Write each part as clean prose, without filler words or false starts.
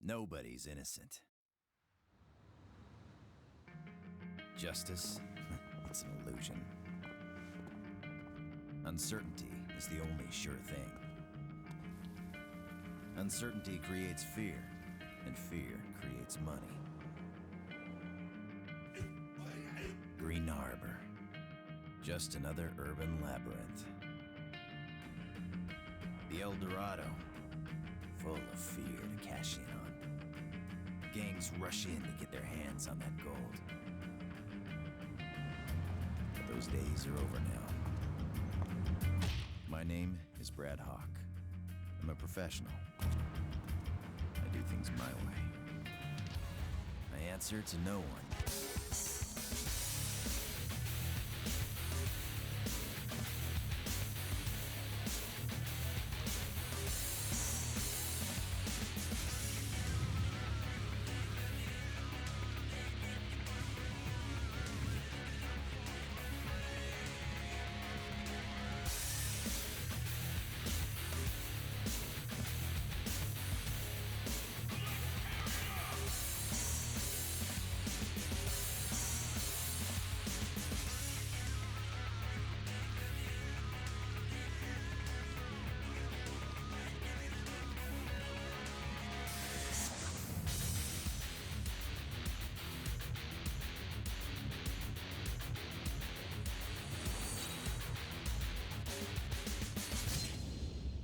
Nobody's innocent. Justice? It's an illusion. Uncertainty is the only sure thing. Uncertainty creates fear, and fear creates money. Green Harbor. Just another urban labyrinth. The El Dorado. Full of fear to cash in on. Gangs rush in to get their hands on that gold. But those days are over now. My name is Brad Hawk. I'm a professional. I do things my way. I answer to no one.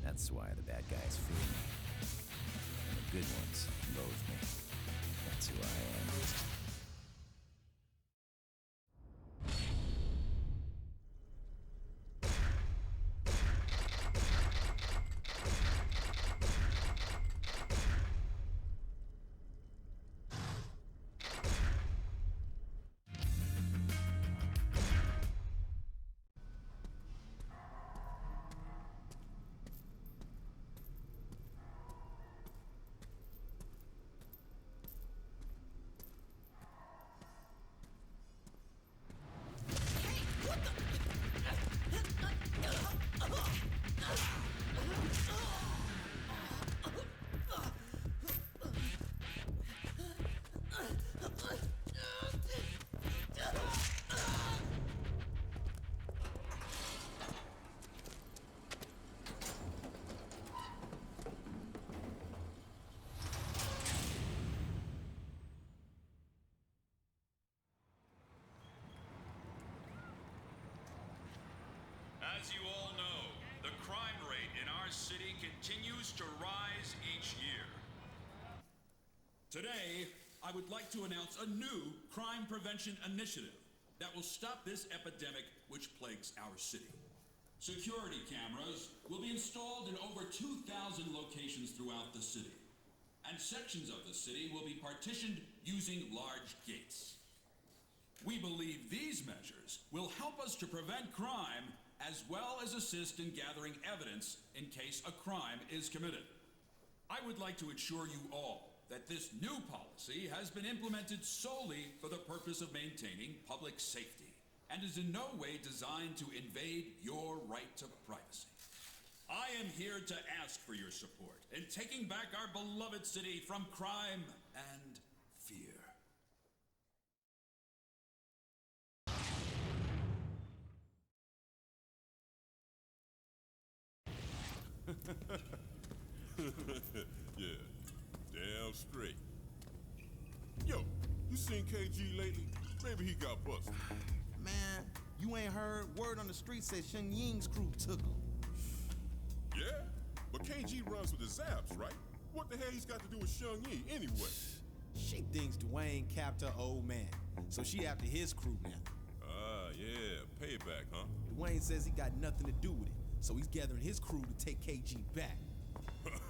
That's why the bad guys fear me. And the good ones loathe me. That's who I am. As you all know, the crime rate in our city continues to rise each year. Today, I would like to announce a new crime prevention initiative that will stop this epidemic which plagues our city. Security cameras will be installed in over 2,000 locations throughout the city, and sections of the city will be partitioned using large gates. We believe these measures will help us to prevent crime as well as assist in gathering evidence in case a crime is committed. I would like to assure you all that this new policy has been implemented solely for the purpose of maintaining public safety and is in no way designed to invade your right to privacy. I am here to ask for your support in taking back our beloved city from crime and fear. Yeah, damn straight. Yo, you seen KG lately? Maybe he got busted. Man, you ain't heard? Word on the street says Sheng Ying's crew took him. Yeah? But KG runs with the Zaps, right? What the hell he's got to do with Sheng Yi anyway? She thinks Dwayne capped her old man, so she after his crew now. Ah, yeah, payback, huh? Dwayne says he got nothing to do with it, so he's gathering his crew to take KG back.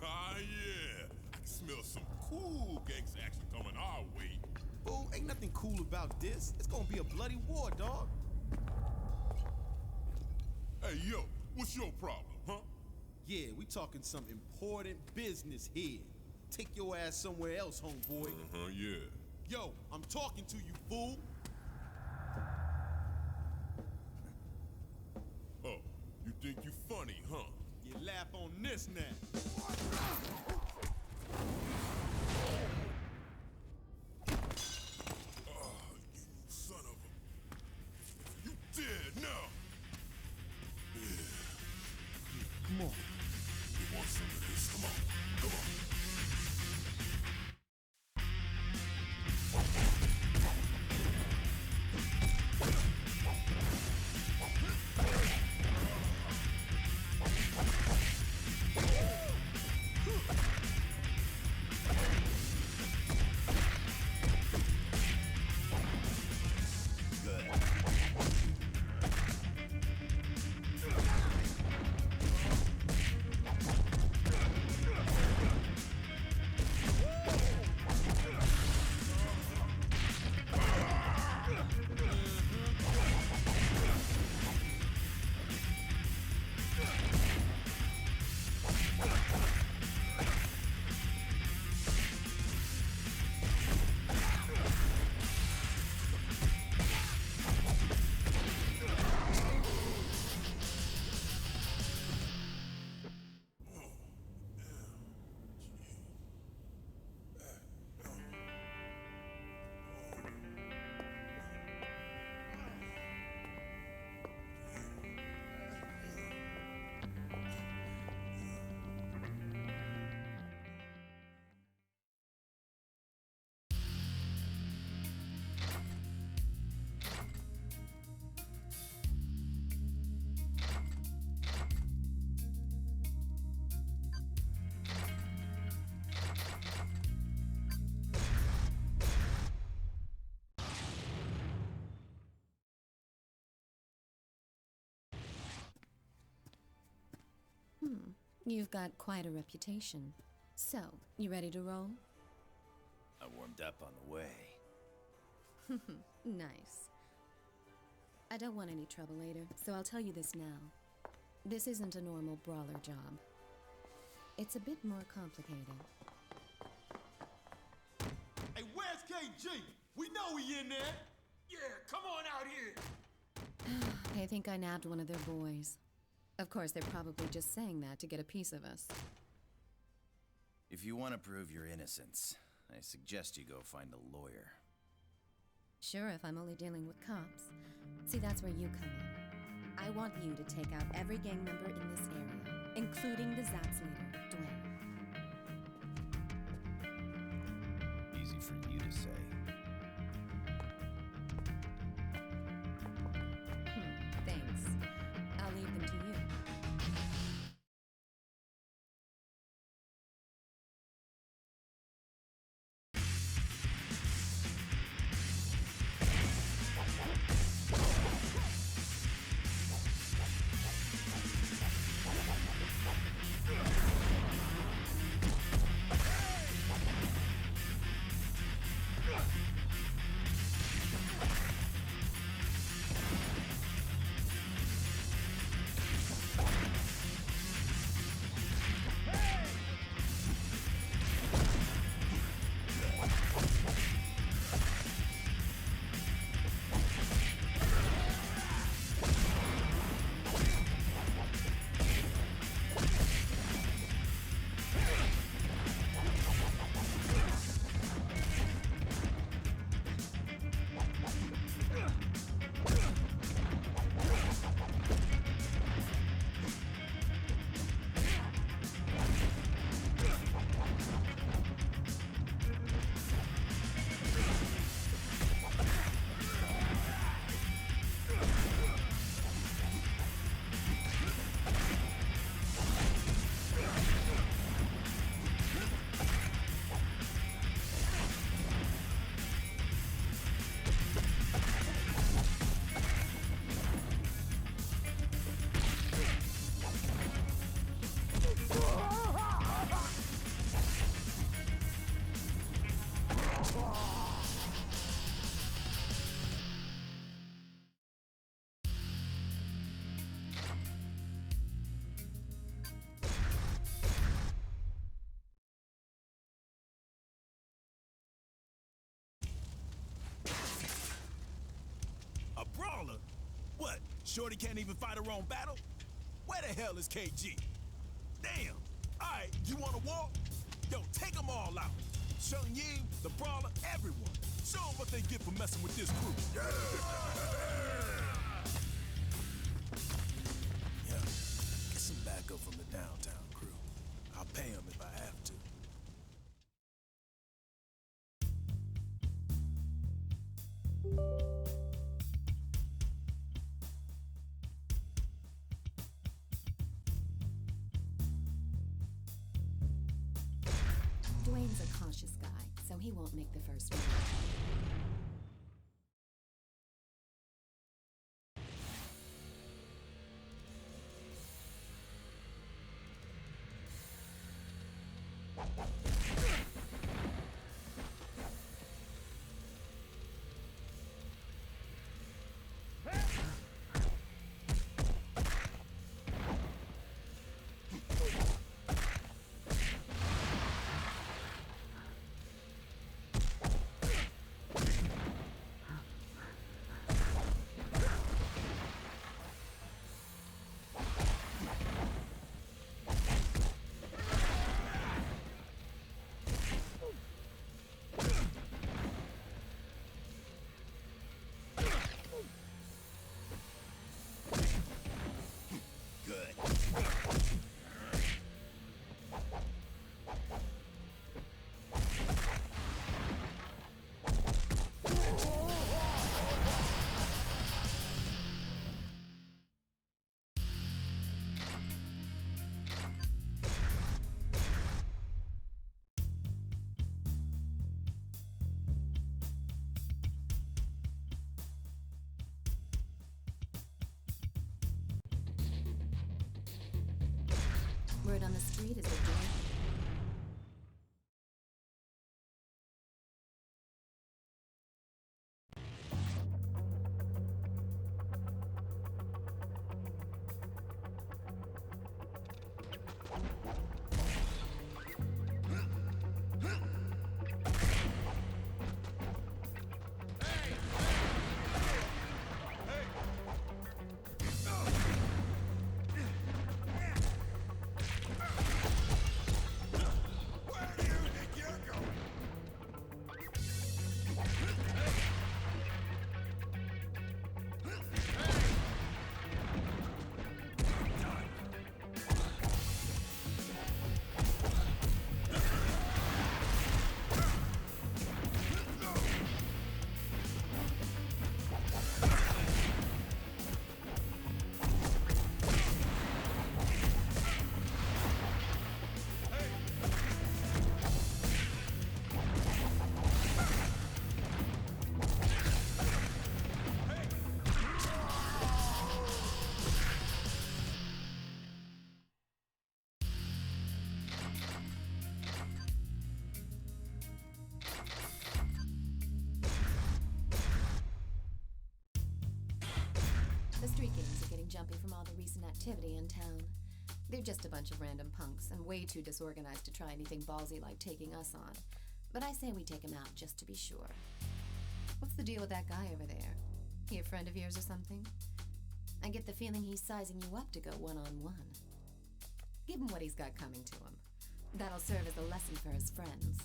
Ah, yeah. I can smell some cool gangsta action coming our way. Fool, ain't nothing cool about this. It's gonna be a bloody war, dog. Hey, yo, what's your problem, huh? Yeah, we talking some important business here. Take your ass somewhere else, homeboy. Uh-huh, yeah. Yo, I'm talking to you, fool. Oh, you think you funny, huh? You laugh on this now. You've got quite a reputation. So, you ready to roll? I warmed up on the way. Nice. I don't want any trouble later, so I'll tell you this now. This isn't a normal brawler job. It's a bit more complicated. Hey, where's KG? We know he in there. Yeah, come on out here. They think I nabbed one of their boys. Of course, they're probably just saying that to get a piece of us. If you want to prove your innocence, I suggest you go find a lawyer. Sure, if I'm only dealing with cops. See, that's where you come in. I want you to take out every gang member in this area, including the Zaps leader, Dwayne. Easy for you to say. Thanks. I'll leave them to you. A brawler? What? Shorty can't even fight her own battle? Where the hell is KG? Damn! Alright, you wanna walk? Yo, take them all out. Shung Yi, the brawler, everyone. Show them what they get for messing with this crew. Yeah, get some backup from the downtown crew. I'll pay them if I have to. Dwayne's a cautious guy, so he won't make the first move. word on the street is that Dwayne... The street gangs are getting jumpy from all the recent activity in town. They're just a bunch of random punks and way too disorganized to try anything ballsy like taking us on. But I say we take him out just to be sure. What's the deal with that guy over there? He a friend of yours or something? I get the feeling he's sizing you up to go one-on-one. Give him what he's got coming to him. That'll serve as a lesson for his friends.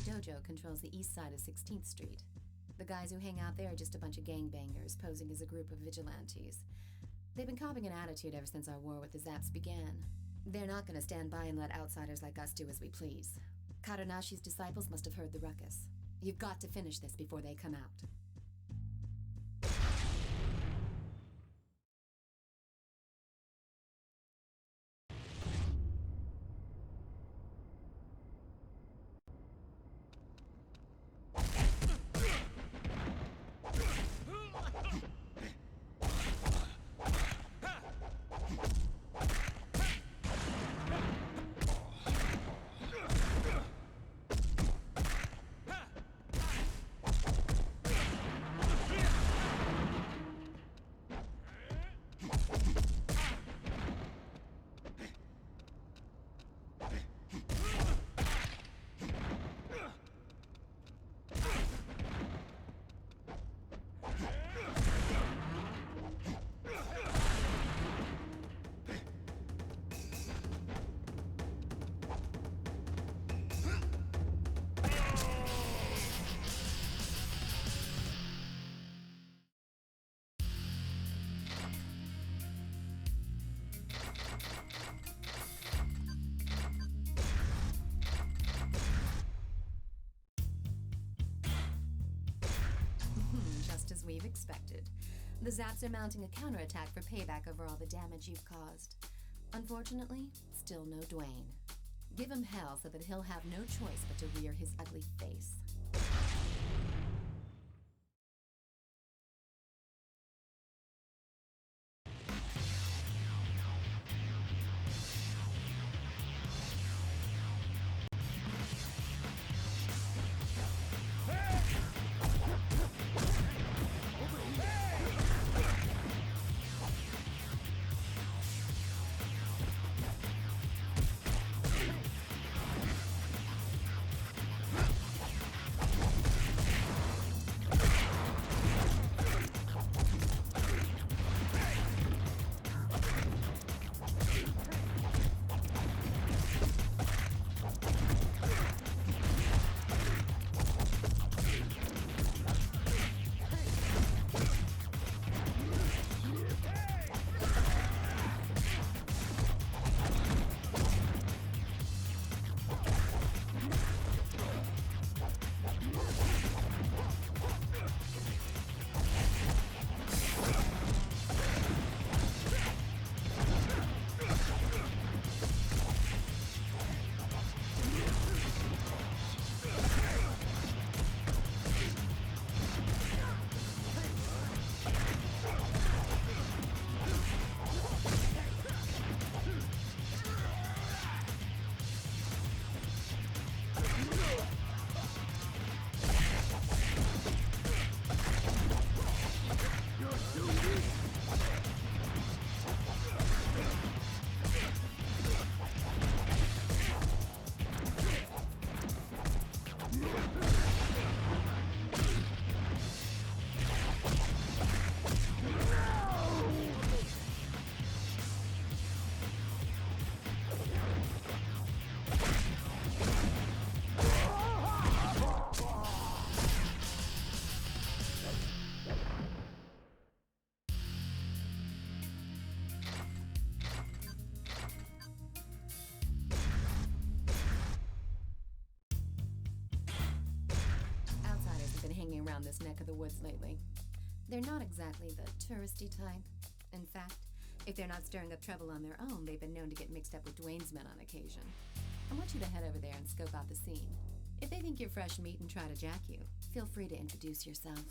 Dojo controls the east side of 16th Street. The guys who hang out there are just a bunch of gangbangers posing as a group of vigilantes. They've been copping an attitude ever since our war with the Zaps began. They're not going to stand by and let outsiders like us do as we please. Karanashi's disciples must have heard the ruckus. You've got to finish this before they come out. We've expected. The Zaps are mounting a counterattack for payback over all the damage you've caused. Unfortunately, still no Dwayne. Give him hell so that he'll have no choice but to rear his ugly face. around this neck of the woods lately. They're not exactly the touristy type. In fact, if they're not stirring up trouble on their own, they've been known to get mixed up with Dwayne's men on occasion. I want you to head over there and scope out the scene. If they think you're fresh meat and try to jack you, feel free to introduce yourself.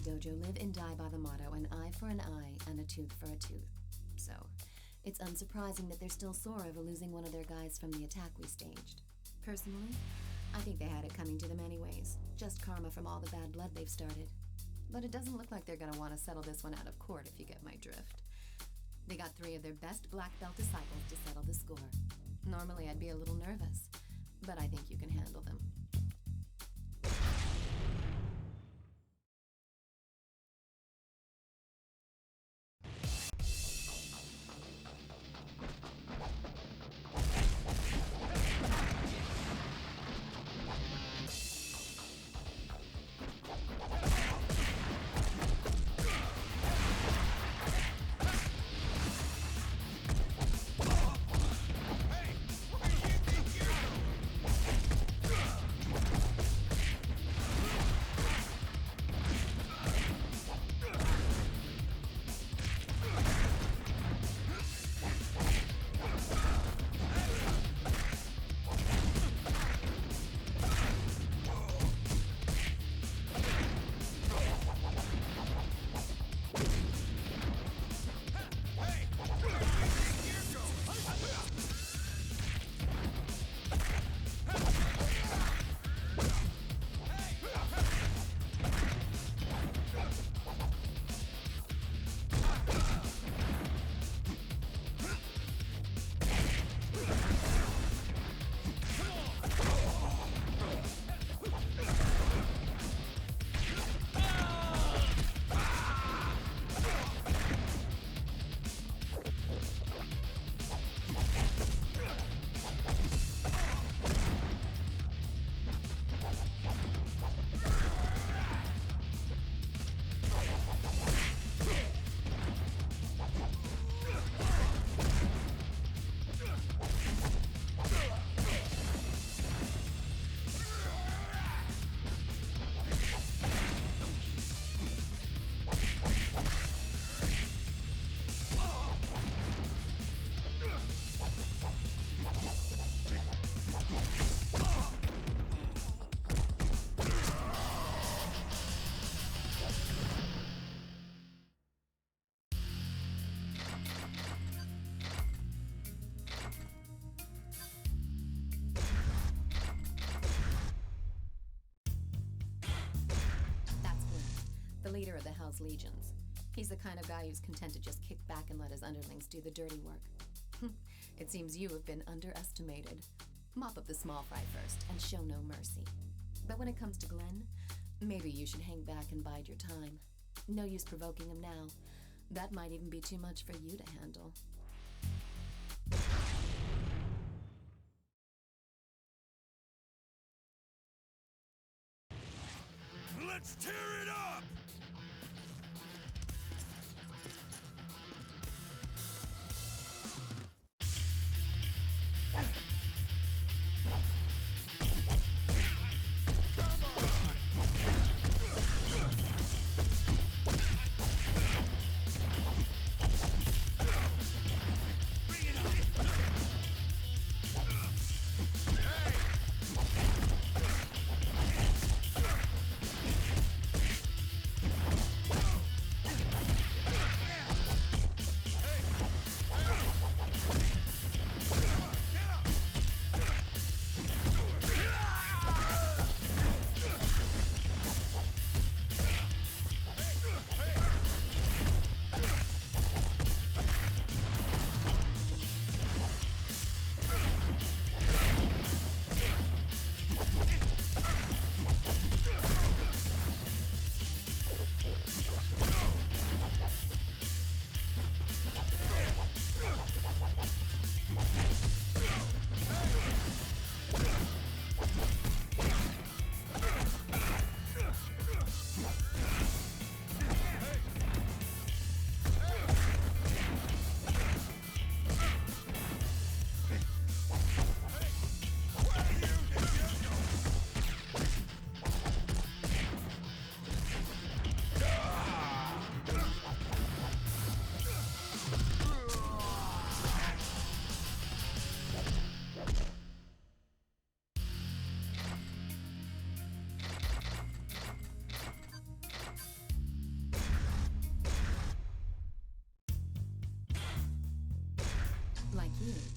Dojo live and die by the motto, an eye for an eye and a tooth for a tooth. So, it's unsurprising that they're still sore over losing one of their guys from the attack we staged. Personally, I think they had it coming to them anyways, just karma from all the bad blood they've started. But it doesn't look like they're gonna want to settle this one out of court, if you get my drift. They got 3 of their best black belt disciples to settle the score. Normally I'd be a little nervous, but I think you can handle them. leader of the Hell's Legions. He's the kind of guy who's content to just kick back and let his underlings do the dirty work. It seems you have been underestimated. Mop up the small fry first, and show no mercy. But when it comes to Glenn, maybe you should hang back and bide your time. No use provoking him now. That might even be too much for you to handle. Let's tear it up!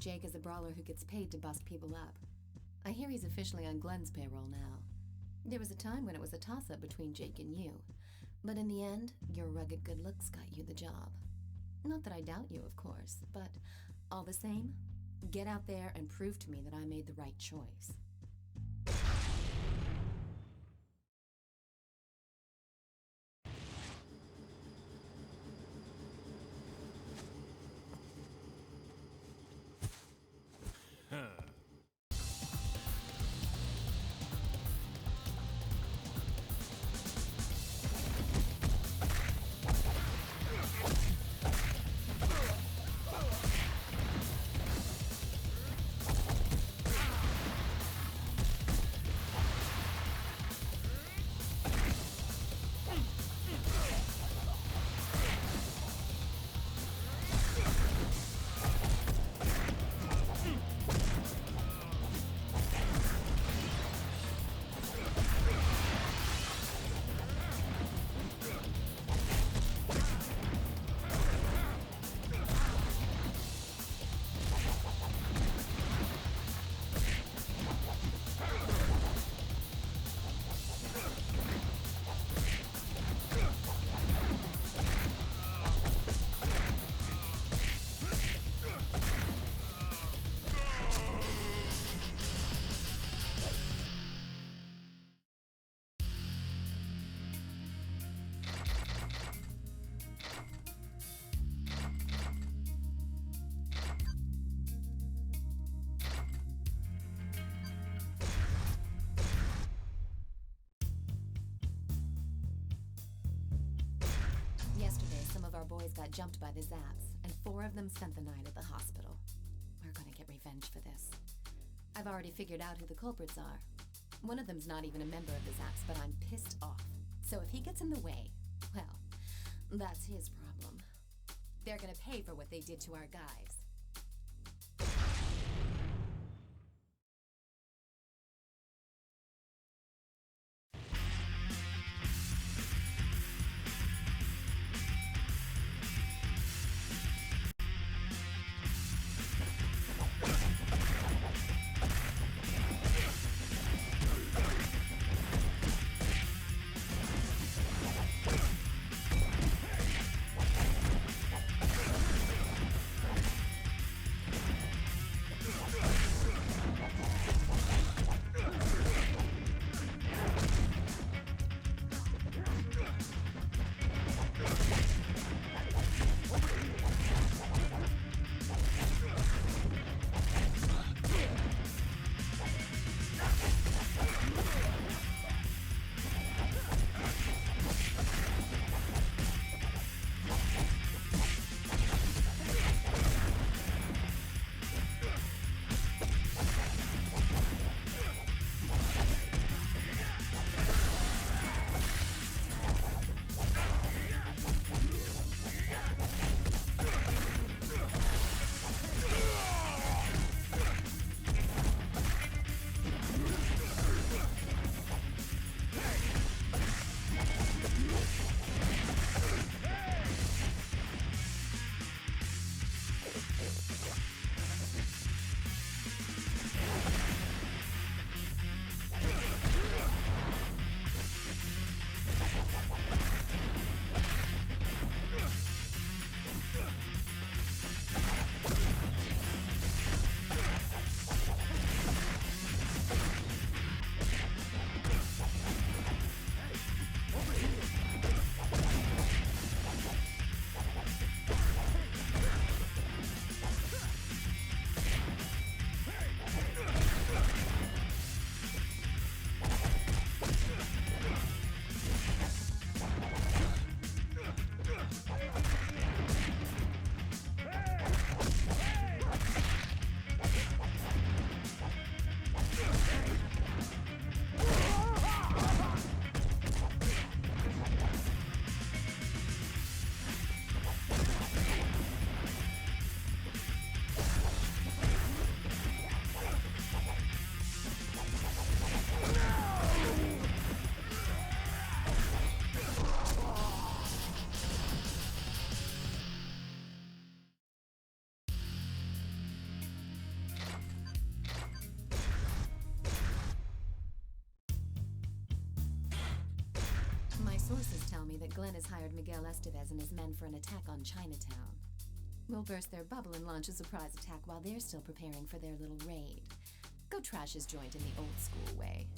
Jake is a brawler who gets paid to bust people up. I hear he's officially on Glenn's payroll now. There was a time when it was a toss-up between Jake and you, but in the end, your rugged good looks got you the job. Not that I doubt you, of course, but all the same, get out there and prove to me that I made the right choice. Our boys got jumped by the Zaps, and 4 of them spent the night at the hospital. We're gonna get revenge for this. I've already figured out who the culprits are. One of them's not even a member of the Zaps, but I'm pissed off. So if he gets in the way, well, that's his problem. They're gonna pay for what they did to our guys. Sources tell me that Glenn has hired Miguel Estevez and his men for an attack on Chinatown. We'll burst their bubble and launch a surprise attack while they're still preparing for their little raid. Go trash his joint in the old school way.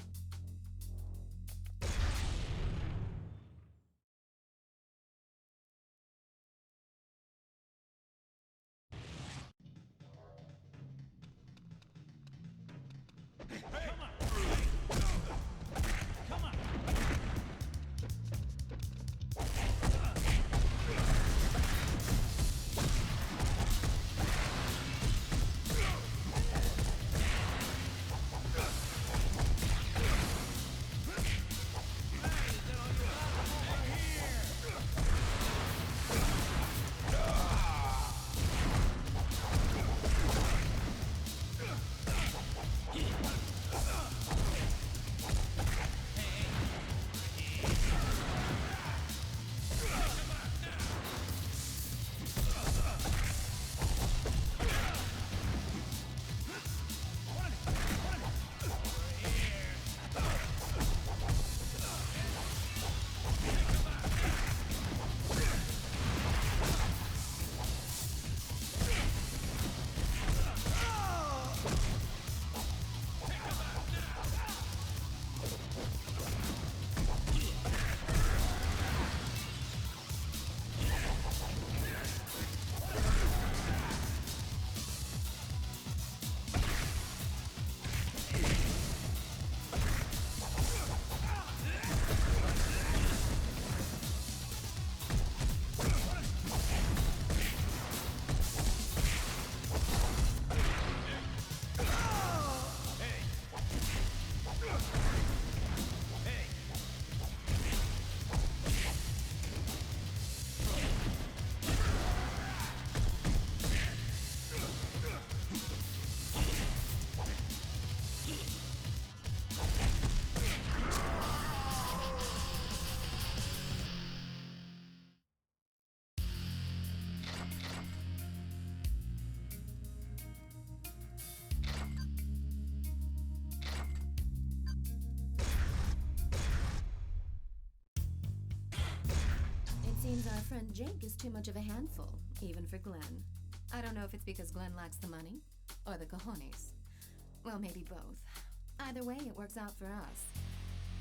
Seems our friend Jake is too much of a handful, even for Glenn. I don't know if it's because Glenn lacks the money, or the cojones. Well, maybe both. Either way, it works out for us.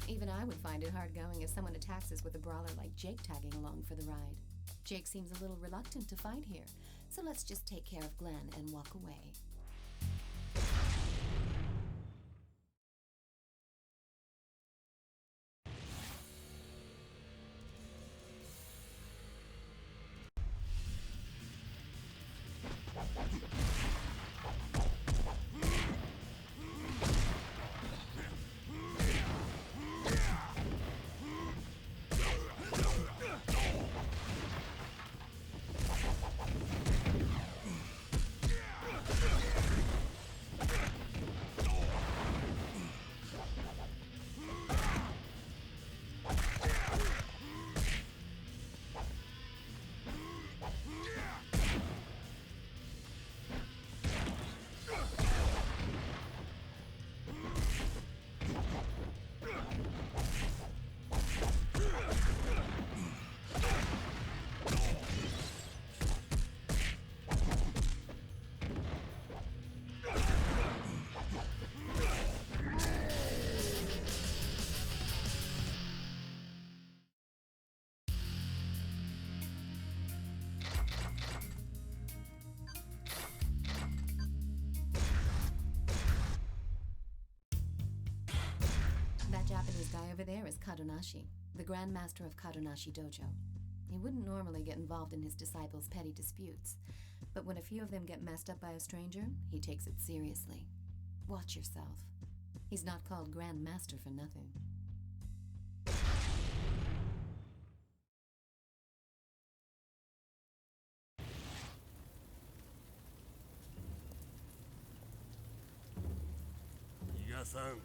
Even I would find it hard going if someone attacks us with a brawler like Jake tagging along for the ride. Jake seems a little reluctant to fight here, so let's just take care of Glenn and walk away. Japanese guy over there is Kadonashi, the Grand Master of Kadonashi Dojo. He wouldn't normally get involved in his disciples' petty disputes, but when a few of them get messed up by a stranger, he takes it seriously. Watch yourself. He's not called Grand Master for nothing. Yiga-san.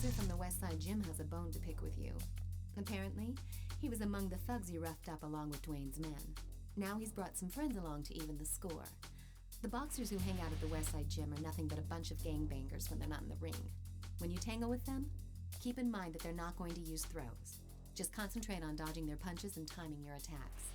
boxer from the West Side Gym has a bone to pick with you. Apparently, he was among the thugs you roughed up along with Dwayne's men. Now he's brought some friends along to even the score. The boxers who hang out at the West Side Gym are nothing but a bunch of gangbangers when they're not in the ring. When you tangle with them, keep in mind that they're not going to use throws. Just concentrate on dodging their punches and timing your attacks.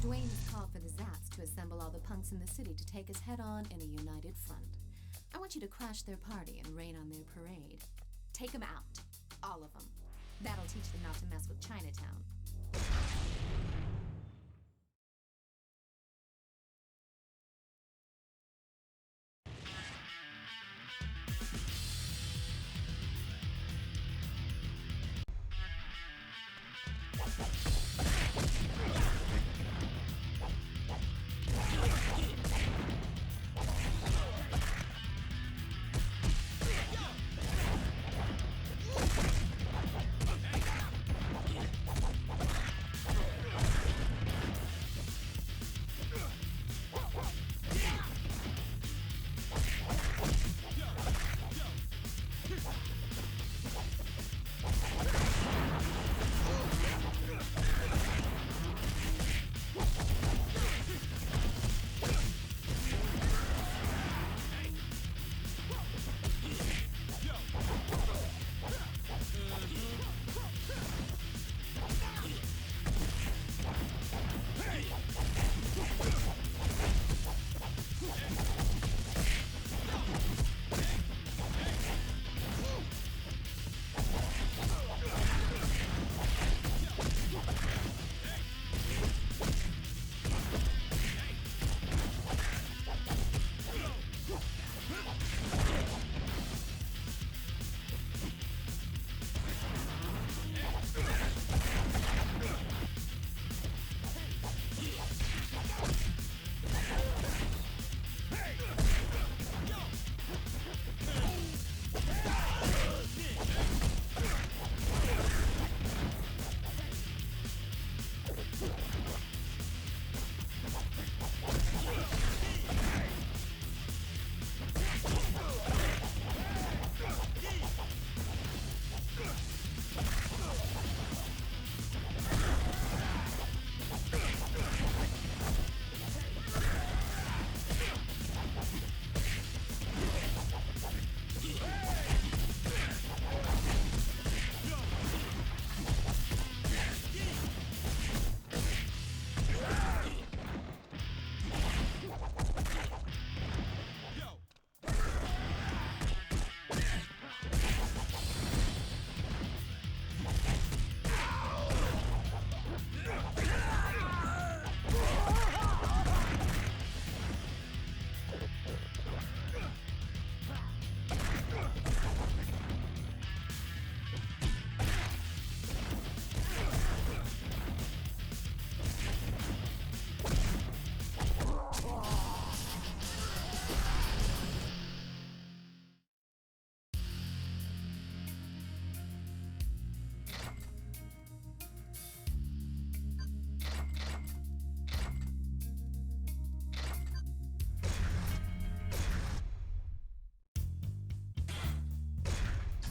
Dwayne has called for the Zaps to assemble all the punks in the city to take us head-on in a united front. I want you to crash their party and rain on their parade. Take them out. All of them. That'll teach them not to mess with Chinatown.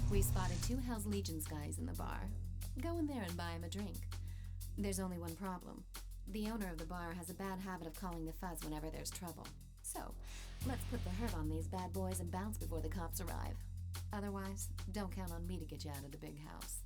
We spotted 2 Hell's Legions guys in the bar. Go in there and buy 'em a drink. There's only one problem. The owner of the bar has a bad habit of calling the fuzz whenever there's trouble. So, let's put the hurt on these bad boys and bounce before the cops arrive. Otherwise, don't count on me to get you out of the big house.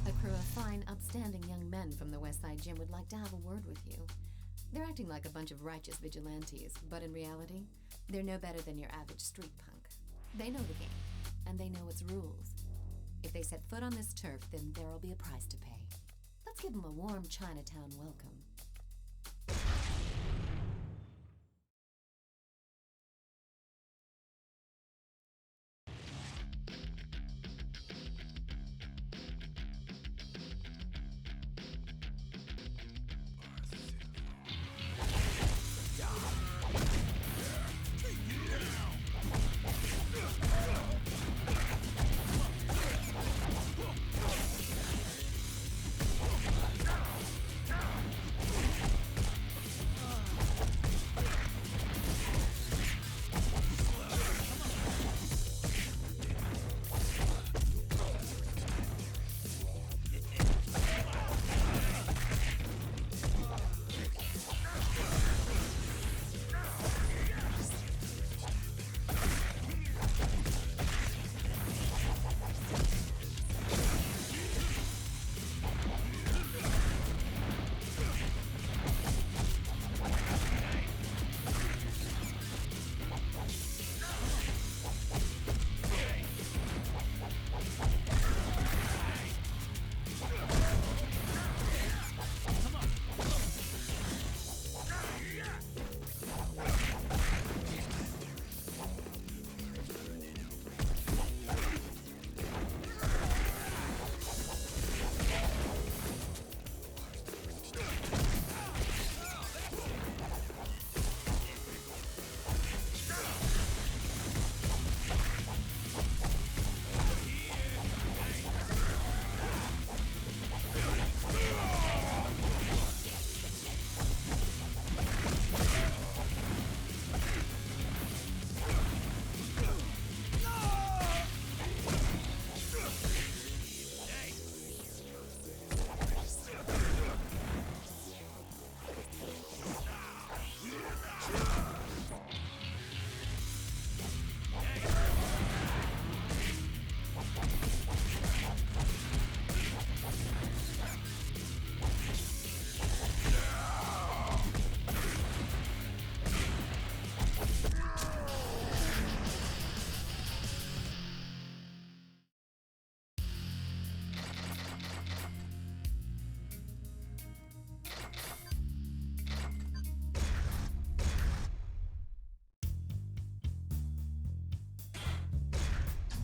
A crew of fine, upstanding young men from the West Side Gym would like to have a word with you. They're acting like a bunch of righteous vigilantes, but in reality, they're no better than your average street punk. They know the game, and they know its rules. If they set foot on this turf, then there'll be a price to pay. Let's give them a warm Chinatown welcome.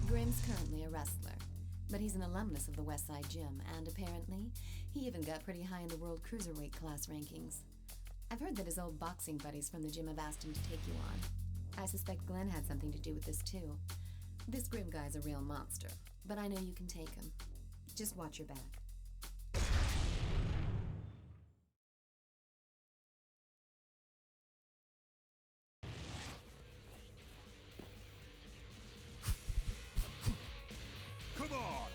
Grim's currently a wrestler, but he's an alumnus of the West Side Gym, and apparently, he even got pretty high in the World Cruiserweight class rankings. I've heard that his old boxing buddies from the gym have asked him to take you on. I suspect Glenn had something to do with this, too. This Grim guy's a real monster, but I know you can take him. Just watch your back. Come on!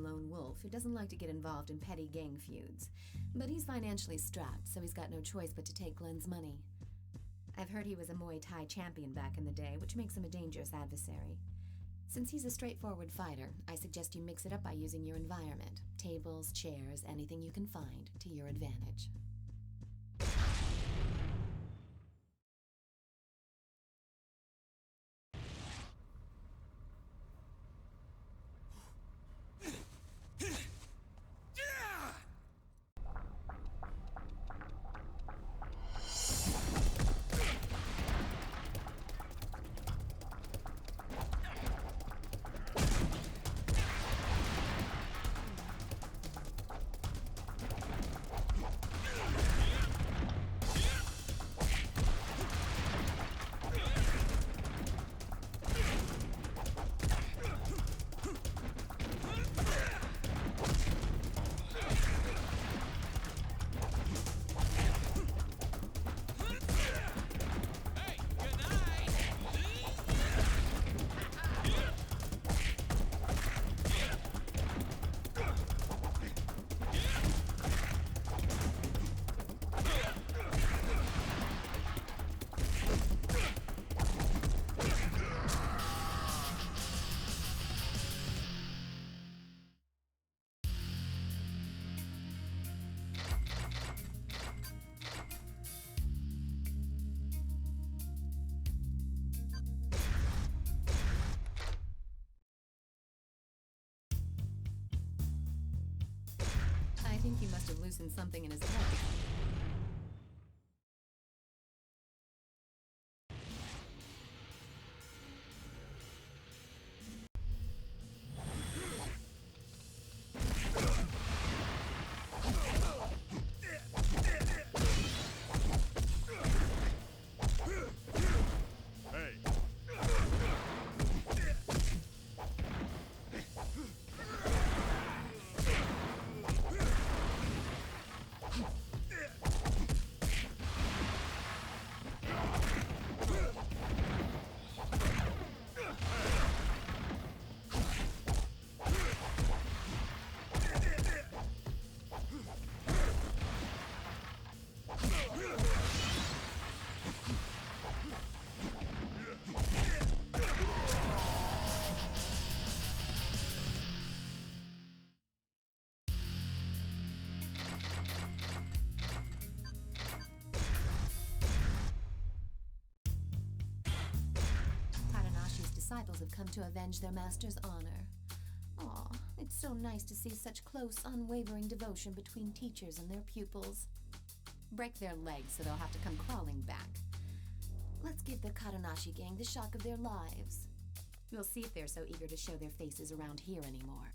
lone wolf who doesn't like to get involved in petty gang feuds. But he's financially strapped, so he's got no choice but to take Glenn's money. I've heard he was a Muay Thai champion back in the day, which makes him a dangerous adversary. Since he's a straightforward fighter, I suggest you mix it up by using your environment. Tables, chairs, anything you can find, to your advantage. I think he must have loosened something in his head. Disciples have come to avenge their master's honor. Aw, it's so nice to see such close, unwavering devotion between teachers and their pupils. Break their legs so they'll have to come crawling back. Let's give the Karanashi gang the shock of their lives. We'll see if they're so eager to show their faces around here anymore.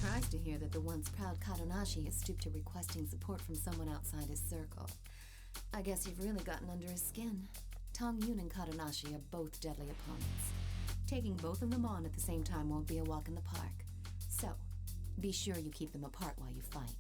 surprised to hear that the once proud Kadonashi has stooped to requesting support from someone outside his circle. I guess you've really gotten under his skin. Tong Yun and Kadonashi are both deadly opponents. Taking both of them on at the same time won't be a walk in the park. So, be sure you keep them apart while you fight.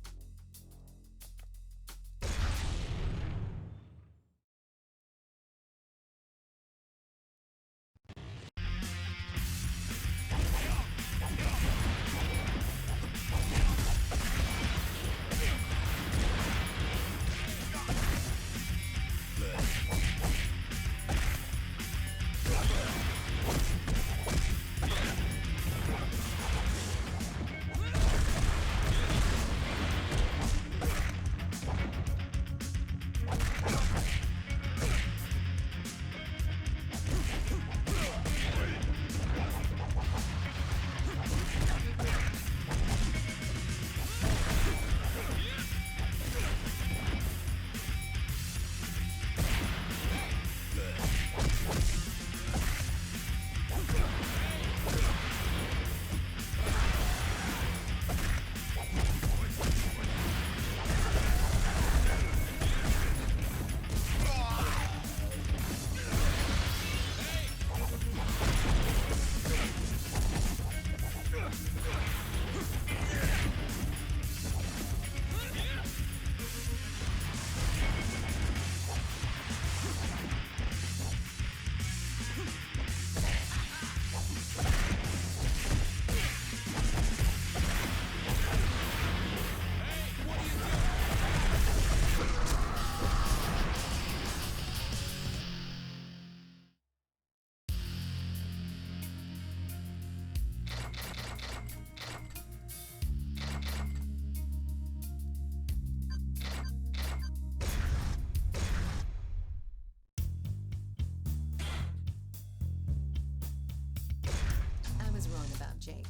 Jake.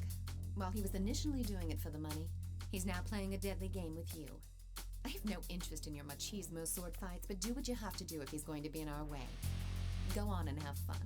While he was initially doing it for the money, he's now playing a deadly game with you. I have no interest in your machismo sword fights, but do what you have to do if he's going to be in our way. Go on and have fun.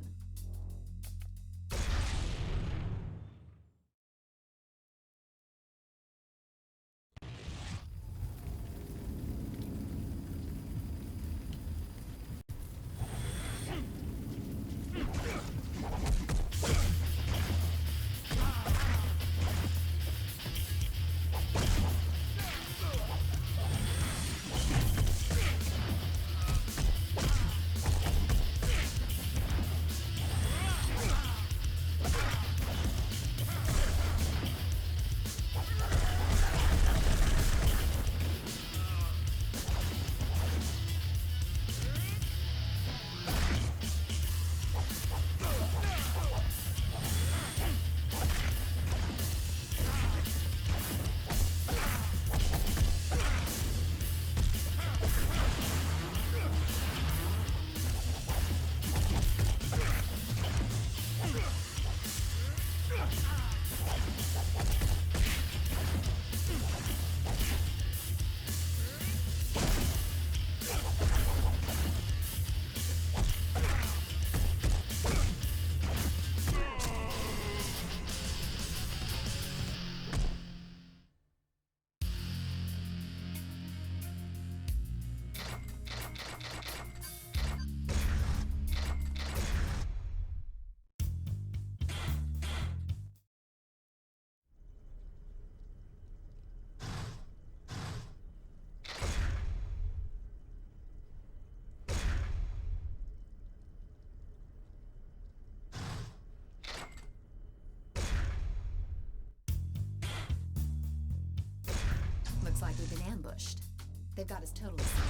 Looks like we've been ambushed. They've got us totally set.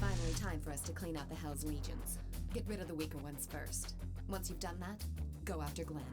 finally time for us to clean out the Hell's Legions. Get rid of the weaker ones first. Once you've done that, go after Glenn.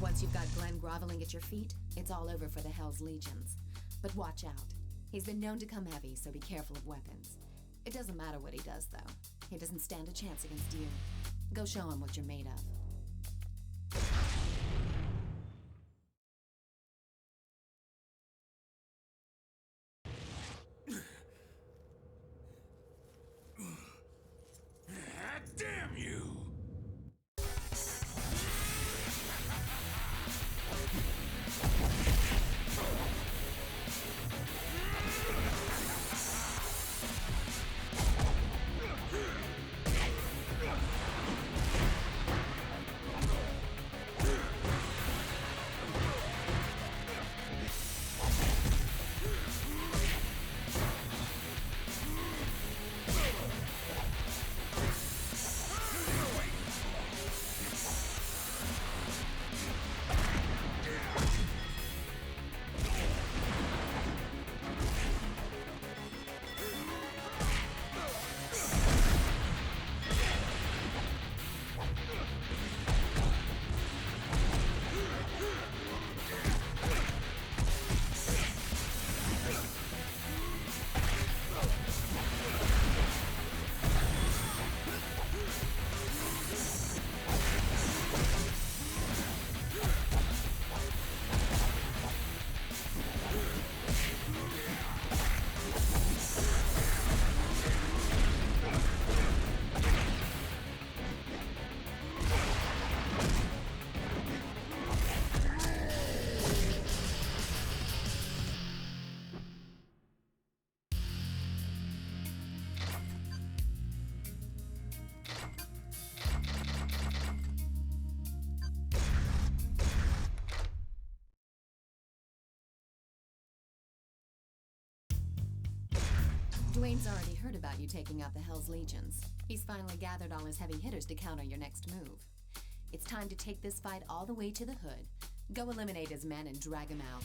Once you've got Glenn groveling at your feet, it's all over for the Hell's Legions. But watch out. He's been known to come heavy, so be careful of weapons. It doesn't matter what he does, though. He doesn't stand a chance against you. Go show him what you're made of. Damn you! Dwayne's already heard about you taking out the Hell's Legions. He's finally gathered all his heavy hitters to counter your next move. It's time to take this fight all the way to the hood. Go eliminate his men and drag him out.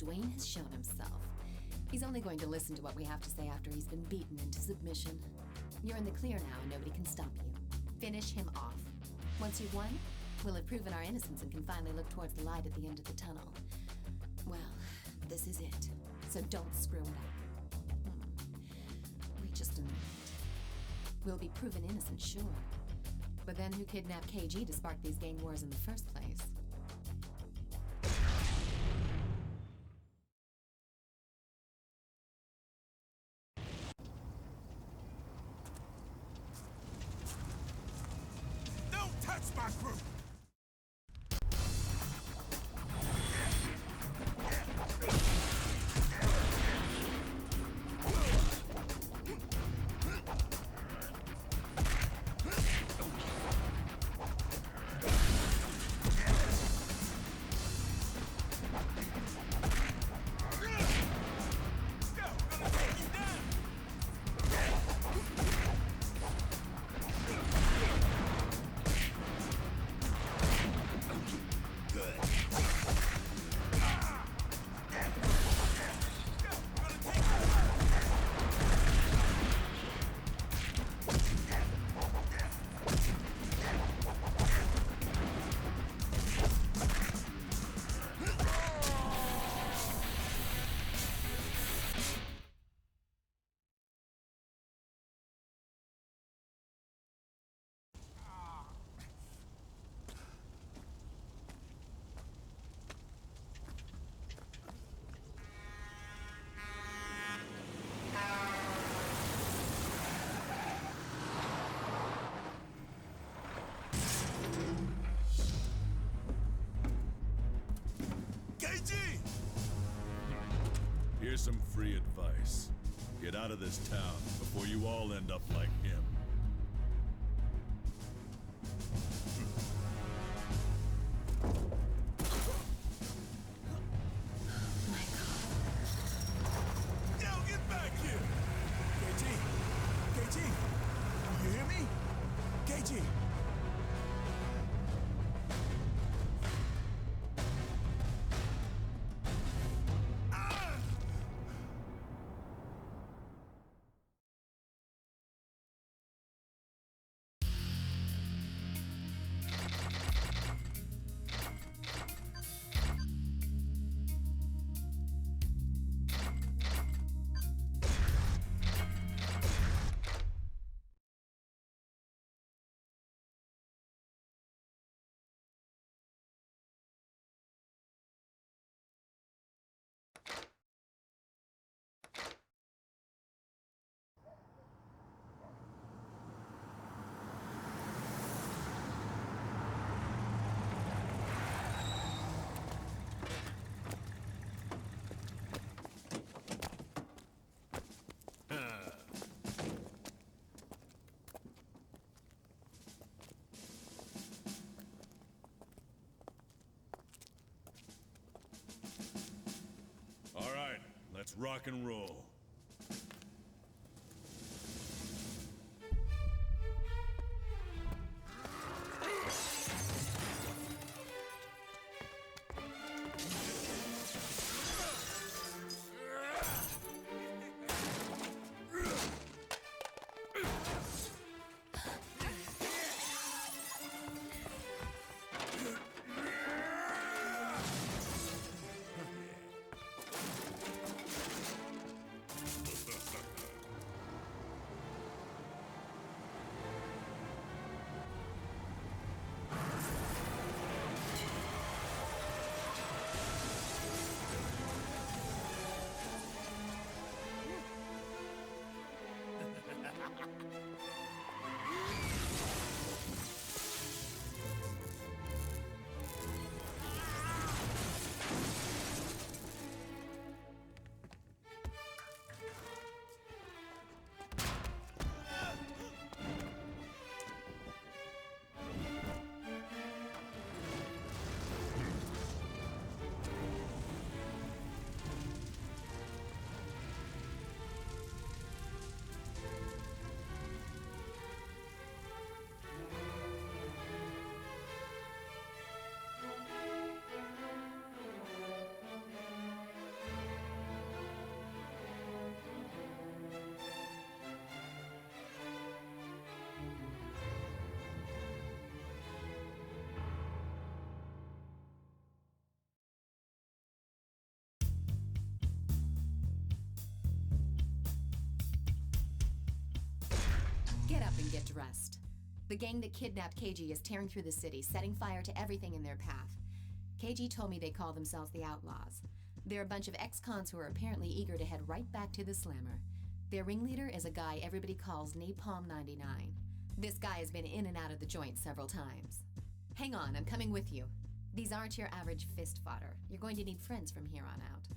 Wayne has shown himself. He's only going to listen to what we have to say after he's been beaten into submission. You're in the clear now and nobody can stop you. Finish him off. Once you've won, we'll have proven our innocence and can finally look towards the light at the end of the tunnel. Well, this is it. So don't screw it up. Wait just a minute. We'll be proven innocent, sure. But then who kidnapped KG to spark these gang wars in the first place? Don't touch my crew! KG! Here's some free advice. Get out of this town before you all end up like him. My God. Yo, get back here! KG! KG! You hear me? KG! All right, let's rock and roll. Get up and get dressed. The gang that kidnapped KG is tearing through the city, setting fire to everything in their path. KG told me they call themselves the Outlaws. They're a bunch of ex-cons who are apparently eager to head right back to the Slammer. Their ringleader is a guy everybody calls Napalm 99. This guy has been in and out of the joint several times. Hang on, I'm coming with you. These aren't your average fist fodder. You're going to need friends from here on out.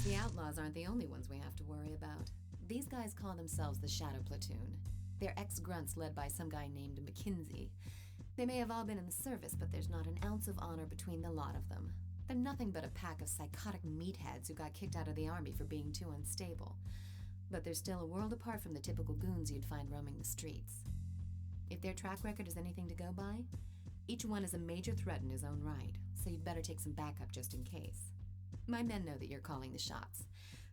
The Outlaws aren't the only ones we have to worry about. These guys call themselves the Shadow Platoon. They're ex-grunts led by some guy named McKinsey. They may have all been in the service, but there's not an ounce of honor between the lot of them. They're nothing but a pack of psychotic meatheads who got kicked out of the army for being too unstable. But they're still a world apart from the typical goons you'd find roaming the streets. If their track record is anything to go by, each one is a major threat in his own right, so you'd better take some backup just in case. My men know that you're calling the shots,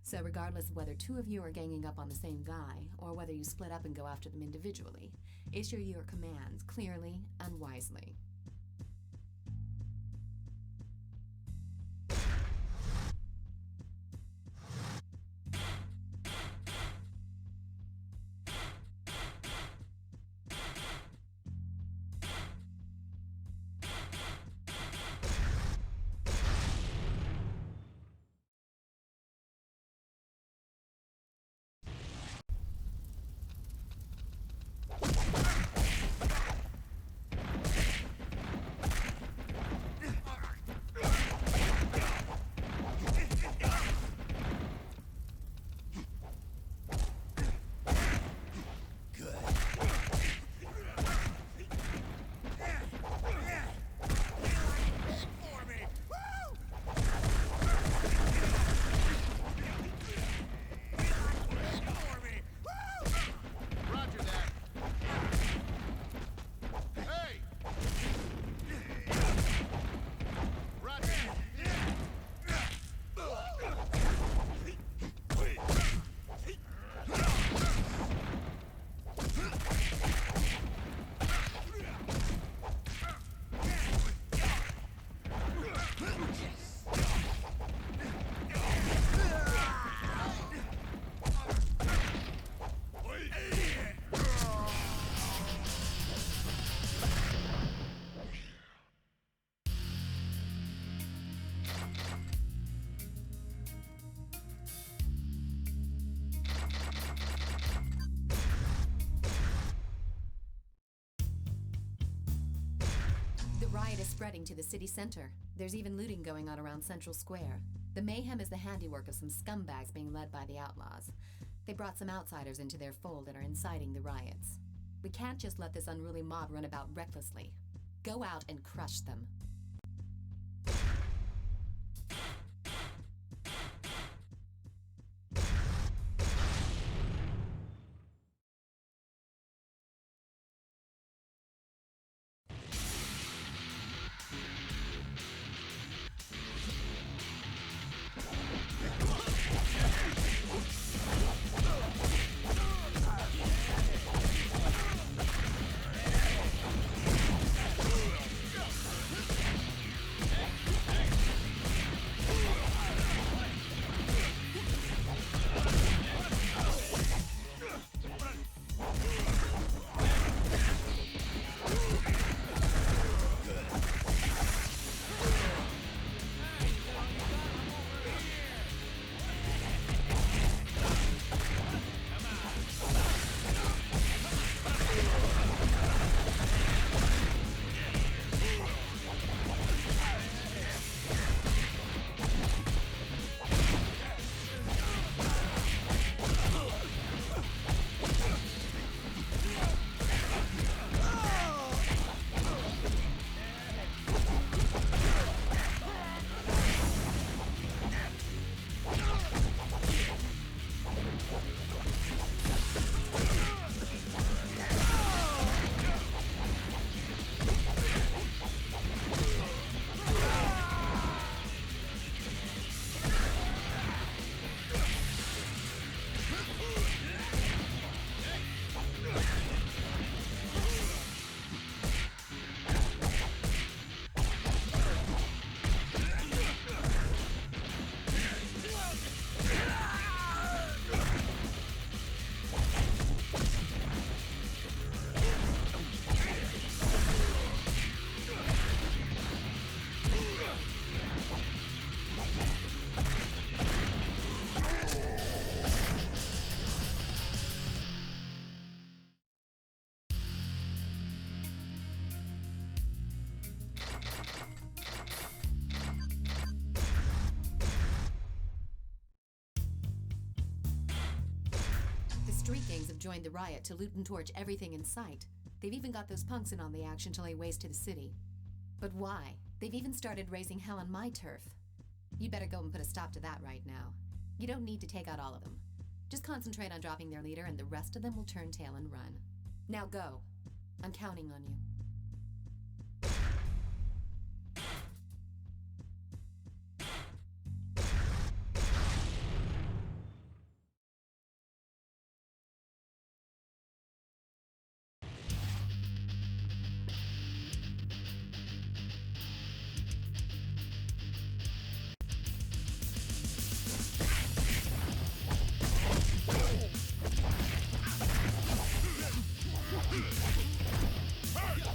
so regardless of whether two of you are ganging up on the same guy, or whether you split up and go after them individually, issue your commands clearly and wisely. riot is spreading to the city center. There's even looting going on around Central Square. The mayhem is the handiwork of some scumbags being led by the outlaws. They brought some outsiders into their fold and are inciting the riots. We can't just let this unruly mob run about recklessly. Go out and crush them. Street gangs have joined the riot to loot and torch everything in sight. They've even got those punks in on the action to lay waste to the city. But why? They've even started raising hell on my turf. You'd better go and put a stop to that right now. You don't need to take out all of them. Just concentrate on dropping their leader and the rest of them will turn tail and run. Now go. I'm counting on you. Hey!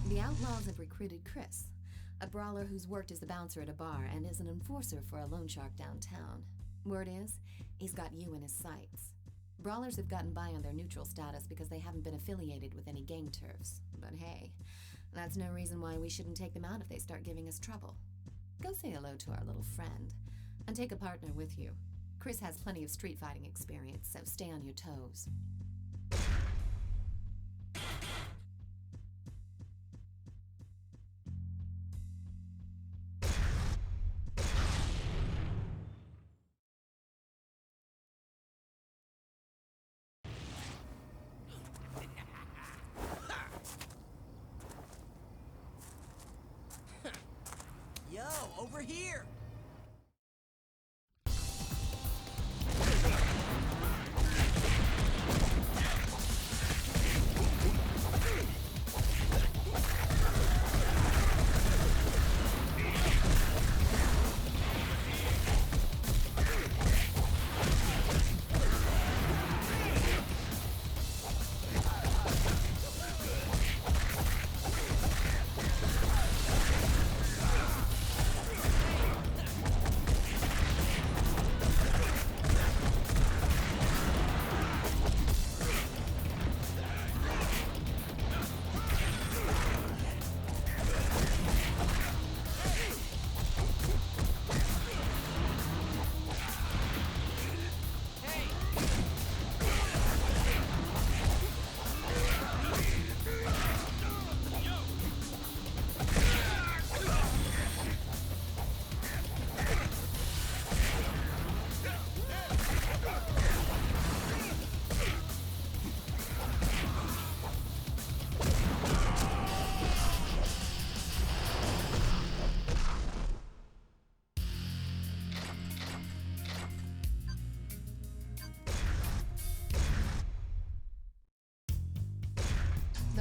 The Outlaws have recruited Chris, a brawler who's worked as a bouncer at a bar and is an enforcer for a loan shark downtown. Word is, he's got you in his sights. Brawlers have gotten by on their neutral status because they haven't been affiliated with any gang turfs. But hey, that's no reason why we shouldn't take them out if they start giving us trouble. Go say hello to our little friend, and take a partner with you. Chris has plenty of street fighting experience, so stay on your toes. Yo, over here!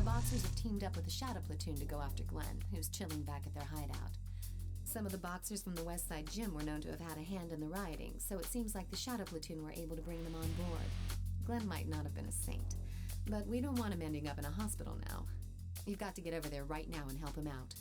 Boxers have teamed up with the Shadow Platoon to go after Glenn, who's chilling back at their hideout. Some of the boxers from the West Side Gym were known to have had a hand in the rioting, so it seems like the Shadow Platoon were able to bring them on board. Glenn might not have been a saint, but we don't want him ending up in a hospital now. You've got to get over there right now and help him out.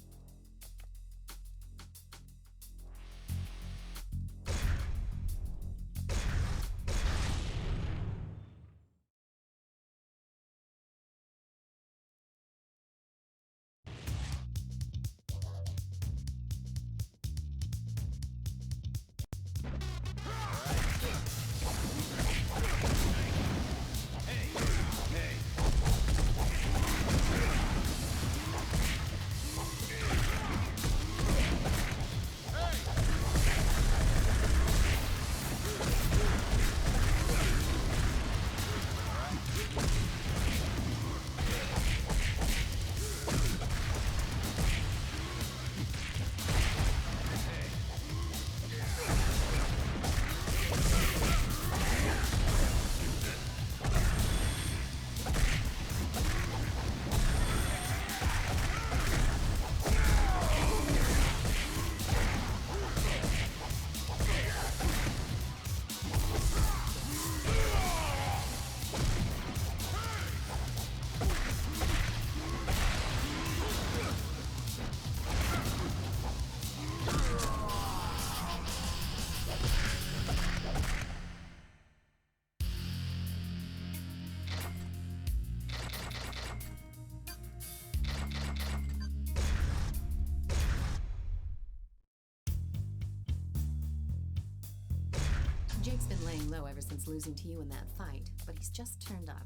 Jake's been laying low ever since losing to you in that fight, but he's just turned up.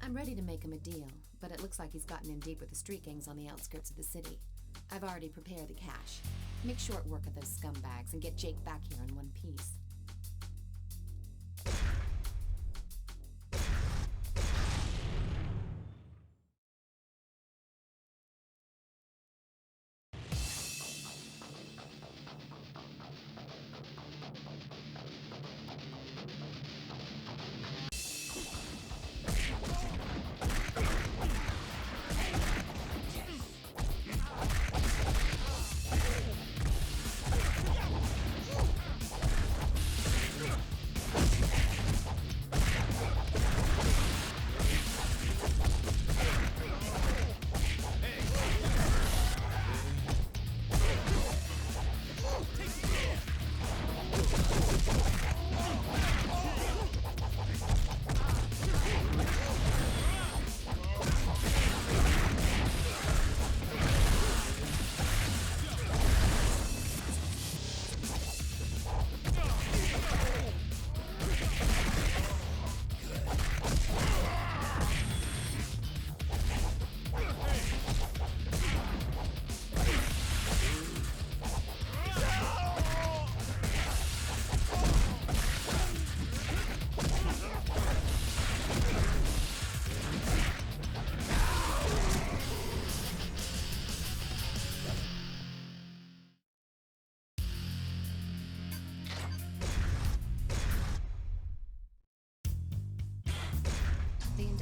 I'm ready to make him a deal, but it looks like he's gotten in deep with the street gangs on the outskirts of the city. I've already prepared the cash. Make short work of those scumbags and get Jake back here in one piece.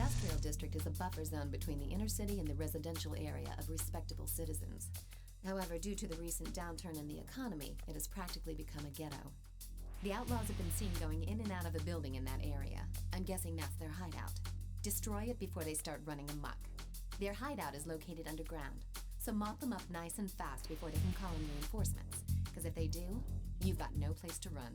industrial district is a buffer zone between the inner city and the residential area of respectable citizens. However, due to the recent downturn in the economy, it has practically become a ghetto. The outlaws have been seen going in and out of a building in that area. I'm guessing that's their hideout. Destroy it before they start running amok. Their hideout is located underground, so mop them up nice and fast before they can call in reinforcements. Because if they do, you've got no place to run.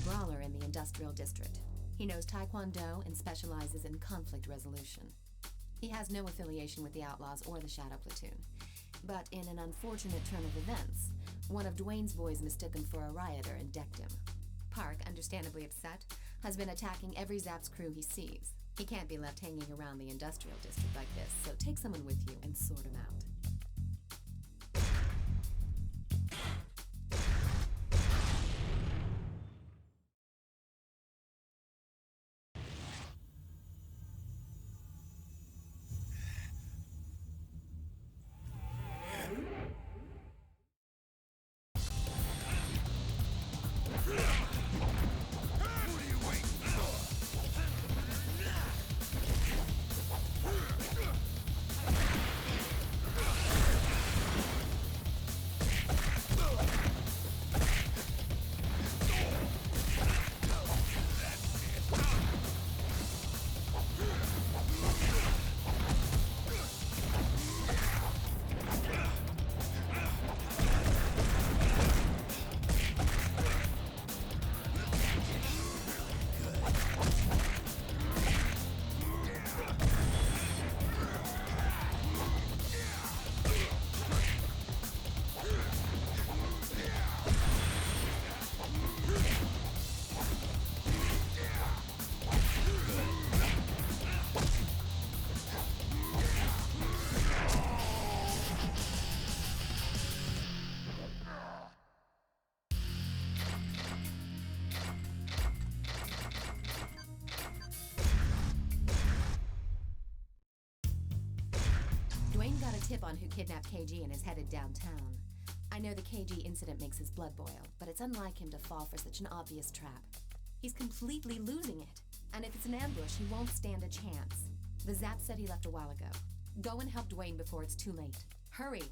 Brawler in the industrial district. He knows Taekwondo and specializes in conflict resolution. He has no affiliation with the Outlaws or the Shadow Platoon. But in an unfortunate turn of events, one of Dwayne's boys mistook him for a rioter and decked him. Park, understandably upset, has been attacking every Zaps crew he sees. He can't be left hanging around the industrial district like this, so take someone with you and sort him out. Tip on who kidnapped KG and is headed downtown. I know the KG incident makes his blood boil, but it's unlike him to fall for such an obvious trap. He's completely losing it, and if it's an ambush, he won't stand a chance. The Zap said he left a while ago. Go and help Dwayne before it's too late. Hurry!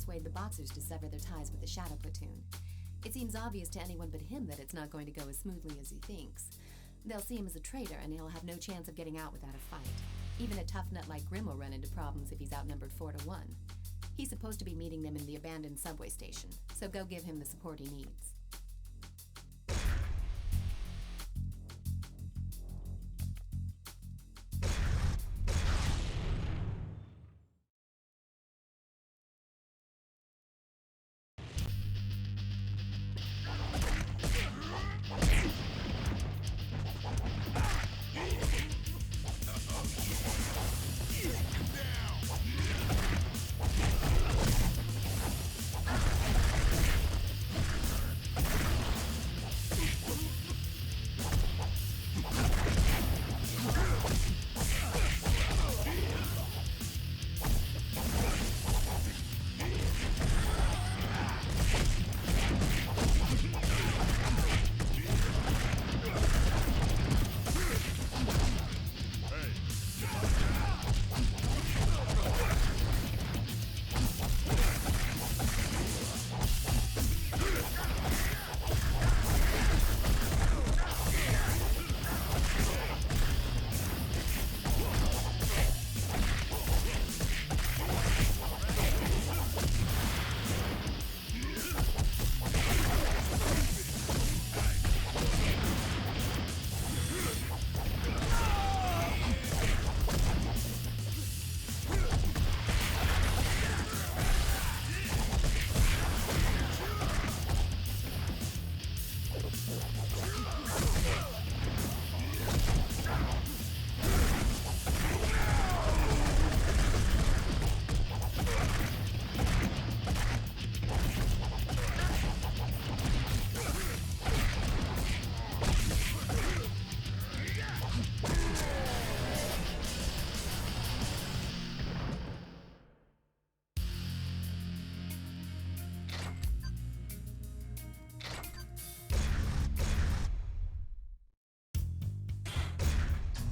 persuade the Boxers to sever their ties with the Shadow Platoon. It seems obvious to anyone but him that it's not going to go as smoothly as he thinks. They'll see him as a traitor, and he'll have no chance of getting out without a fight. Even a tough nut like Grimm will run into problems if he's outnumbered 4-1. He's supposed to be meeting them in the abandoned subway station, so go give him the support he needs.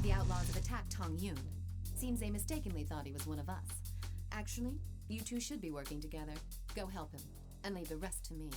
The outlaws have attacked Tong Yun. Seems they mistakenly thought he was one of us. Actually, you two should be working together. Go help him, and leave the rest to me.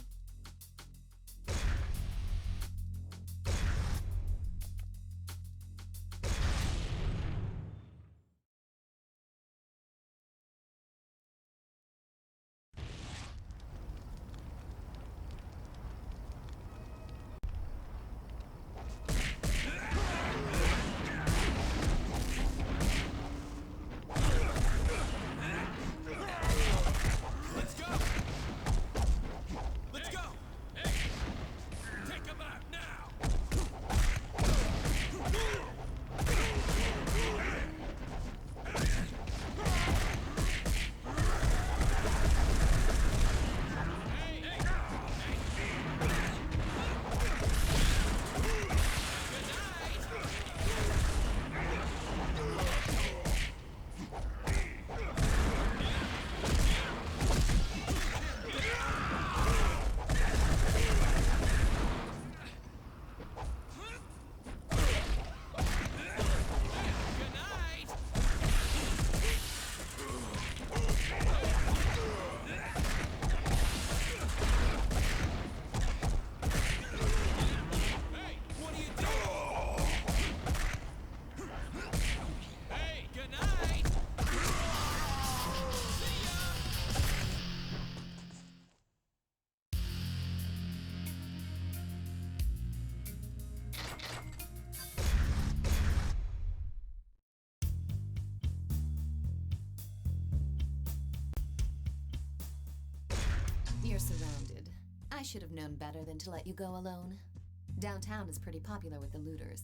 You're surrounded. I should have known better than to let you go alone. Downtown is pretty popular with the looters.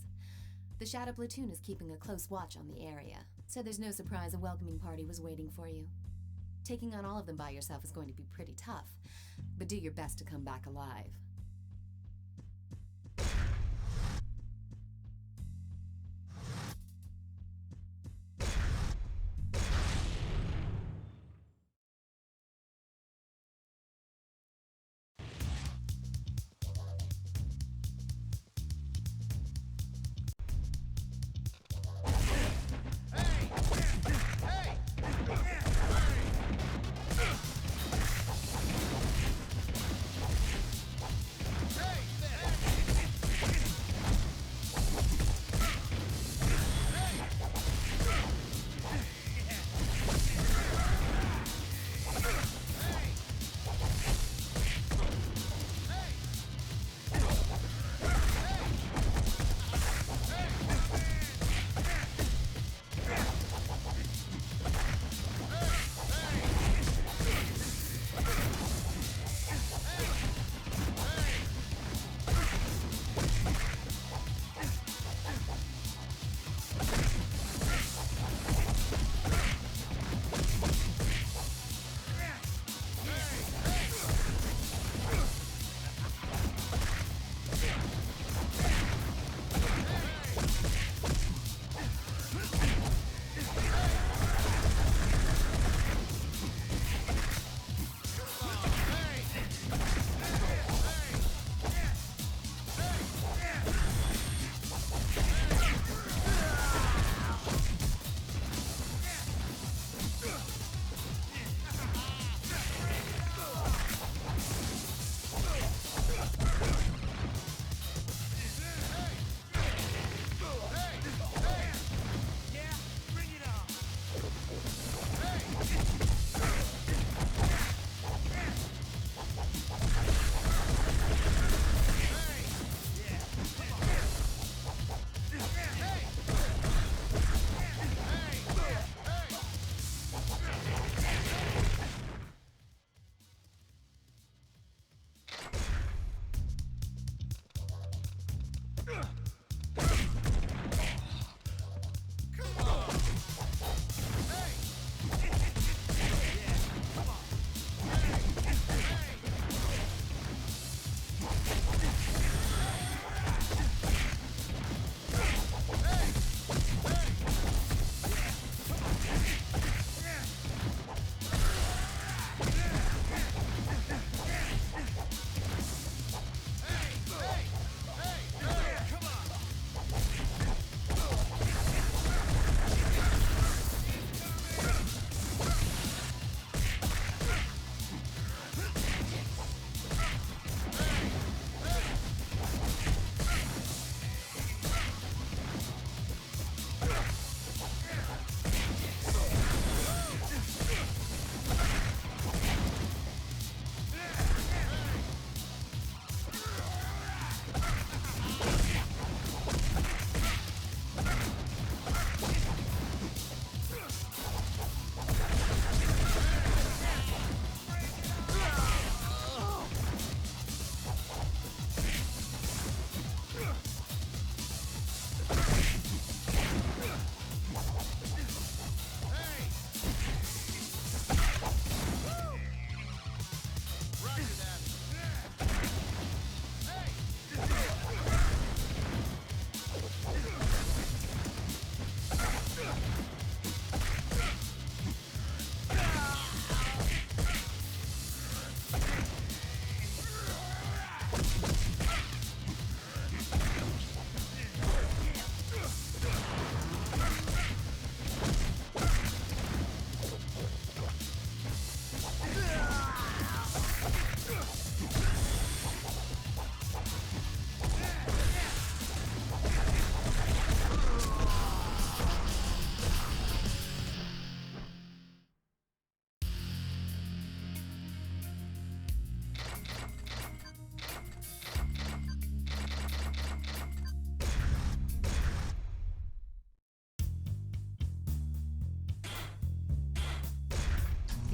The Shadow Platoon is keeping a close watch on the area, so there's no surprise a welcoming party was waiting for you. Taking on all of them by yourself is going to be pretty tough, but do your best to come back alive.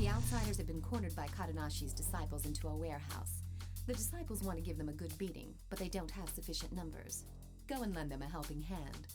The outsiders have been cornered by Kadanashi's disciples into a warehouse. The disciples want to give them a good beating, but they don't have sufficient numbers. Go and lend them a helping hand.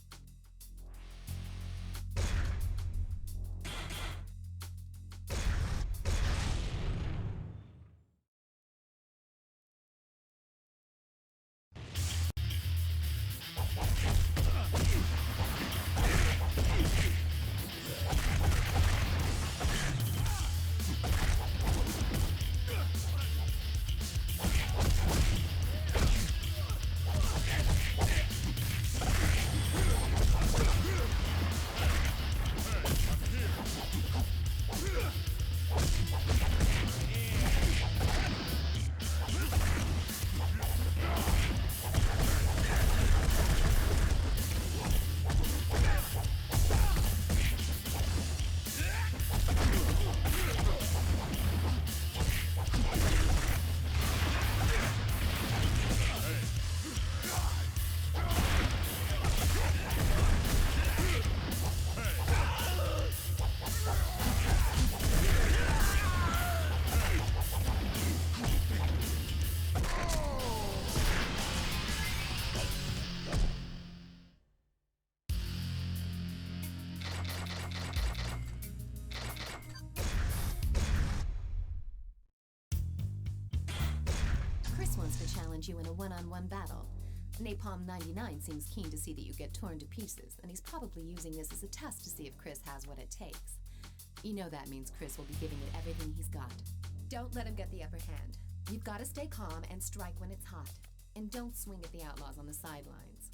You in a one-on-one battle. Napalm 99 seems keen to see that you get torn to pieces, and he's probably using this as a test to see if Chris has what it takes. You know that means Chris will be giving it everything he's got. Don't let him get the upper hand. You've got to stay calm and strike when it's hot. And don't swing at the outlaws on the sidelines.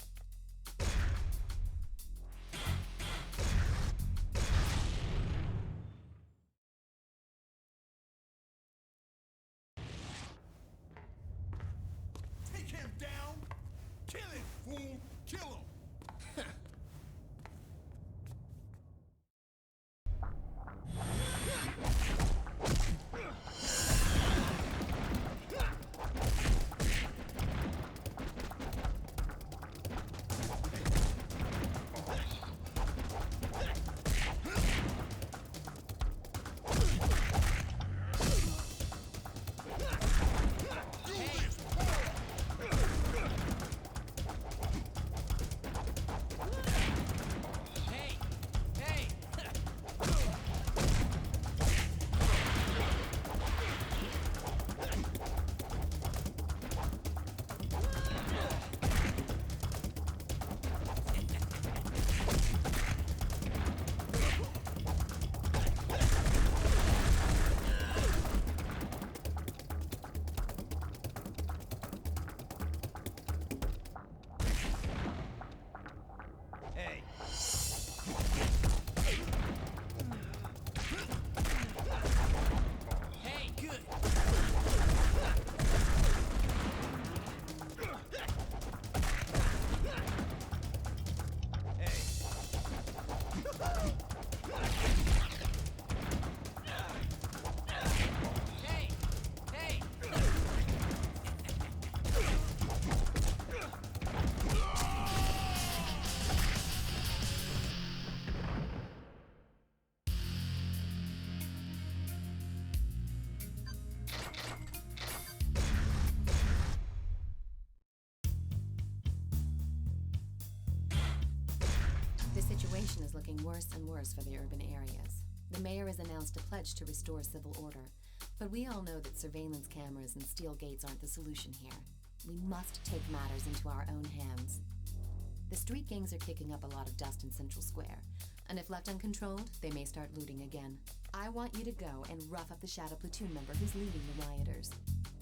situation is looking worse and worse for the urban areas. The mayor has announced a pledge to restore civil order, but we all know that surveillance cameras and steel gates aren't the solution here. We must take matters into our own hands. The street gangs are kicking up a lot of dust in Central Square, and if left uncontrolled, they may start looting again. I want you to go and rough up the Shadow Platoon member who's leading the rioters.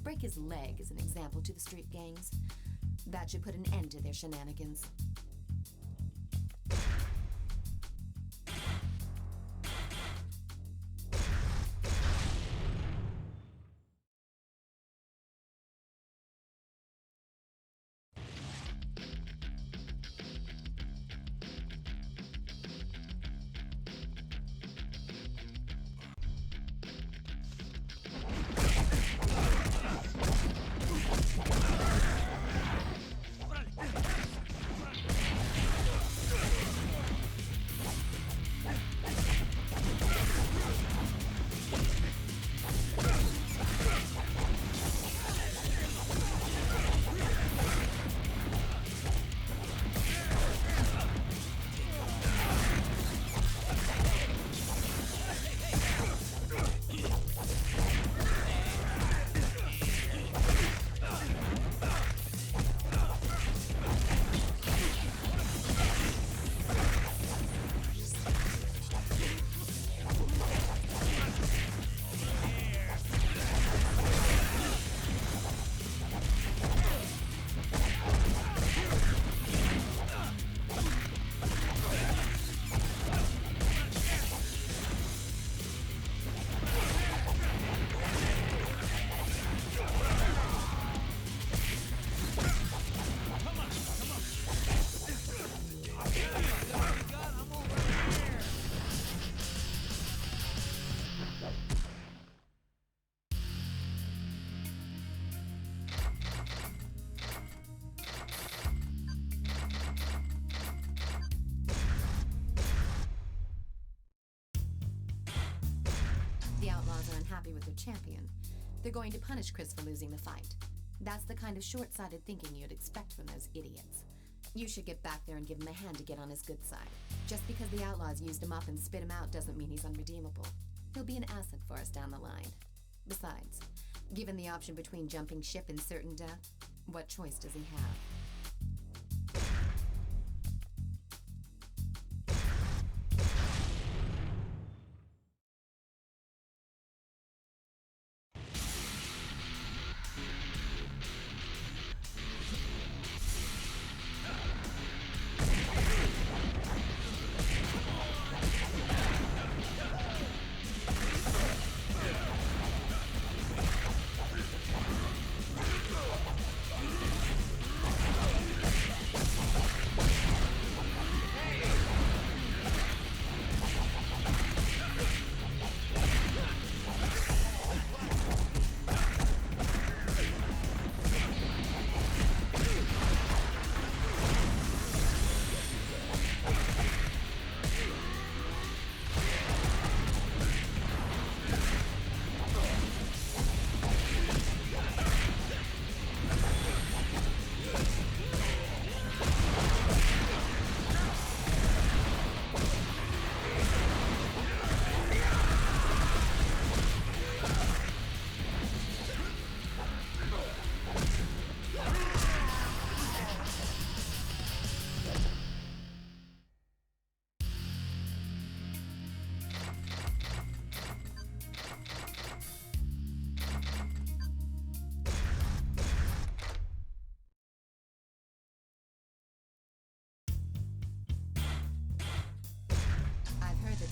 Break his leg as an example to the street gangs. That should put an end to their shenanigans. unhappy with their champion. They're going to punish Chris for losing the fight. That's the kind of short-sighted thinking you'd expect from those idiots. You should get back there and give him a hand to get on his good side. Just because the outlaws used him up and spit him out doesn't mean he's unredeemable. He'll be an asset for us down the line. Besides, given the option between jumping ship and certain death, what choice does he have?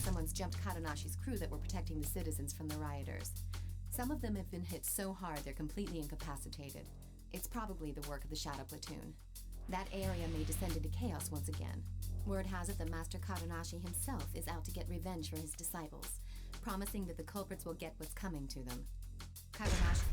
Someone's jumped Kadanashi's crew that were protecting the citizens from the rioters. Some of them have been hit so hard they're completely incapacitated. It's probably the work of the Shadow Platoon. That area may descend into chaos once again. Word has it that Master Kadanashi himself is out to get revenge for his disciples, promising that the culprits will get what's coming to them. Kadanashi...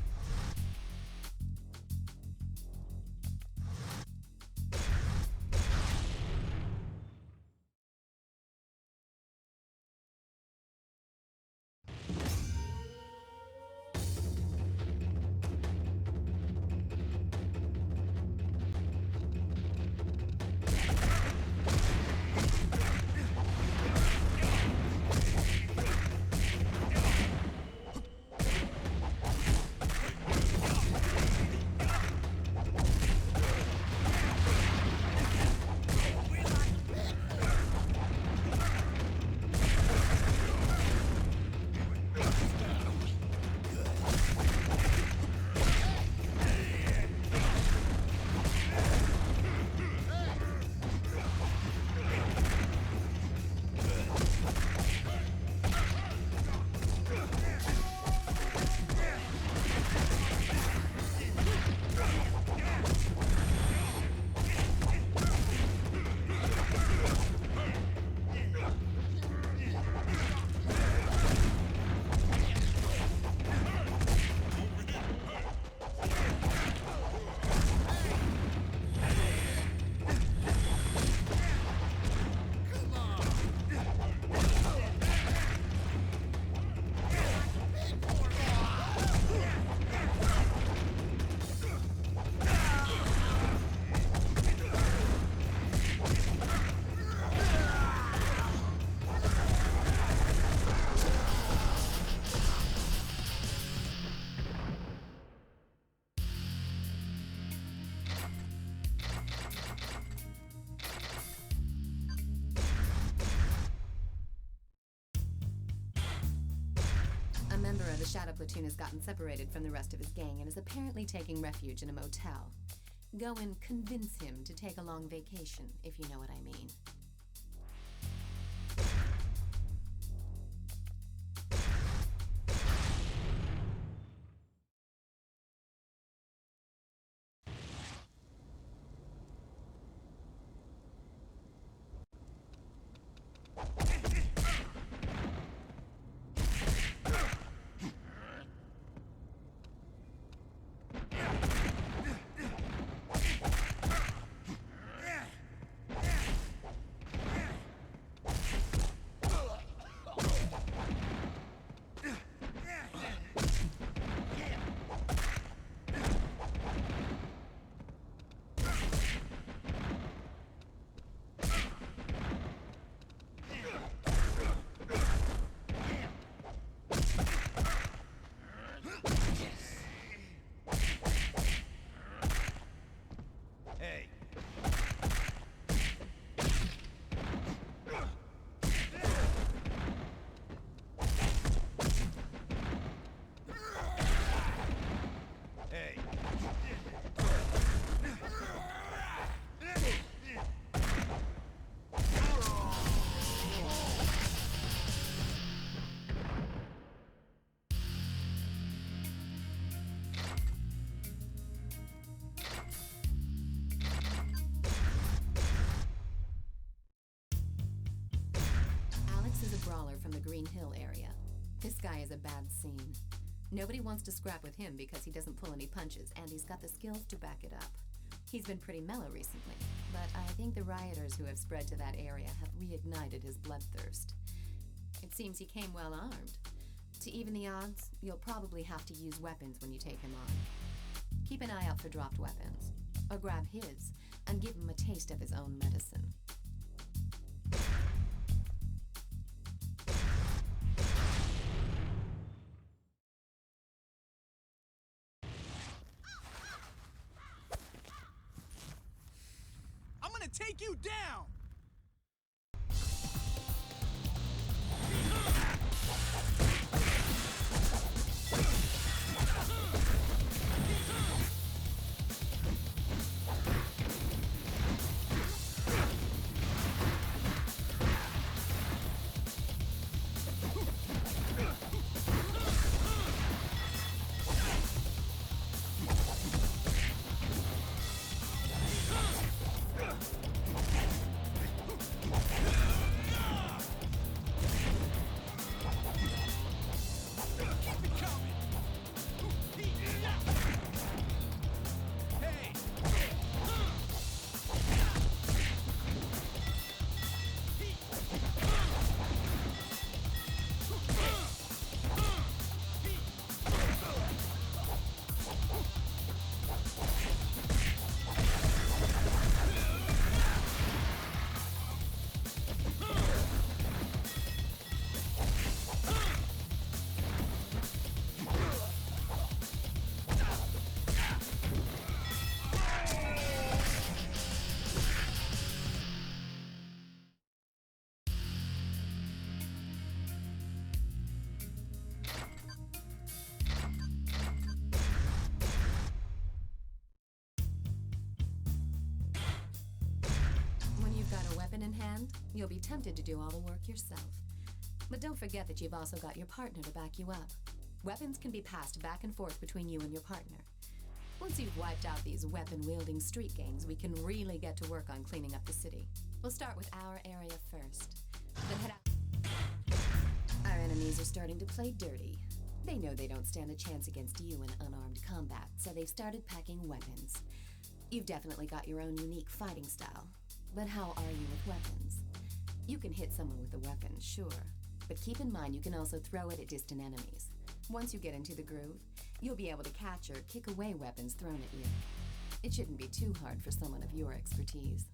The Shadow Platoon has gotten separated from the rest of his gang and is apparently taking refuge in a motel. Go and convince him to take a long vacation, if you know what I mean. brawler from the Green Hill area. This guy is a bad scene. Nobody wants to scrap with him because he doesn't pull any punches, and he's got the skills to back it up. He's been pretty mellow recently, but I think the rioters who have spread to that area have reignited his bloodthirst. It seems he came well armed. To even the odds, you'll probably have to use weapons when you take him on. Keep an eye out for dropped weapons, or grab his, and give him a taste of his own medicine. I'm gonna take you down! In hand, you'll be tempted to do all the work yourself. But don't forget that you've also got your partner to back you up. Weapons can be passed back and forth between you and your partner. Once you've wiped out these weapon-wielding street gangs, we can really get to work on cleaning up the city. We'll start with our area first, then head out. Our enemies are starting to play dirty. They know they don't stand a chance against you in unarmed combat, so they've started packing weapons. You've definitely got your own unique fighting style. But how are you with weapons? You can hit someone with a weapon, sure, but keep in mind you can also throw it at distant enemies. Once you get into the groove, you'll be able to catch or kick away weapons thrown at you. It shouldn't be too hard for someone of your expertise.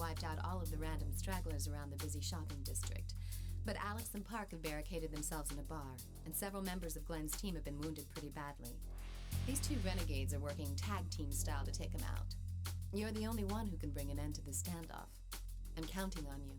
wiped out all of the random stragglers around the busy shopping district. But Alex and Park have barricaded themselves in a bar, and several members of Glenn's team have been wounded pretty badly. These two renegades are working tag team style to take him out. You're the only one who can bring an end to the standoff. I'm counting on you.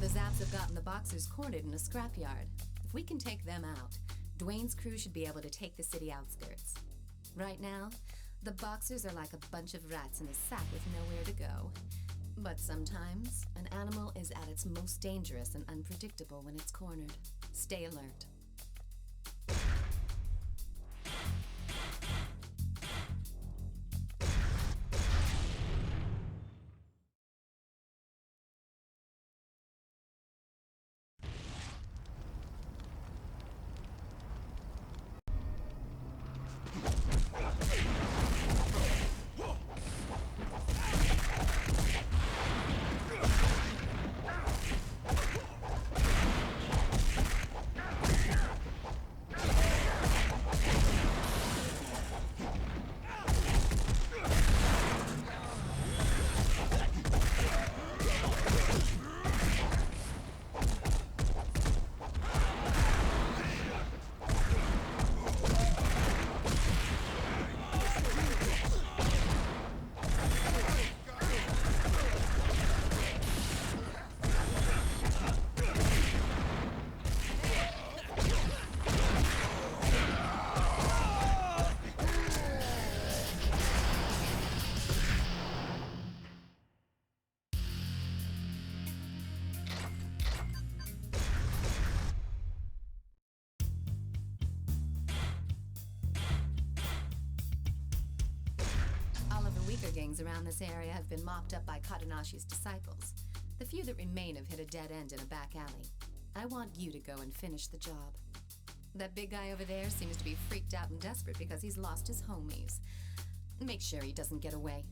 The Zaps have gotten the Boxers cornered in a scrapyard. If we can take them out, Dwayne's crew should be able to take the city outskirts. Right now, the Boxers are like a bunch of rats in a sack with nowhere to go. But sometimes, an animal is at its most dangerous and unpredictable when it's cornered. Stay alert. Gangs around this area have been mopped up by Katanashi's disciples. The few that remain have hit a dead end in a back alley. I want you to go and finish the job. That big guy over there seems to be freaked out and desperate because he's lost his homies. Make sure he doesn't get away.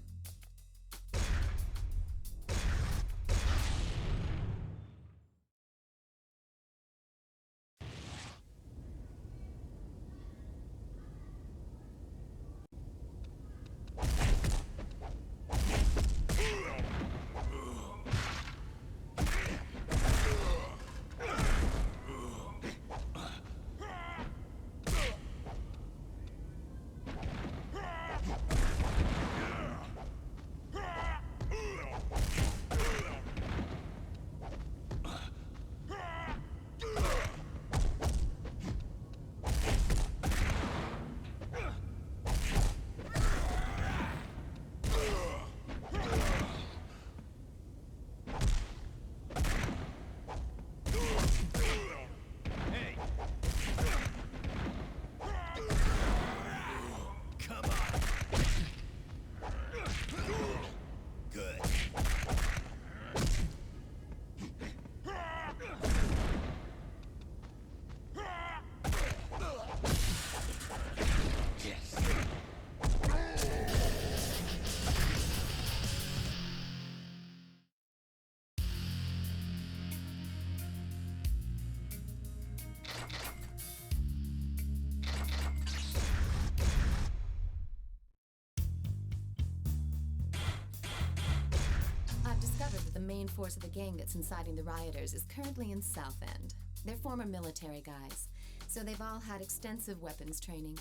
main force of the gang that's inciting the rioters is currently in South End. They're former military guys, so they've all had extensive weapons training.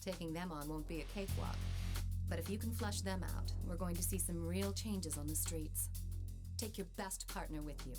Taking them on won't be a cakewalk, but if you can flush them out, we're going to see some real changes on the streets. Take your best partner with you.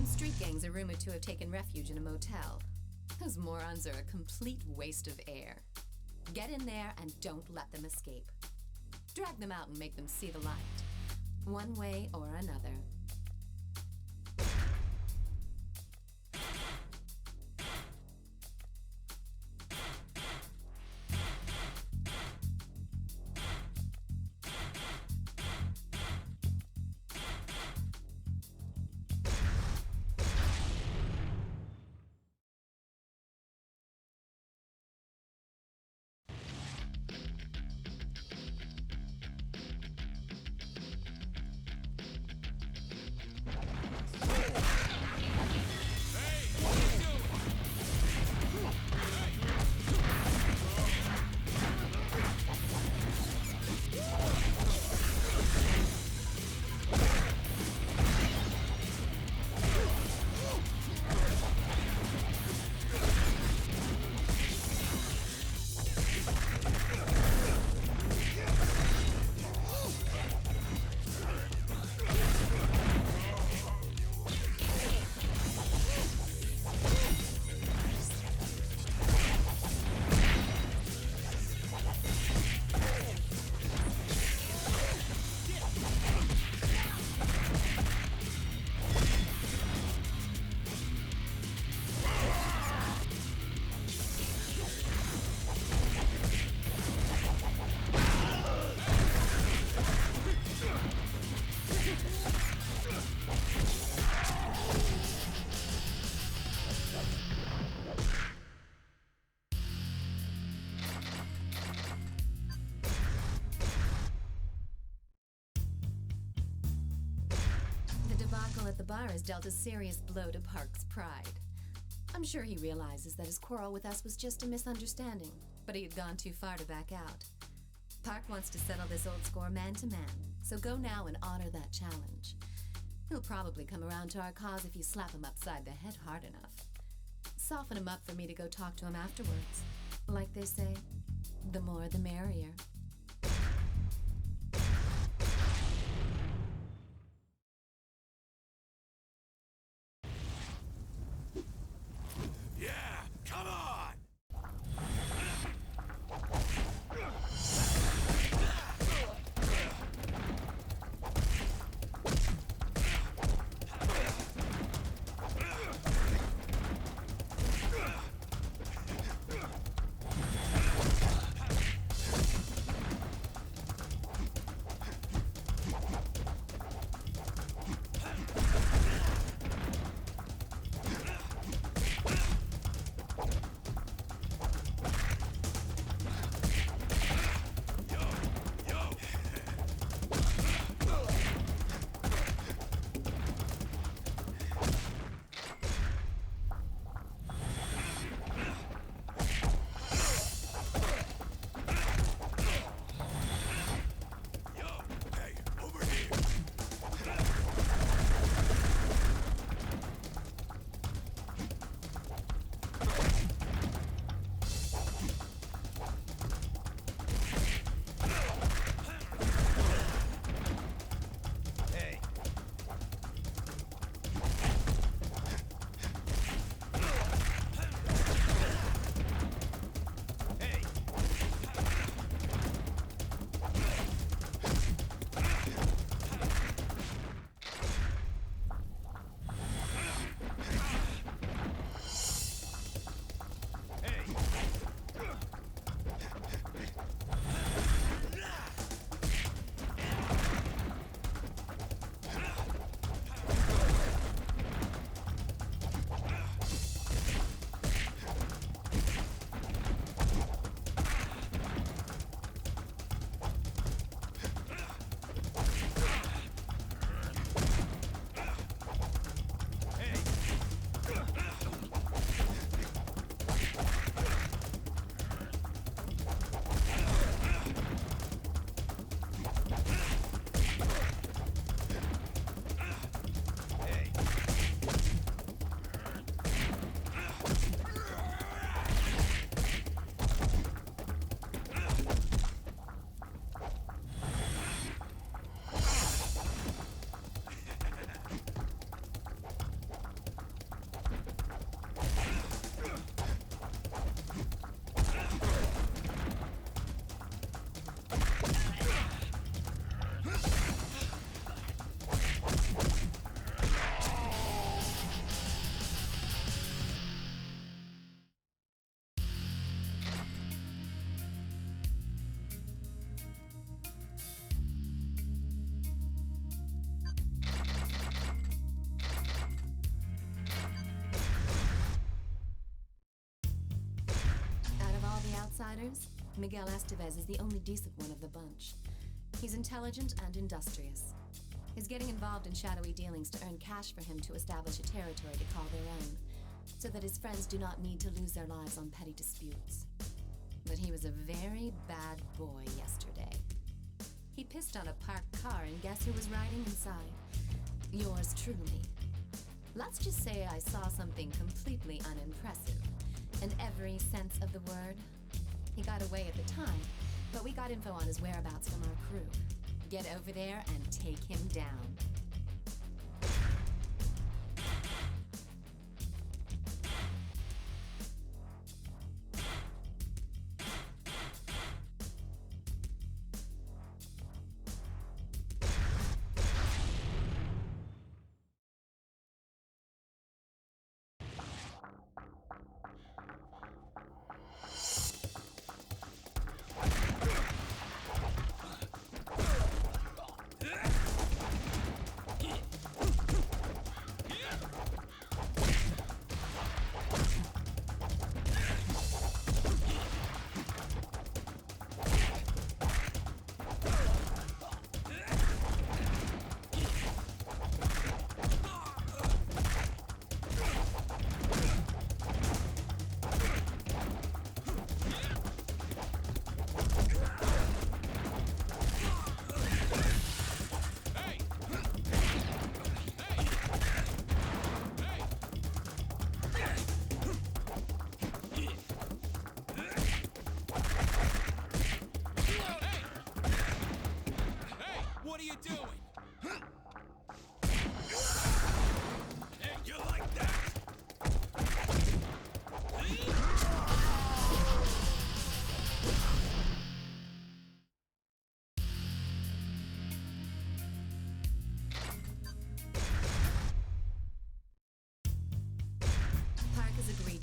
Street gangs are rumored to have taken refuge in a motel. Those morons are a complete waste of air. Get in there and don't let them escape. Drag them out and make them see the light. One way or another. The bar has dealt a serious blow to Park's pride. I'm sure he realizes that his quarrel with us was just a misunderstanding, but he had gone too far to back out. Park wants to settle this old score man to man, so go now and honor that challenge. He'll probably come around to our cause if you slap him upside the head hard enough. Soften him up for me to go talk to him afterwards. Like they say, the more the merrier. Yeah, come on! Miguel Estevez is the only decent one of the bunch. He's intelligent and industrious. His getting involved in shadowy dealings to earn cash for him to establish a territory to call their own, so that his friends do not need to lose their lives on petty disputes. But he was a very bad boy yesterday. He pissed on a parked car, and guess who was riding inside? Yours truly. Let's just say I saw something completely unimpressive, in every sense of the word. He got away at the time, but we got info on his whereabouts from our crew. Get over there and take him down.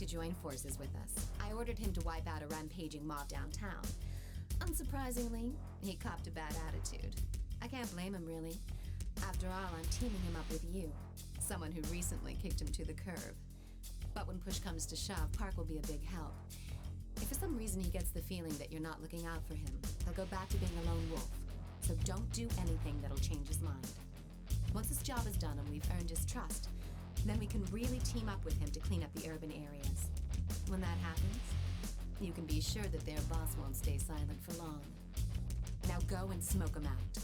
to join forces with us. I ordered him to wipe out a rampaging mob downtown. Unsurprisingly, he copped a bad attitude. I can't blame him, really. After all, I'm teaming him up with you, someone who recently kicked him to the curb. But when push comes to shove, Park will be a big help. If for some reason he gets the feeling that you're not looking out for him, he'll go back to being a lone wolf. So don't do anything that'll change his mind. Once this job is done and we've earned his trust, then we can really team up with him to clean up the urban areas. When that happens, you can be sure that their boss won't stay silent for long. Now go and smoke him out.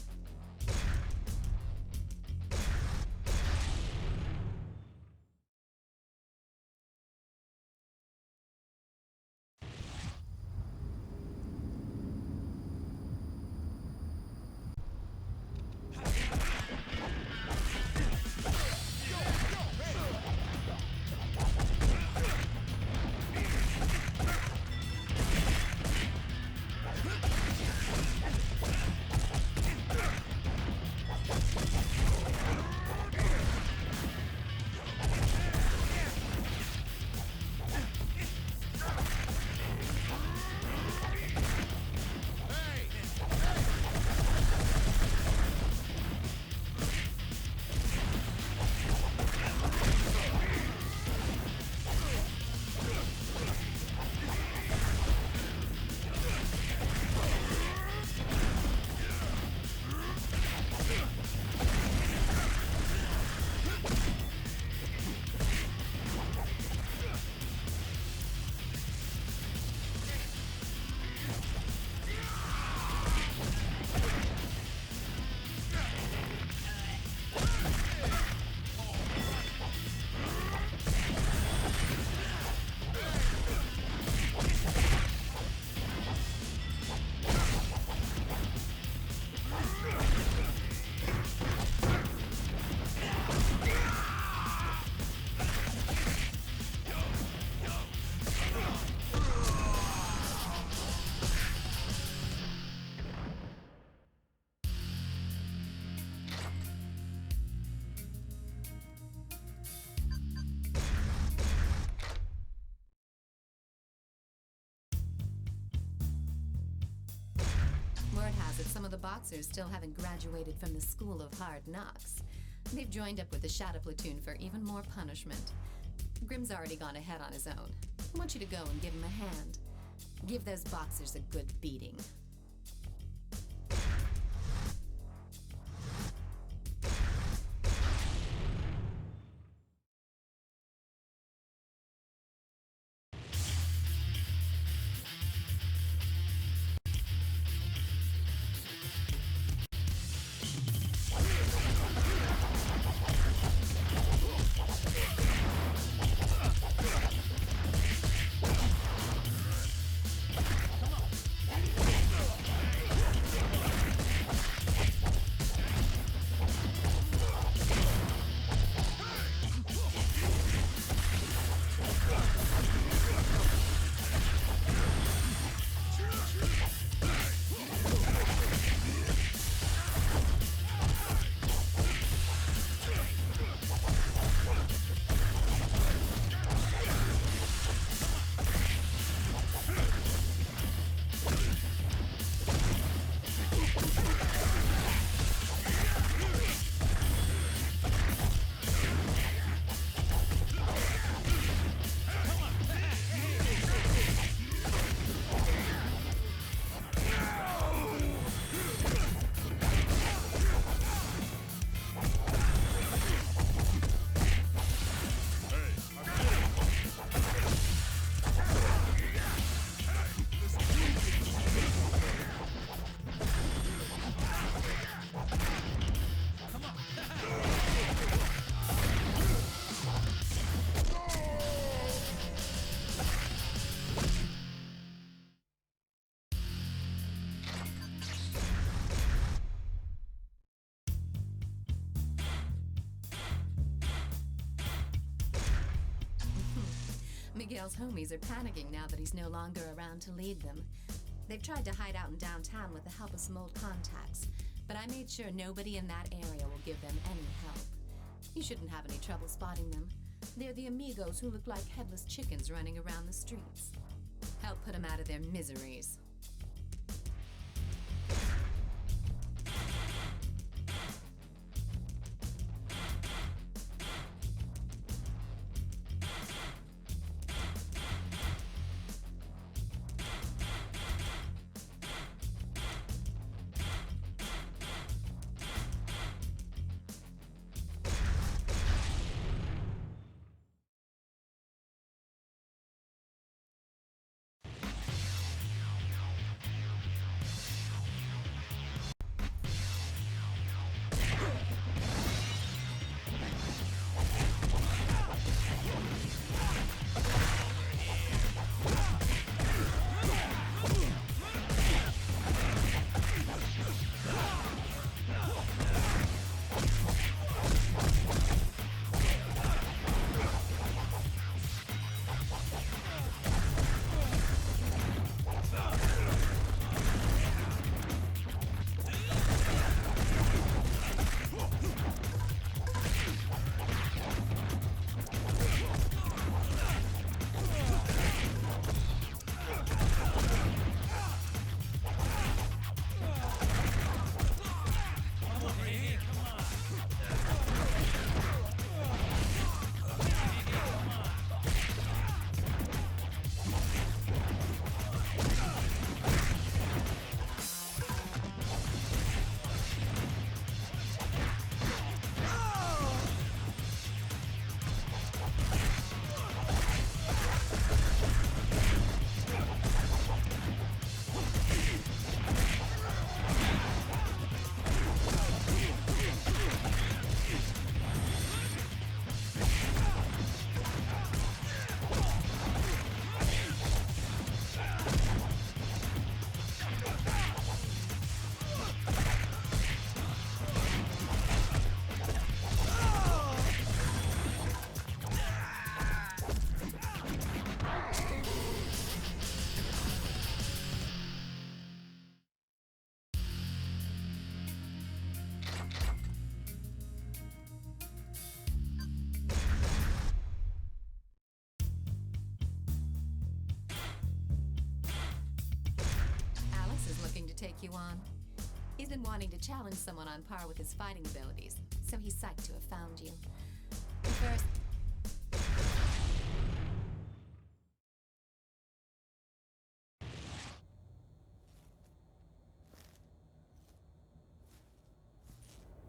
Word has it some of the boxers still haven't graduated from the School of Hard Knocks. They've joined up with the Shadow Platoon for even more punishment. Grimm's already gone ahead on his own. I want you to go and give him a hand. Give those boxers a good beating. Miguel's homies are panicking now that he's no longer around to lead them. They've tried to hide out in downtown with the help of some old contacts, but I made sure nobody in that area will give them any help. You shouldn't have any trouble spotting them. They're the amigos who look like headless chickens running around the streets. Help put them out of their miseries. Take you on. He's been wanting to challenge someone on par with his fighting abilities, so he's psyched to have found you. First,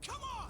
Come on!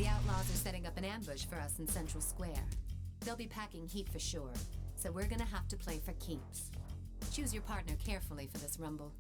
the outlaws are setting up an ambush for us in Central Square. They'll be packing heat for sure, so we're gonna have to play for keeps. Choose your partner carefully for this rumble.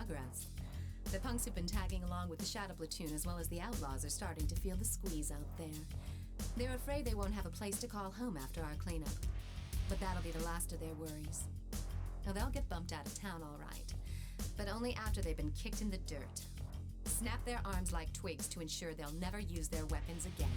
progress. The punks who've been tagging along with the Shadow Platoon as well as the Outlaws are starting to feel the squeeze out there. They're afraid they won't have a place to call home after our cleanup. But that'll be the last of their worries. Now, they'll get bumped out of town all right, but only after they've been kicked in the dirt. Snap their arms like twigs to ensure they'll never use their weapons again.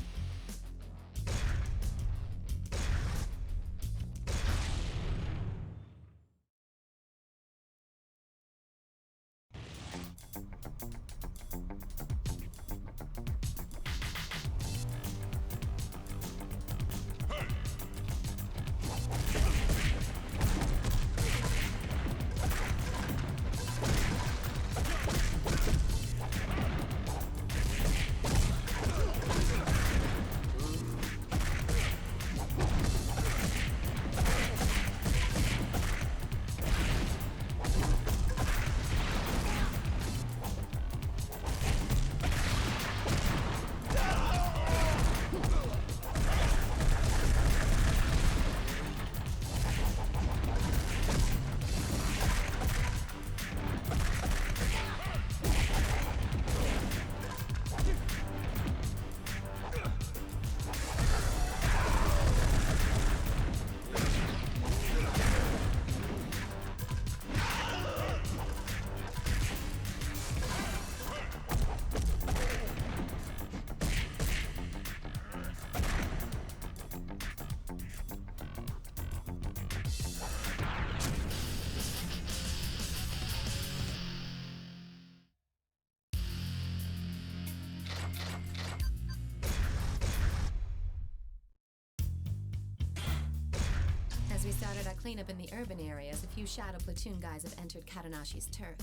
As we started our cleanup in the urban areas, a few Shadow Platoon guys have entered Katanashi's turf.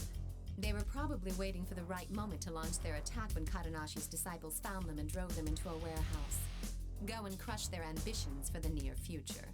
They were probably waiting for the right moment to launch their attack when Katanashi's disciples found them and drove them into a warehouse. Go and crush their ambitions for the near future.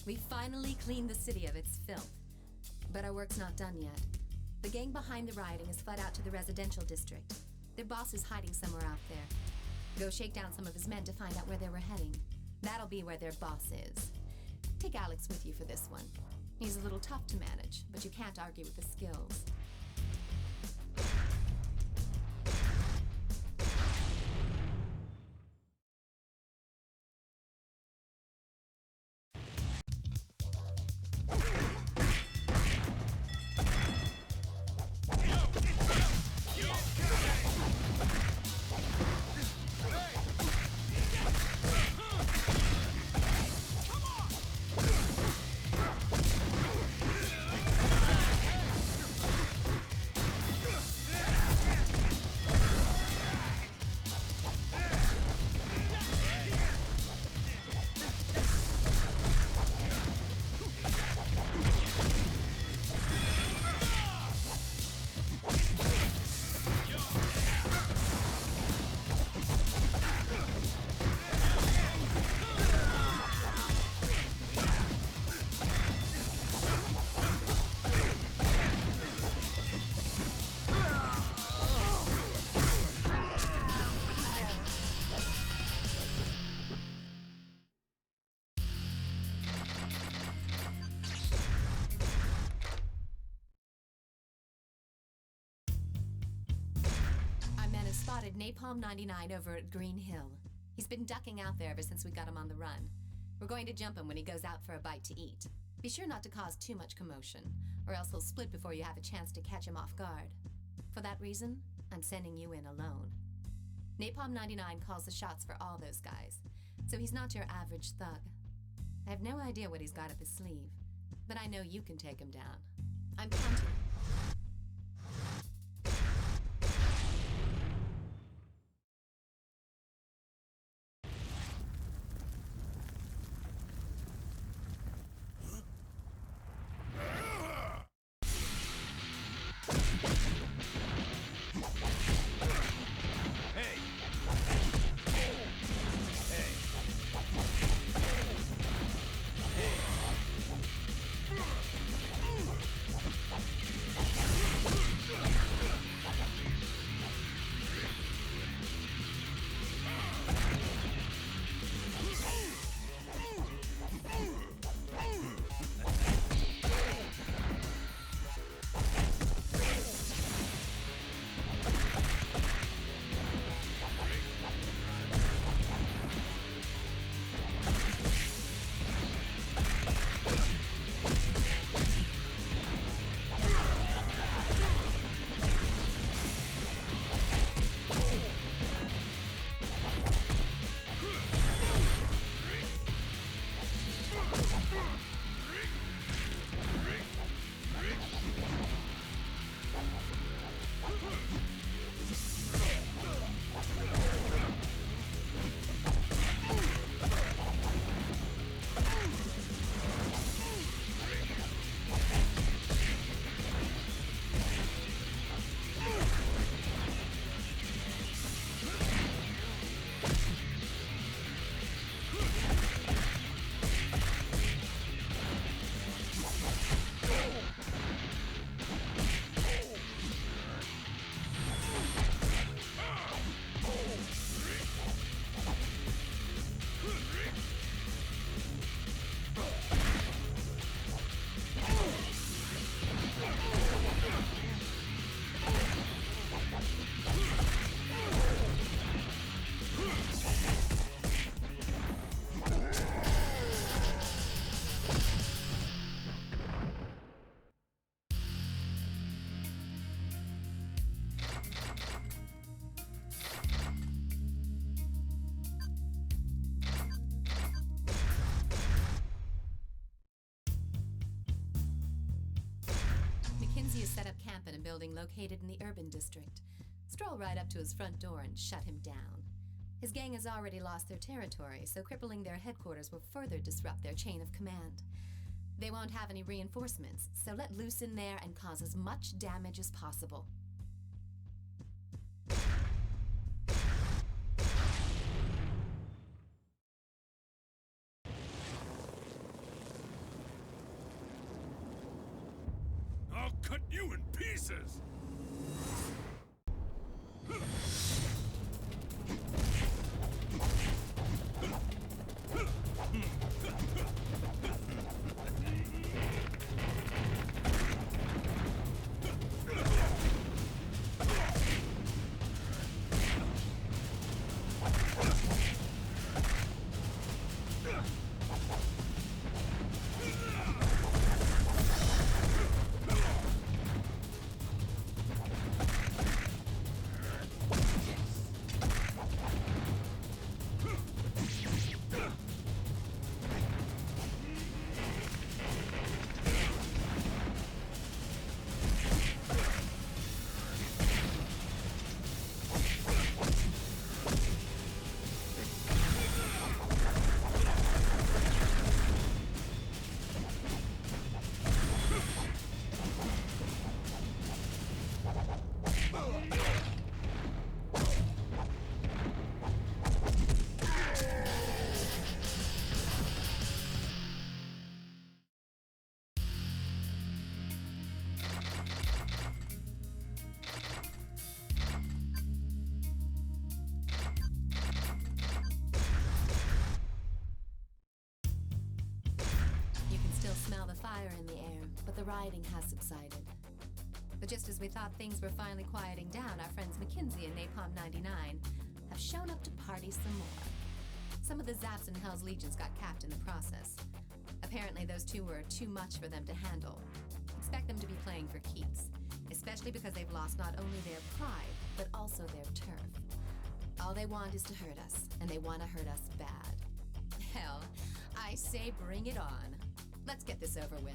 We finally cleaned the city of its filth. But our work's not done yet. The gang behind the rioting has fled out to the residential district. Their boss is hiding somewhere out there. Go shake down some of his men to find out where they were heading. That'll be where their boss is. Take Alex with you for this one. He's a little tough to manage, but you can't argue with his skills. has spotted Napalm 99 over at Green Hill. He's been ducking out there ever since we got him on the run. We're going to jump him when he goes out for a bite to eat. Be sure not to cause too much commotion, or else he'll split before you have a chance to catch him off guard. For that reason, I'm sending you in alone. Napalm 99 calls the shots for all those guys, so he's not your average thug. I have no idea what he's got up his sleeve, but I know you can take him down. I'm counting. Mackenzie has set up camp in a building located in the urban district. Stroll right up to his front door and shut him down. His gang has already lost their territory, so crippling their headquarters will further disrupt their chain of command. They won't have any reinforcements, so let loose in there and cause as much damage as possible. I'll cut you in pieces! In the air, but the rioting has subsided. But just as we thought things were finally quieting down, our friends Mackenzie and Napalm 99 have shown up to party some more. Some of the Zaps and Hell's Legions got capped in the process. Apparently those two were too much for them to handle. Expect them to be playing for keeps, especially because they've lost not only their pride, but also their turf. All they want is to hurt us, and they want to hurt us bad. Hell, I say bring it on. Let's get this over with.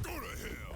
Go to hell!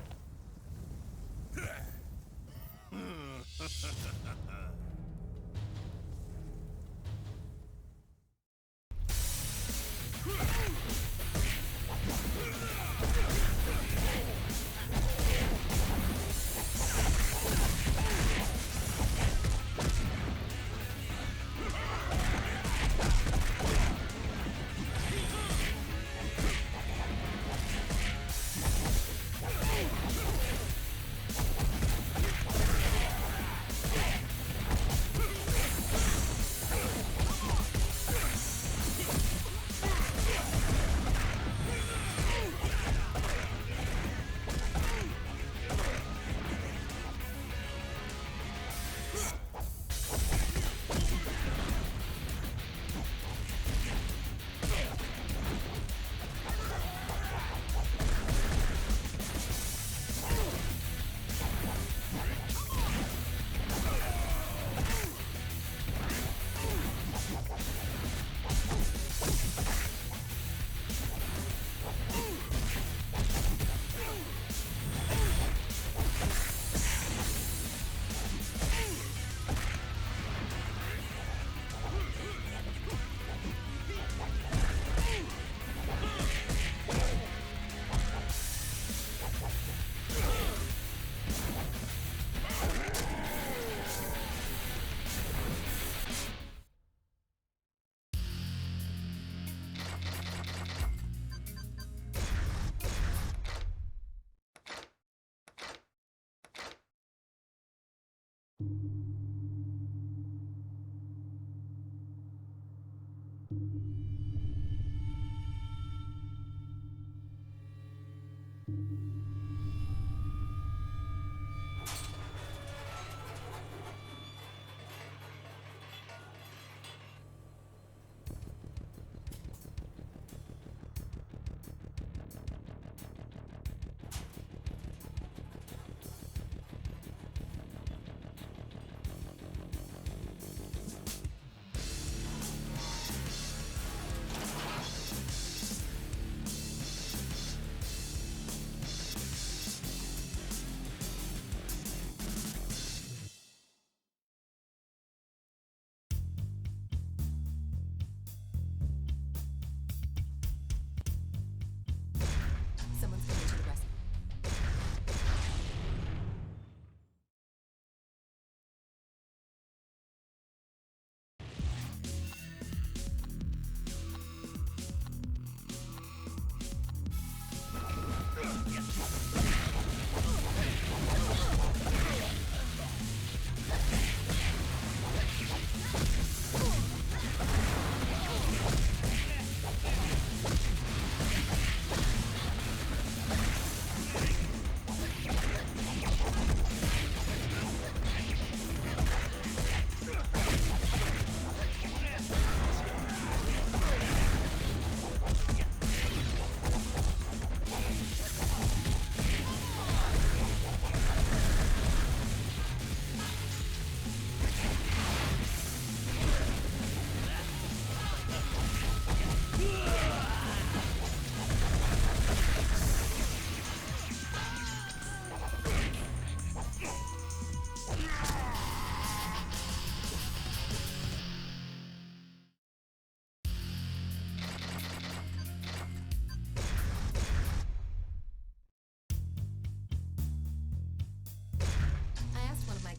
Someone's coming to the rescue.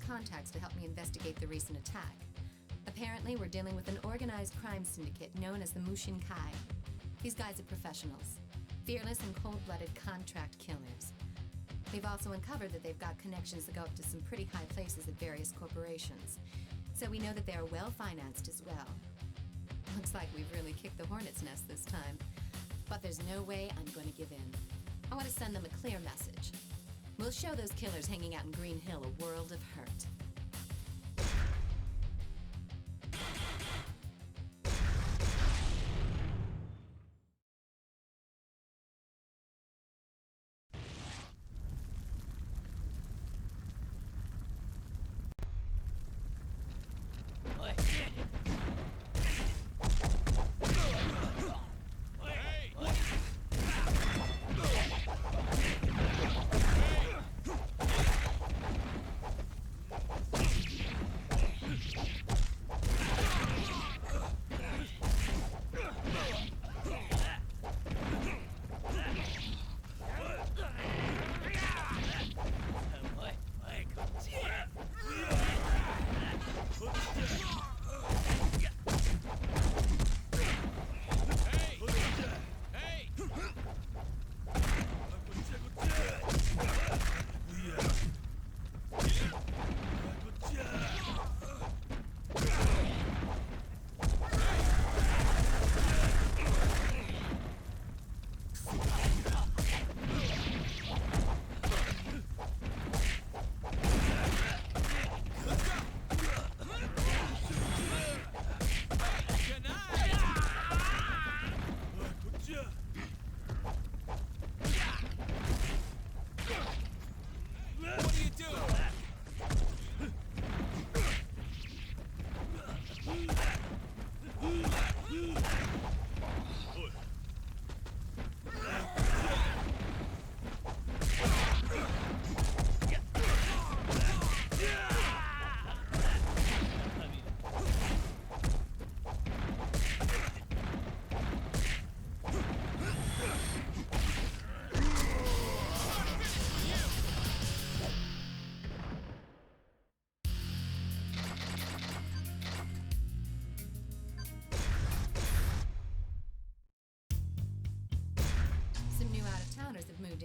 Contacts to help me investigate the recent attack. Apparently, we're dealing with an organized crime syndicate known as the Mushin Kai. These guys are professionals, fearless and cold-blooded contract killers. They've also uncovered that they've got connections that go up to some pretty high places at various corporations. So we know that they are well-financed as well. Looks like we've really kicked the hornet's nest this time. But there's no way I'm going to give in. I want to send them a clear message. We'll show those killers hanging out in Green Hill a world of hurt.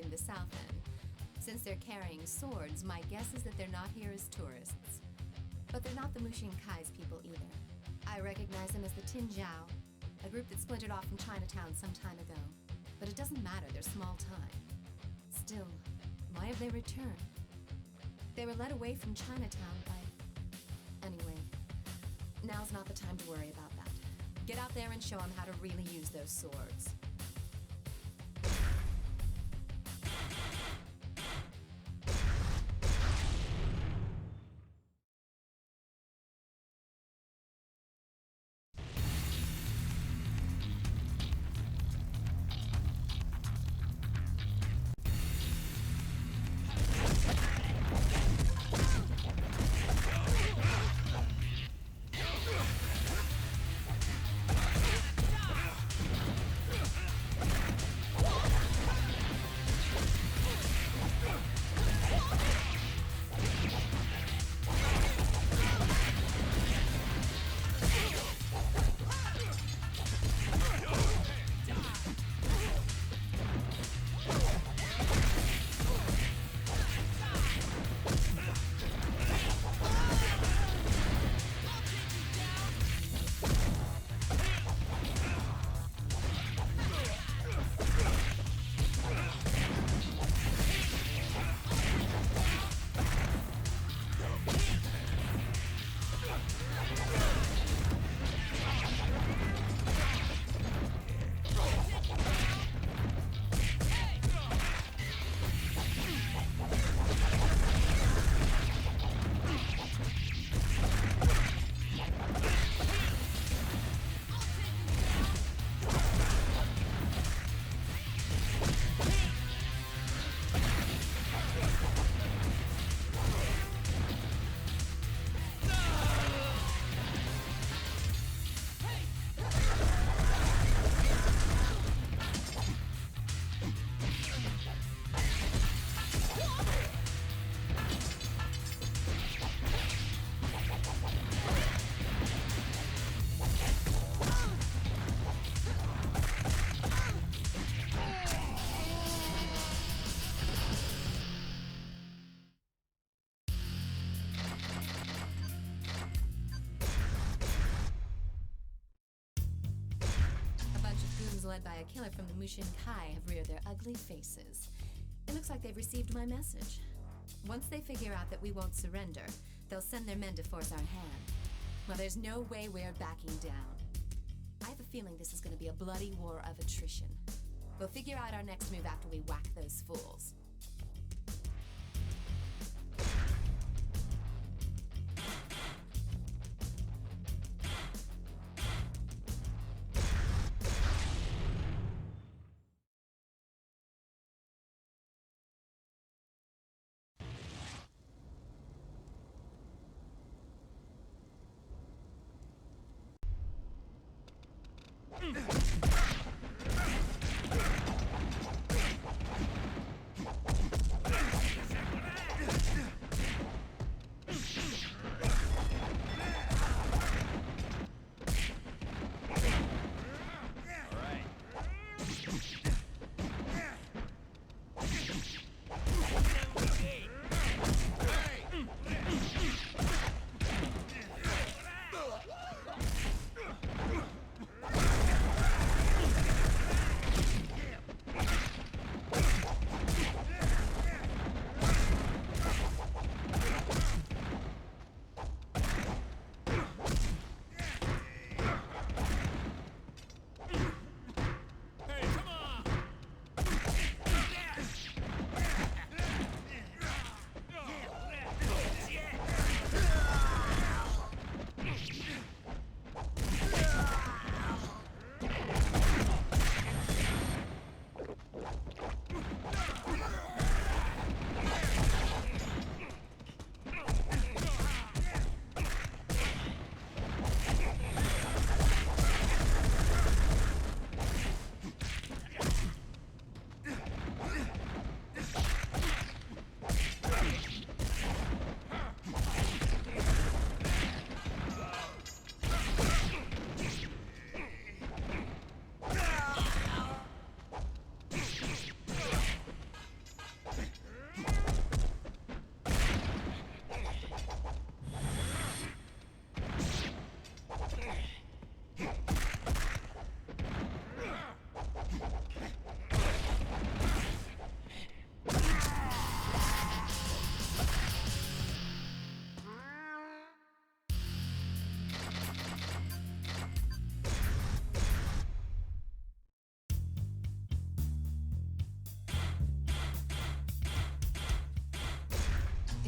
In the South End. Since they're carrying swords, my guess is that they're not here as tourists. But they're not the Mushin Kai's people either. I recognize them as the Tin Jiao, a group that splintered off from Chinatown some time ago. But it doesn't matter, they're small time. Still, why have they returned? They were led away from Chinatown by... Anyway, now's not the time to worry about that. Get out there and show them how to really use those swords. led by a killer from the Mushin Kai have reared their ugly faces. It looks like they've received my message. Once they figure out that we won't surrender, they'll send their men to force our hand. Well, there's no way we're backing down. I have a feeling this is going to be a bloody war of attrition. We'll figure out our next move after we whack those fools.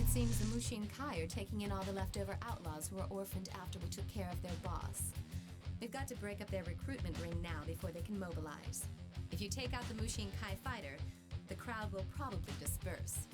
Seems the Mushin Kai are taking in all the leftover outlaws who were orphaned after we took care of their boss. We've got to break up their recruitment ring now before they can mobilize. If you take out the Mushin Kai fighter, the crowd will probably disperse.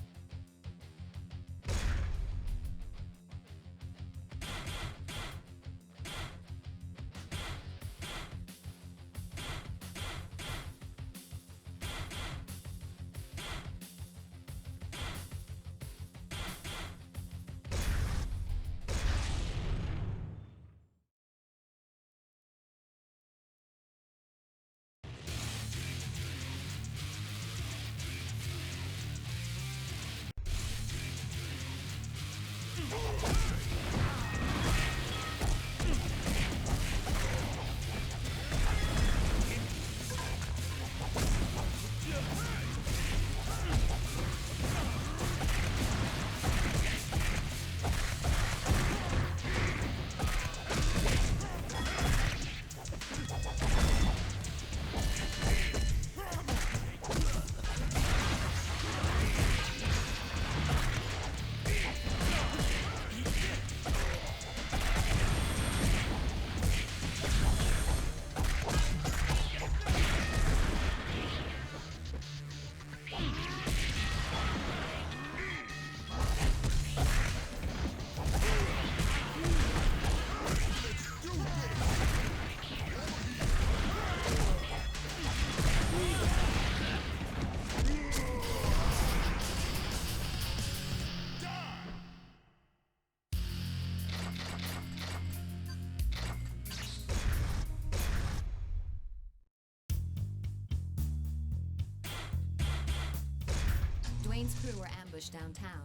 Dwayne's crew were ambushed downtown.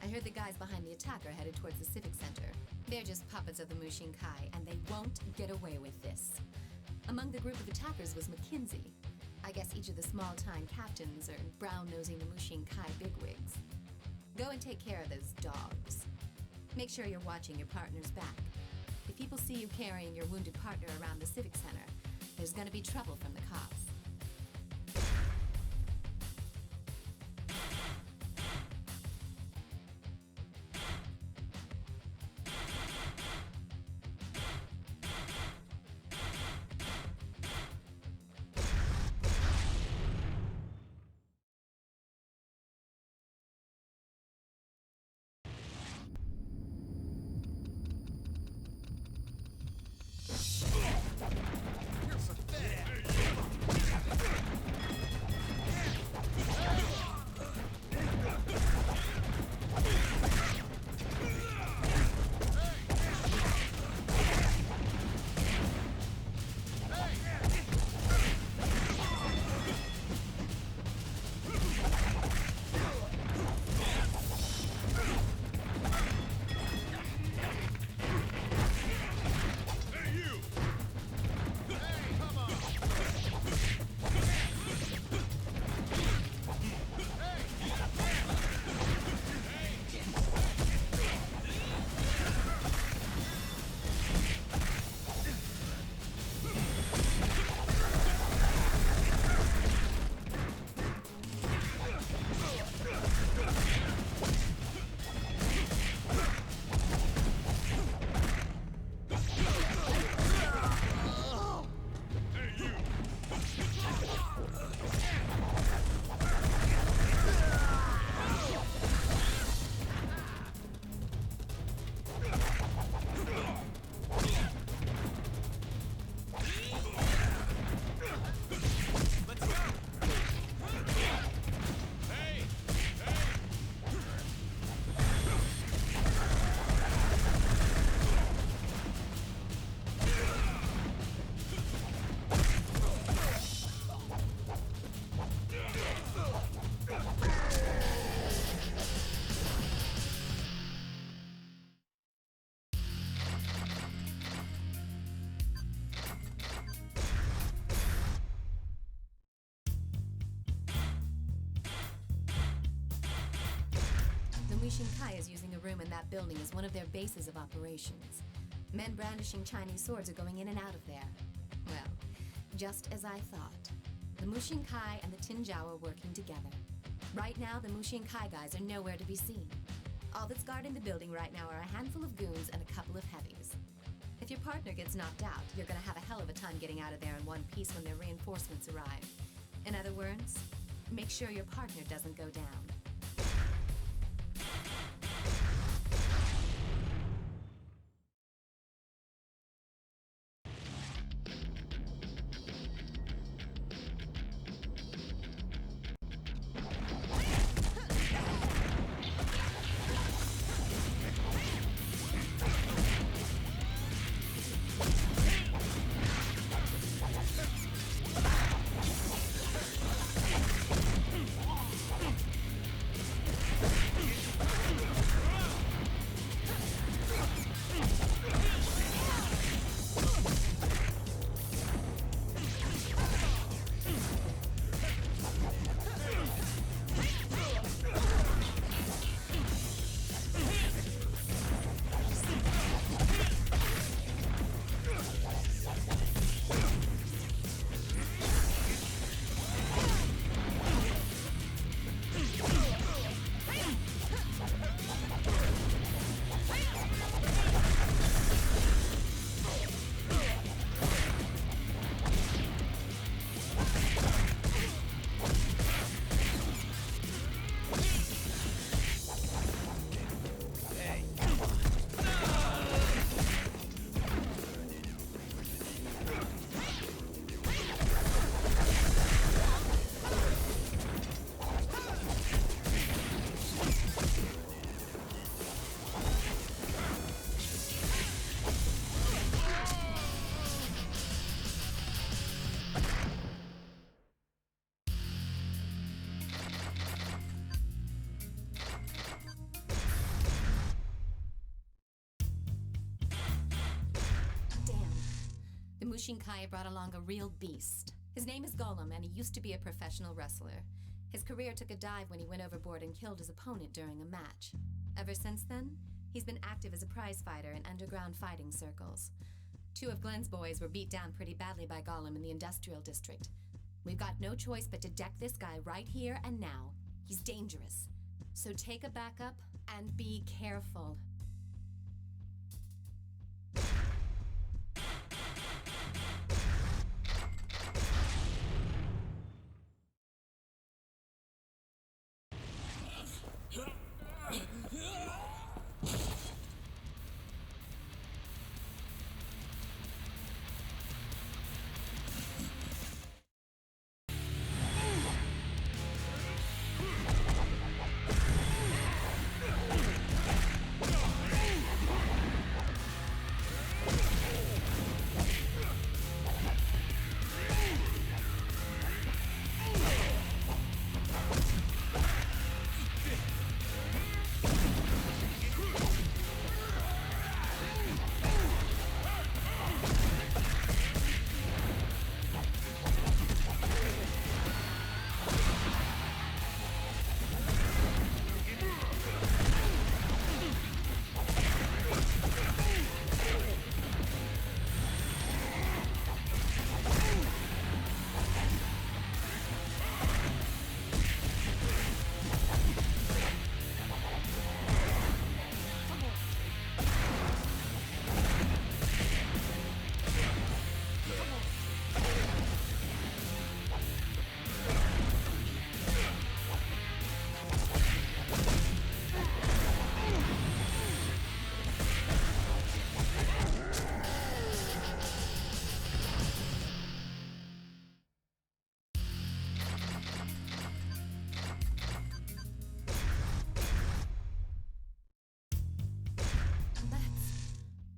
I heard the guys behind the attack are headed towards the Civic Center. They're just puppets of the Mushin Kai, and they won't get away with this. Among the group of attackers was Mackenzie. I guess each of the small-time captains are brown-nosing the Mushin Kai bigwigs. Go and take care of those dogs. Make sure you're watching your partner's back. If people see you carrying your wounded partner around the Civic Center, there's gonna be trouble from the cops. Mushin Kai is using a room in that building as one of their bases of operations. Men brandishing Chinese swords are going in and out of there. Well, just as I thought. The Mushin Kai and the Tinjiao are working together. Right now, the Mushin Kai guys are nowhere to be seen. All that's guarding the building right now are a handful of goons and a couple of heavies. If your partner gets knocked out, you're gonna have a hell of a time getting out of there in one piece when their reinforcements arrive. In other words, make sure your partner doesn't go down. Mushin Kai brought along a real beast. His name is Golem, and he used to be a professional wrestler. His career took a dive when he went overboard and killed his opponent during a match. Ever since then, he's been active as a prize fighter in underground fighting circles. 2 of Glenn's boys were beat down pretty badly by Golem in the industrial district. We've got no choice but to deck this guy right here and now. He's dangerous. So take a backup and be careful.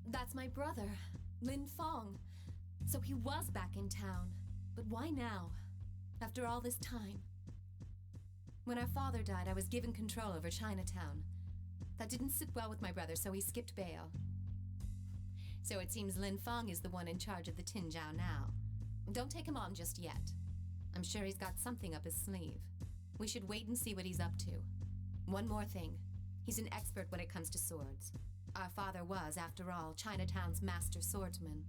That's my brother, Lin Fong. So he was back in town. But why now? After all this time? When our father died, I was given control over Chinatown. That didn't sit well with my brother, so he skipped bail. So it seems Lin Fong is the one in charge of the Tinjiao now. Don't take him on just yet. I'm sure he's got something up his sleeve. We should wait and see what he's up to. One more thing. He's an expert when it comes to swords. Our father was, after all, Chinatown's master swordsman.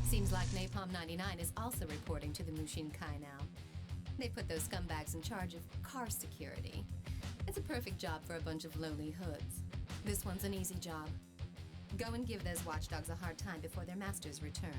Seems like Napalm 99 is also reporting to the Mushin Kai now. They put those scumbags in charge of car security. It's a perfect job for a bunch of lowly hoods. This one's an easy job. Go and give those watchdogs a hard time before their masters return.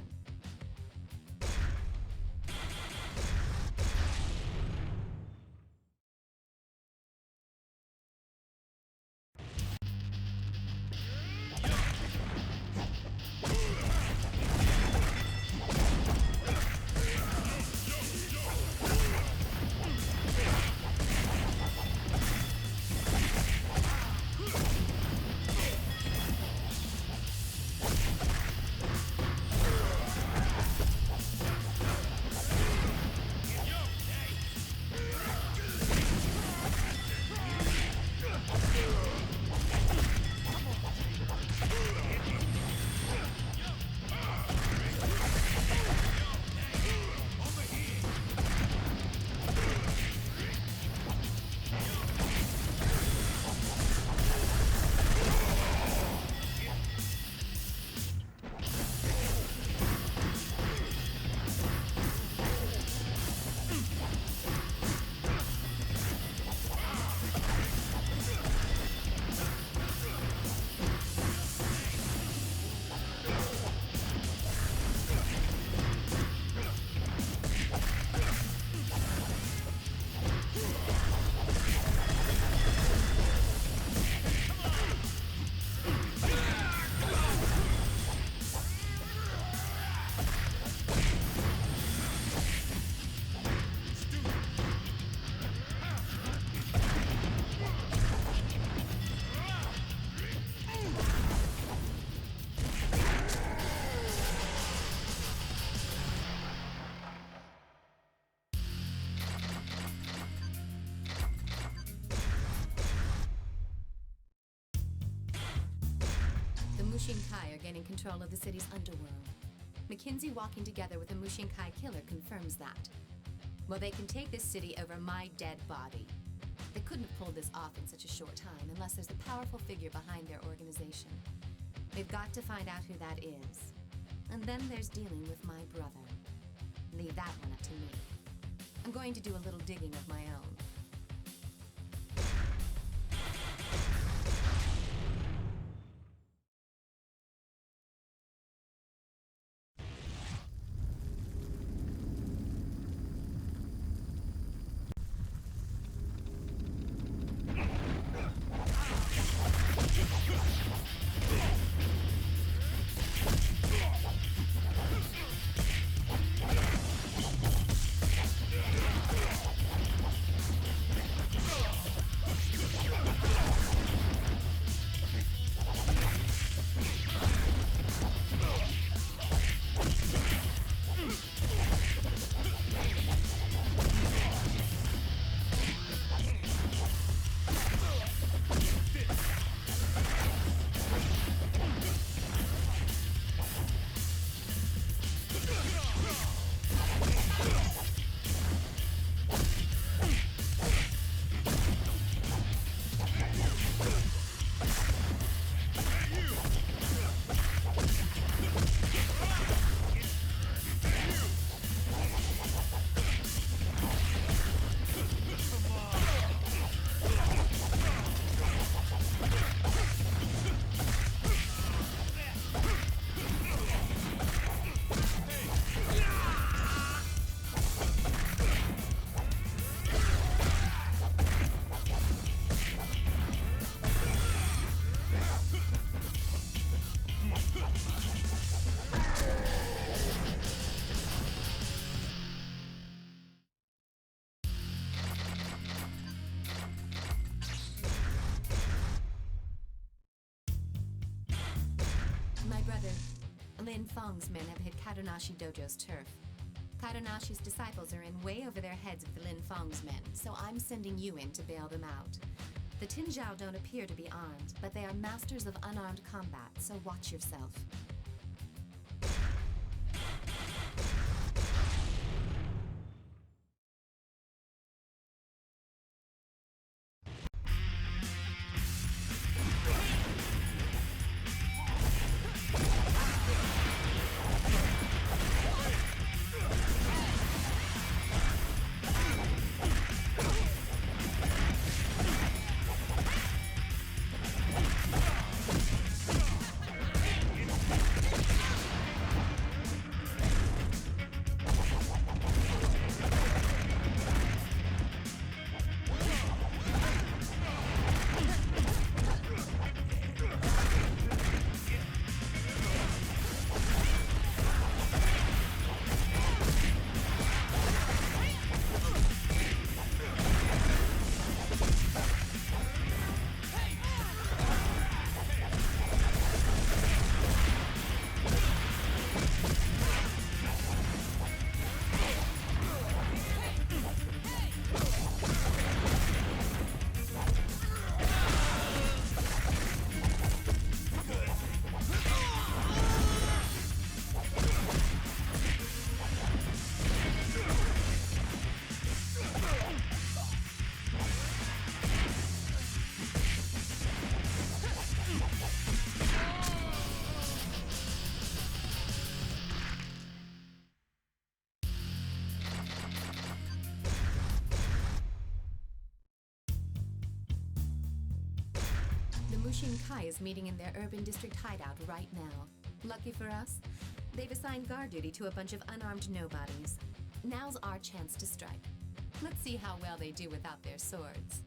Mushinkai are gaining control of the city's underworld. McKinsey walking together with a Mushinkai killer confirms that. Well, they can take this city over my dead body. They couldn't have pulled this off in such a short time unless there's a powerful figure behind their organization. They've got to find out who that is. And then there's dealing with my brother. Leave that one up to me. I'm going to do a little digging of my own. Lin Feng's men have hit Kadonashi Dojo's turf. Kadonashi's disciples are in way over their heads with the Lin Feng's men, so I'm sending you in to bail them out. The Tinjiao don't appear to be armed, but they are masters of unarmed combat, so watch yourself. Mushinkai is meeting in their urban district hideout right now. Lucky for us, they've assigned guard duty to a bunch of unarmed nobodies. Now's our chance to strike. Let's see how well they do without their swords.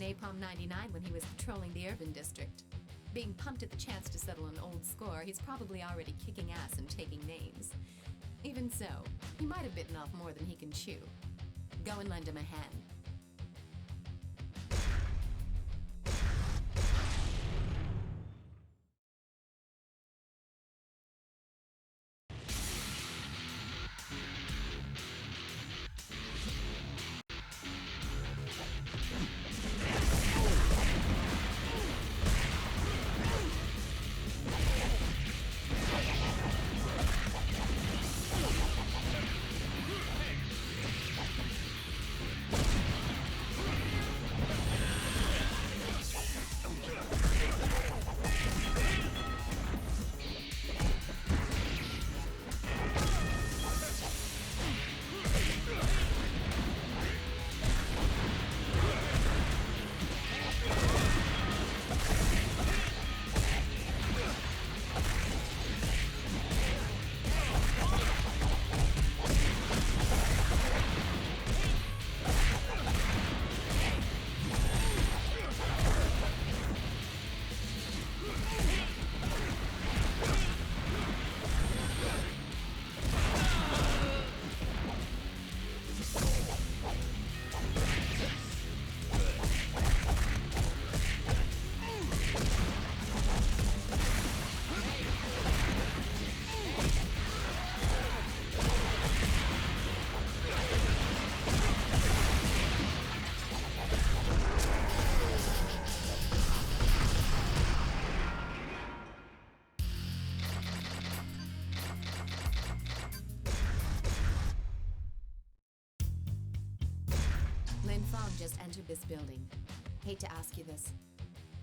Napalm 99 when he was patrolling the urban district. Being pumped at the chance to settle an old score, he's probably already kicking ass and taking names. Even so, he might have bitten off more than he can chew. Go and lend him a hand. Just entered this building. Hate to ask you this,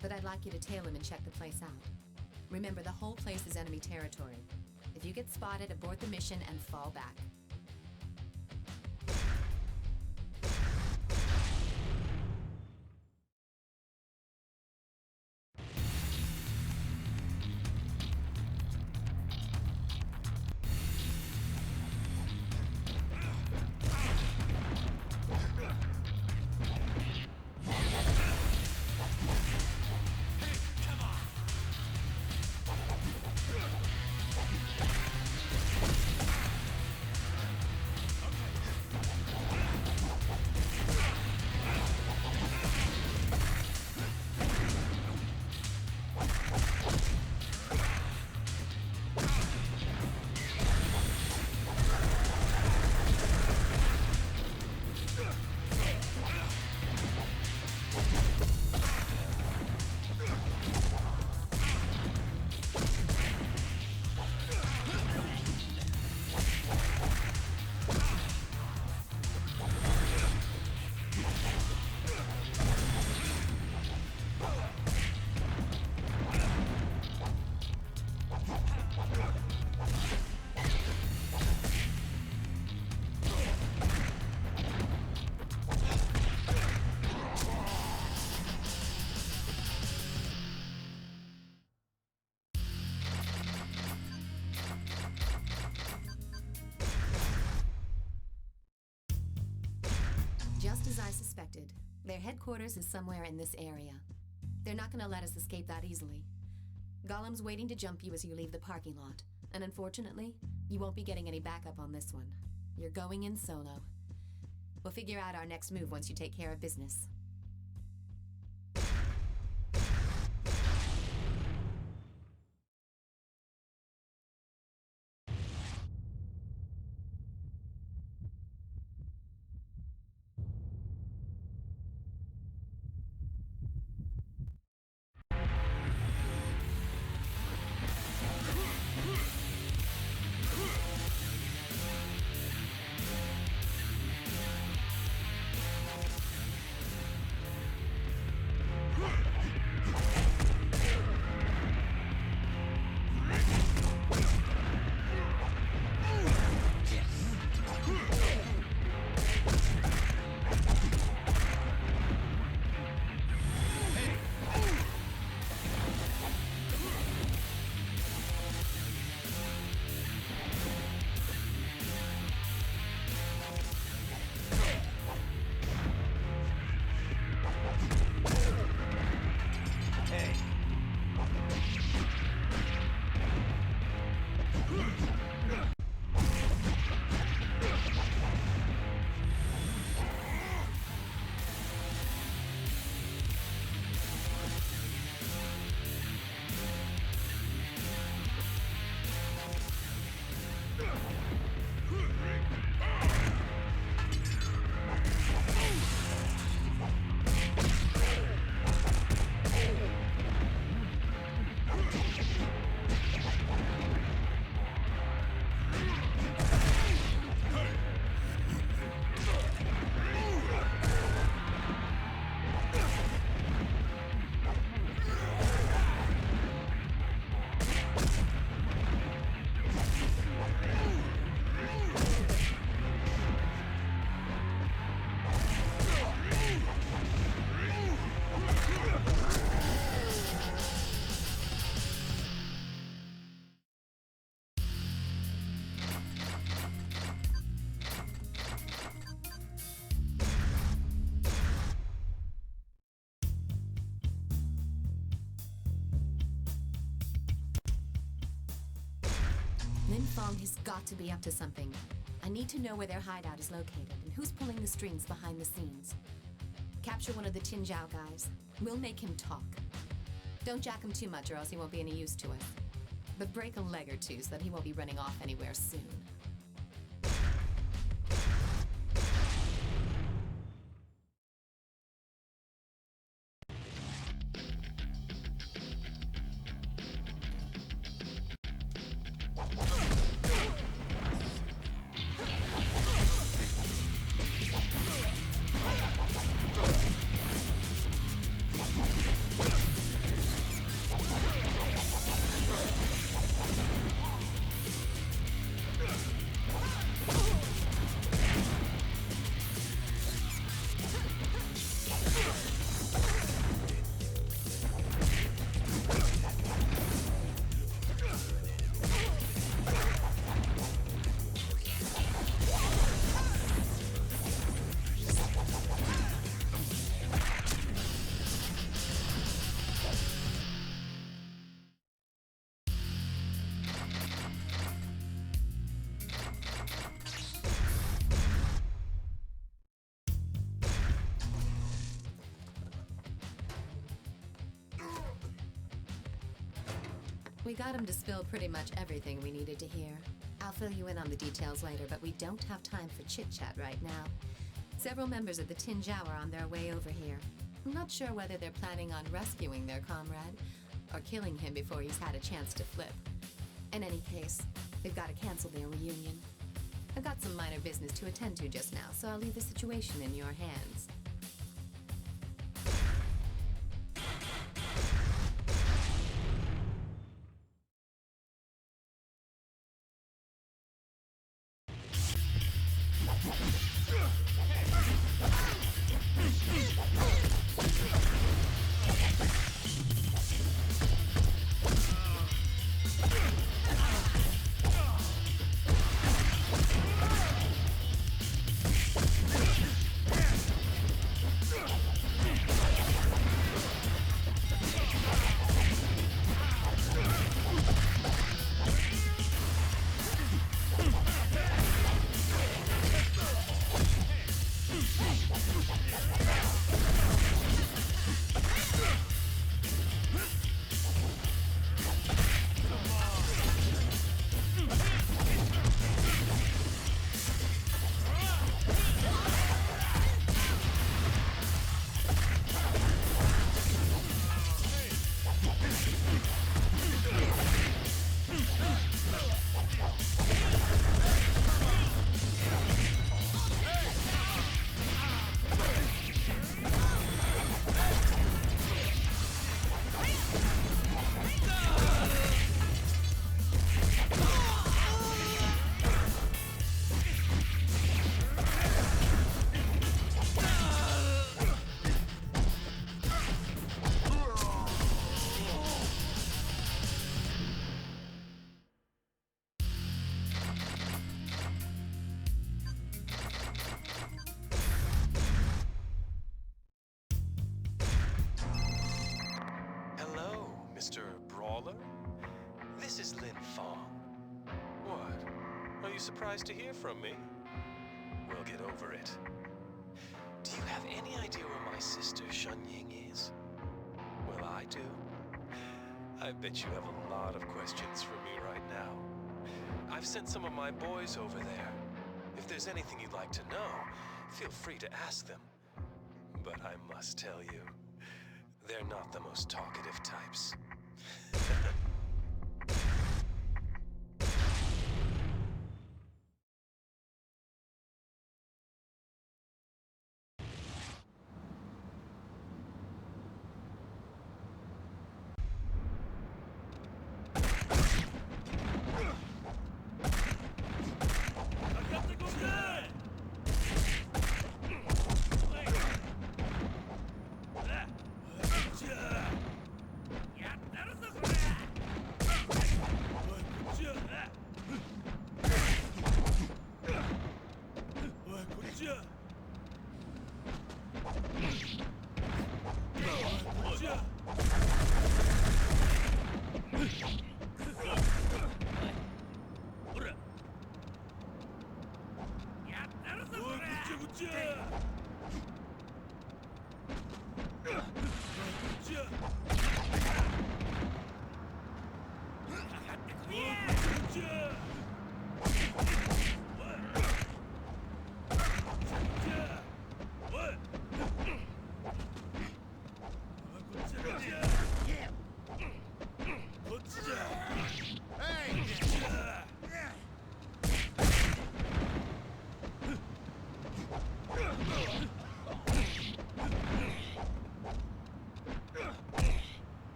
but I'd like you to tail him and check the place out. Remember, the whole place is enemy territory. If you get spotted, abort the mission and fall back. Just as I suspected, their headquarters is somewhere in this area. They're not gonna let us escape that easily. Golem's waiting to jump you as you leave the parking lot, and unfortunately, you won't be getting any backup on this one. You're going in solo. We'll figure out our next move once you take care of business. Lin Fong has got to be up to something. I need to know where their hideout is located and who's pulling the strings behind the scenes. Capture one of the Tin Zhao guys. We'll make him talk. Don't jack him too much or else he won't be any use to us. But break a leg or two so that he won't be running off anywhere soon. We got him to spill pretty much everything we needed to hear. I'll fill you in on the details later, but we don't have time for chit-chat right now. Several members of the Tin Zhao are on their way over here. I'm not sure whether they're planning on rescuing their comrade or killing him before he's had a chance to flip. In any case, they've got to cancel their reunion. I've got some minor business to attend to just now, so I'll leave the situation in your hands. Mr. Brawler? This is Lin Fong. What? Are you surprised to hear from me? We'll get over it. Do you have any idea where my sister Shun Ying is? Well, I do. I bet you have a lot of questions for me right now. I've sent some of my boys over there. If there's anything you'd like to know, feel free to ask them. But I must tell you, they're not the most talkative types.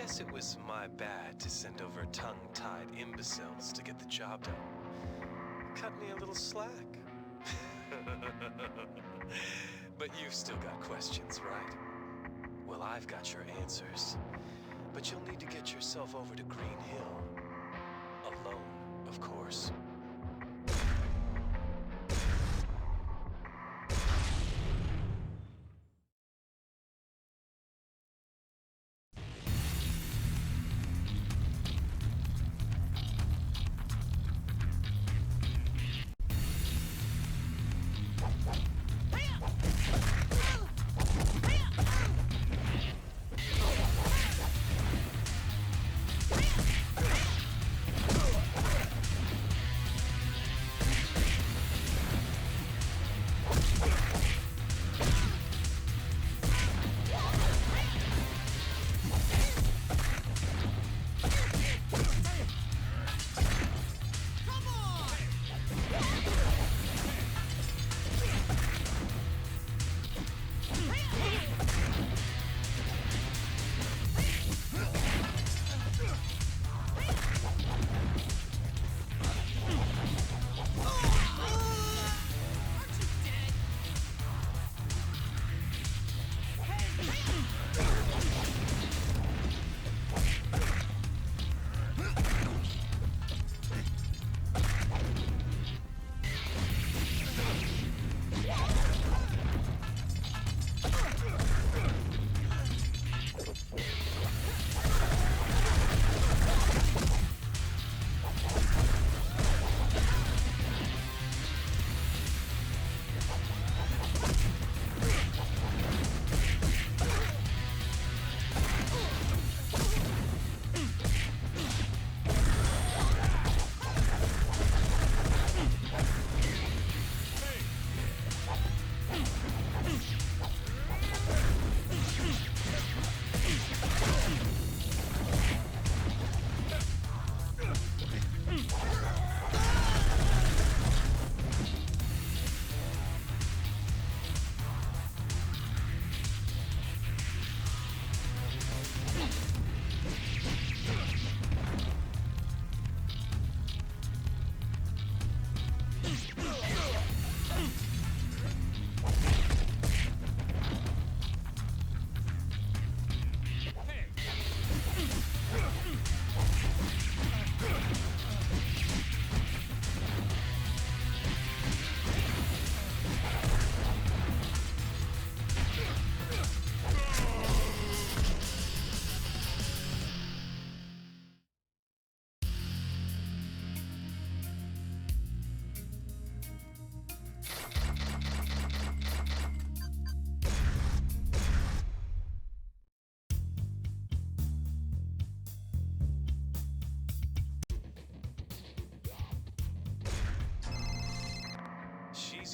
Guess it was my bad to send over tongue-tied imbeciles to get the job done. Cut me a little slack. But you've still got questions, right? Well, I've got your answers. But you'll need to get yourself over to Green Hill. Alone, of course.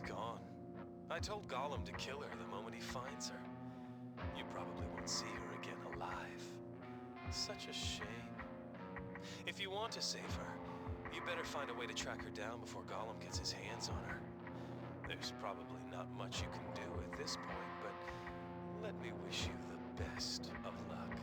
She's gone. I told Gollum to kill her the moment he finds her. You probably won't see her again alive. Such a shame. If you want to save her, you better find a way to track her down before Gollum gets his hands on her. There's probably not much you can do at this point, but let me wish you the best of luck.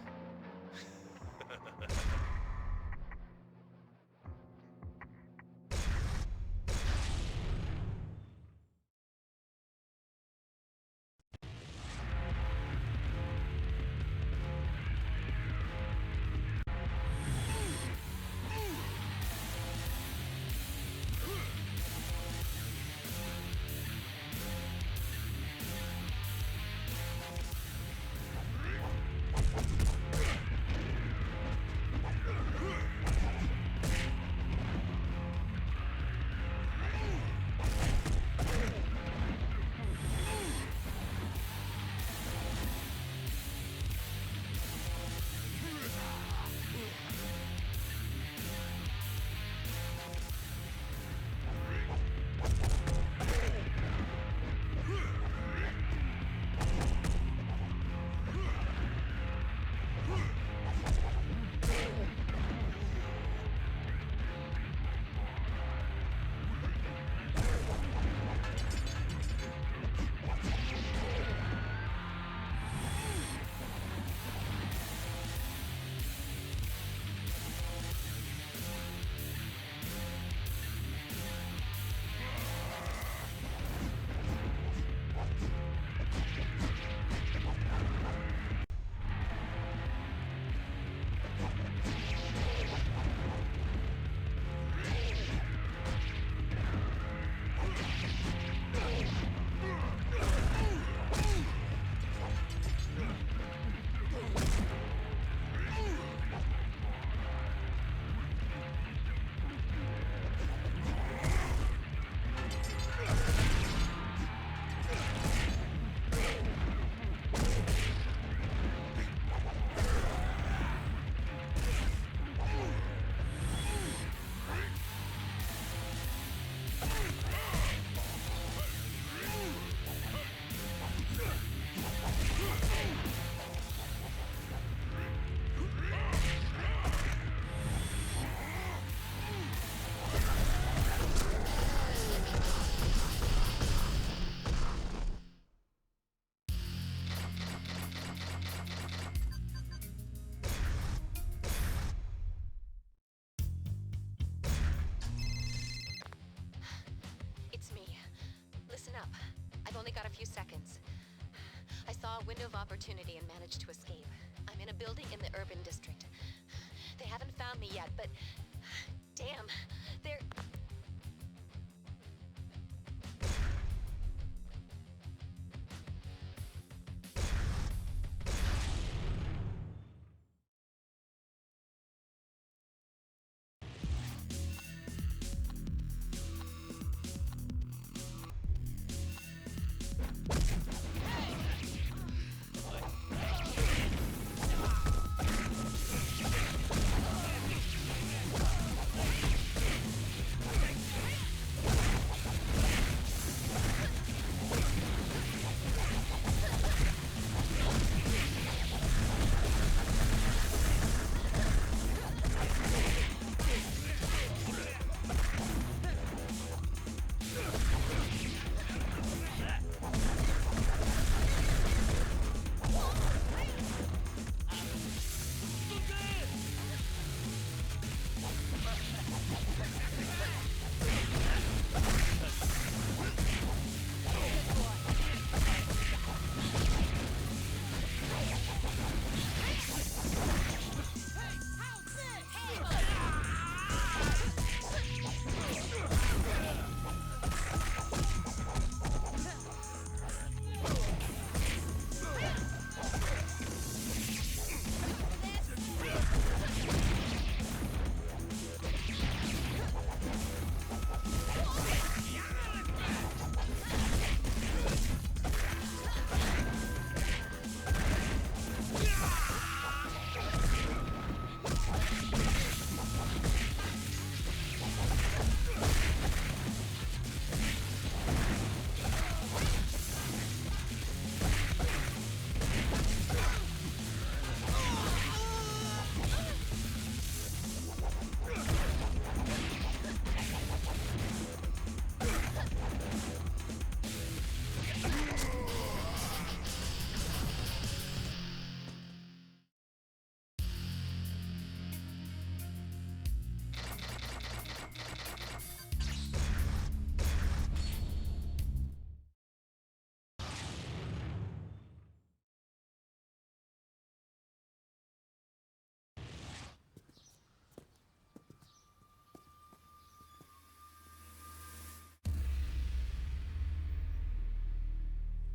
Got a few seconds. I saw a window of opportunity and managed to escape. I'm in a building in the urban district. They haven't found me yet, but damn, they're...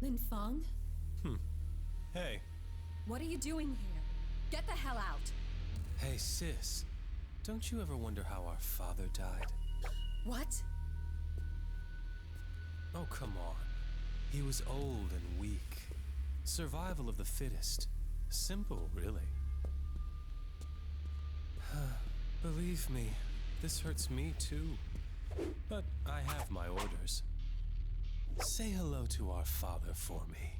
Lin Feng? Hey. What are you doing here? Get the hell out! Hey, sis. Don't you ever wonder how our father died? What? Oh, come on. He was old and weak. Survival of the fittest. Simple, really. Believe me, this hurts me too. But I have my orders. Say hello to our father for me.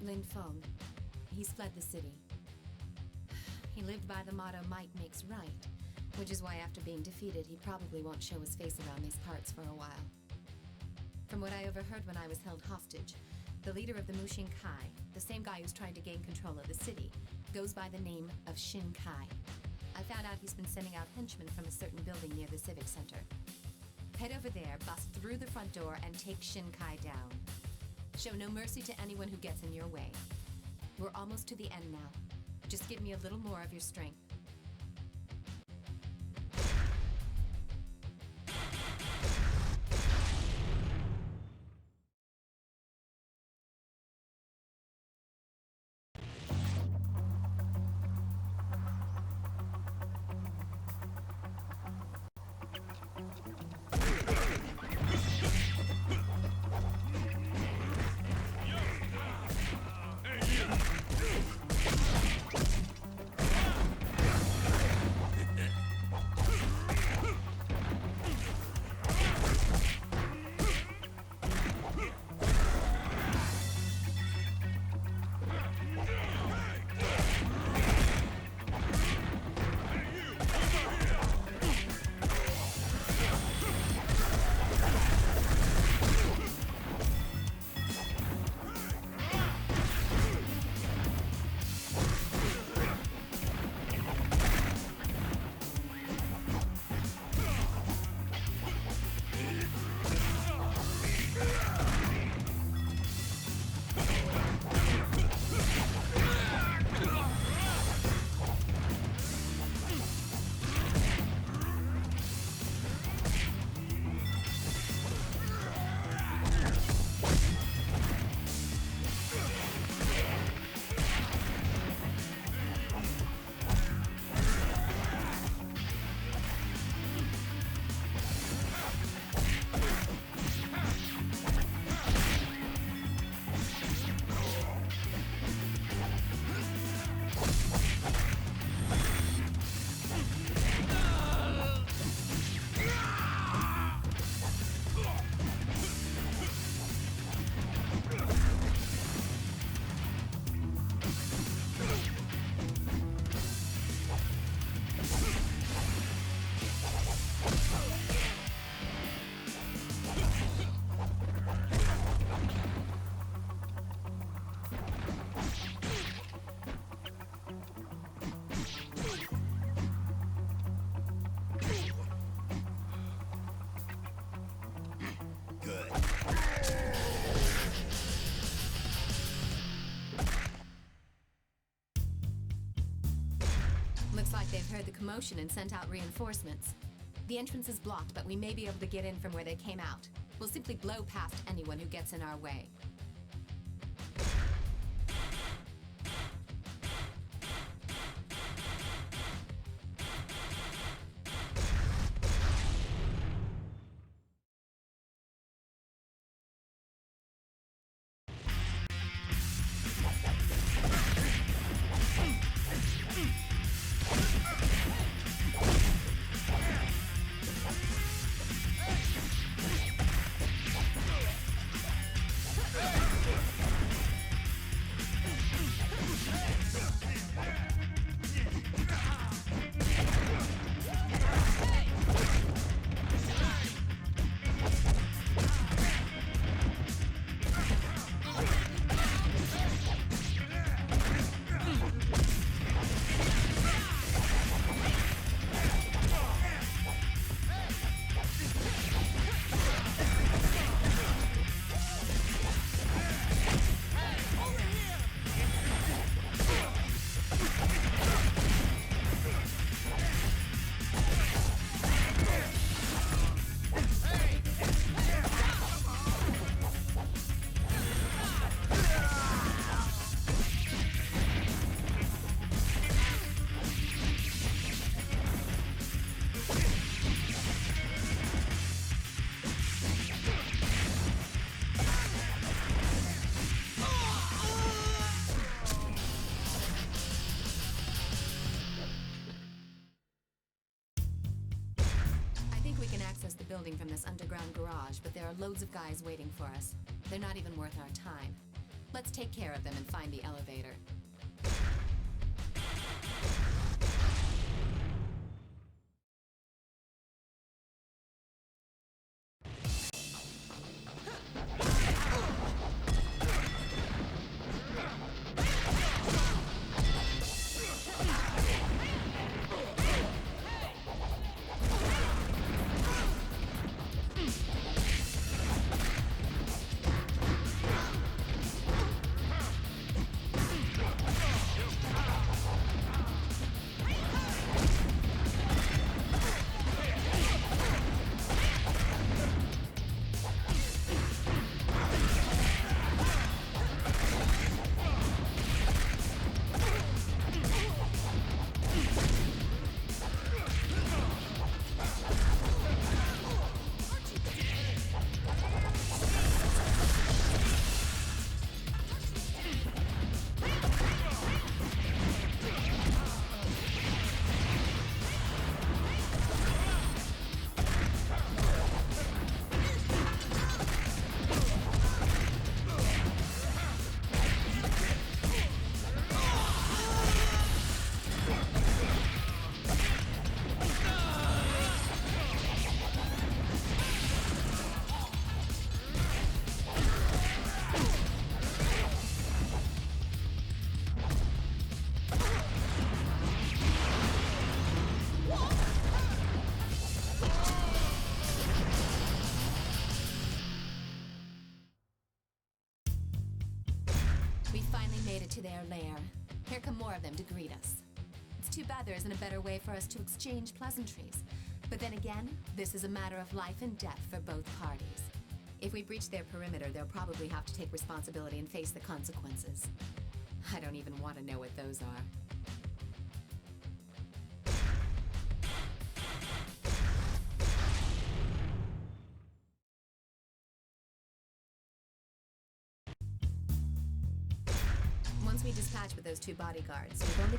Lin Feng. He's fled the city. He lived by the motto, might makes right, which is why after being defeated, he probably won't show his face around these parts for a while. From what I overheard when I was held hostage, the leader of the Mushin Kai, the same guy who's trying to gain control of the city, goes by the name of Shin Kai. I found out he's been sending out henchmen from a certain building near the Civic Center. Head over there, bust through the front door, and take Shin Kai down. Show no mercy to anyone who gets in your way. We're almost to the end now. Just give me a little more of your strength. commotion and sent out reinforcements. The entrance is blocked, but we may be able to get in from where they came out. We'll simply blow past anyone who gets in our way. Building from this underground garage, but there are loads of guys waiting for us. They're not even worth our time. Let's take care of them and find the elevator. To their lair. Here come more of them to greet us. It's too bad there isn't a better way for us to exchange pleasantries. But then again, this is a matter of life and death for both parties. If we breach their perimeter, they'll probably have to take responsibility and face the consequences. I don't even want to know what those are. Once we dispatch with those two bodyguards, we've only...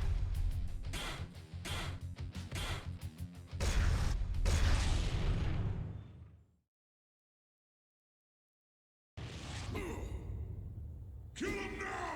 Kill him now!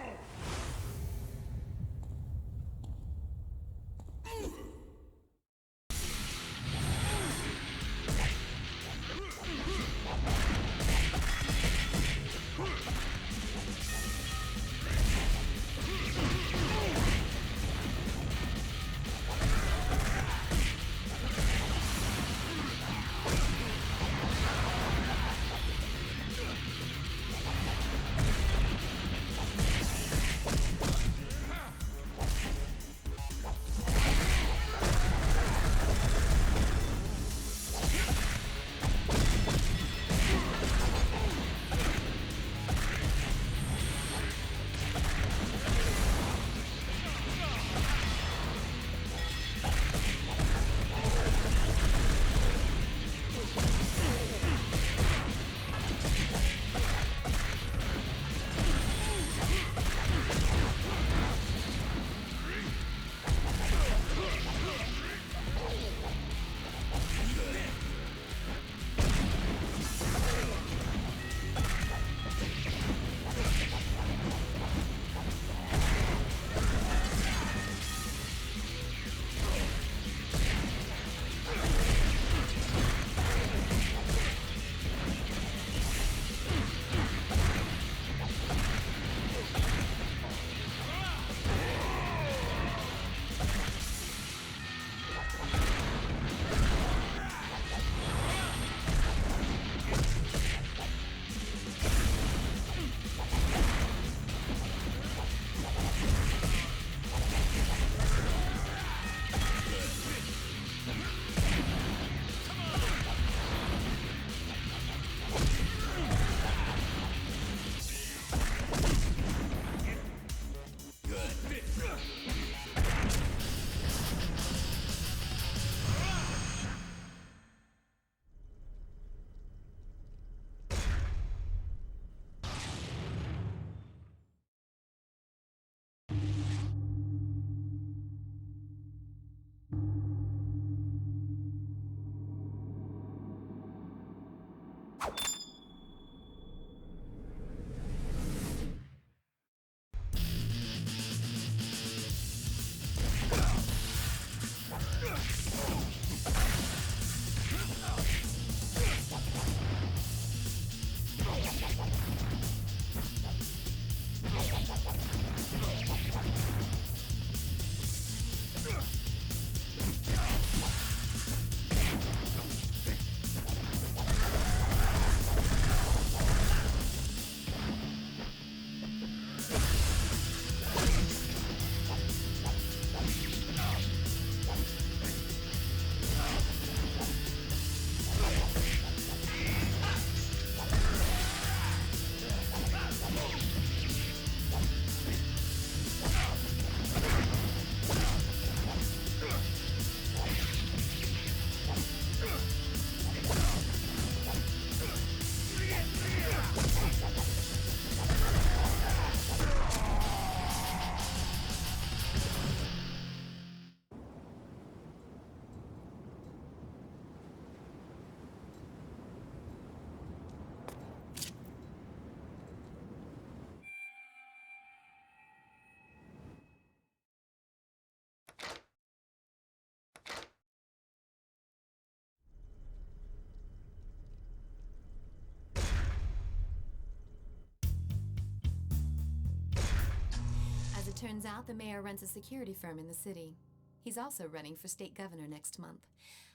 As it turns out, the mayor runs a security firm in the city. He's also running for state governor next month,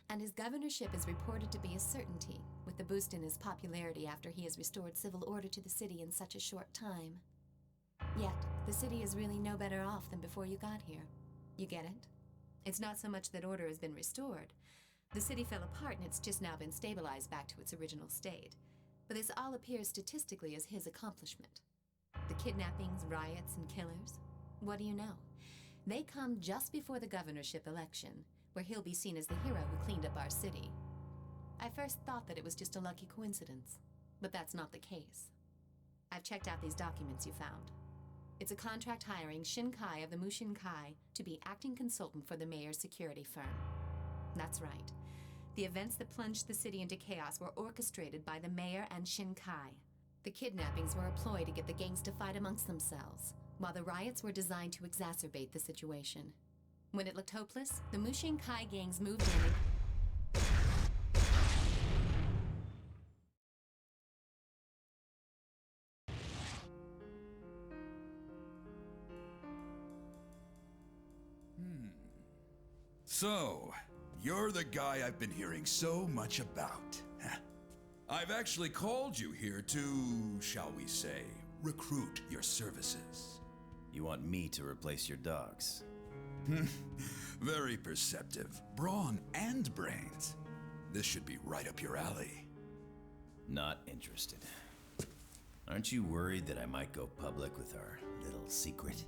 and his governorship is reported to be a certainty, with the boost in his popularity after he has restored civil order to the city in such a short time. Yet, the city is really no better off than before you got here. You get it? It's not so much that order has been restored. The city fell apart and it's just now been stabilized back to its original state. But this all appears statistically as his accomplishment. The kidnappings, riots, and killers? What do you know? They come just before the governorship election, where he'll be seen as the hero who cleaned up our city. I first thought that it was just a lucky coincidence, but that's not the case. I've checked out these documents you found. It's a contract hiring Shin Kai of the Mushin Kai to be acting consultant for the mayor's security firm. That's right. The events that plunged the city into chaos were orchestrated by the mayor and Shin Kai. The kidnappings were a ploy to get the gangs to fight amongst themselves, while the riots were designed to exacerbate the situation. When it looked hopeless, the Mushin Kai gangs moved in and... So, you're the guy I've been hearing so much about. I've actually called you here to, shall we say, recruit your services. You want me to replace your dogs? Very perceptive. Brawn and brains. This should be right up your alley. Not interested. Aren't you worried that I might go public with our little secret?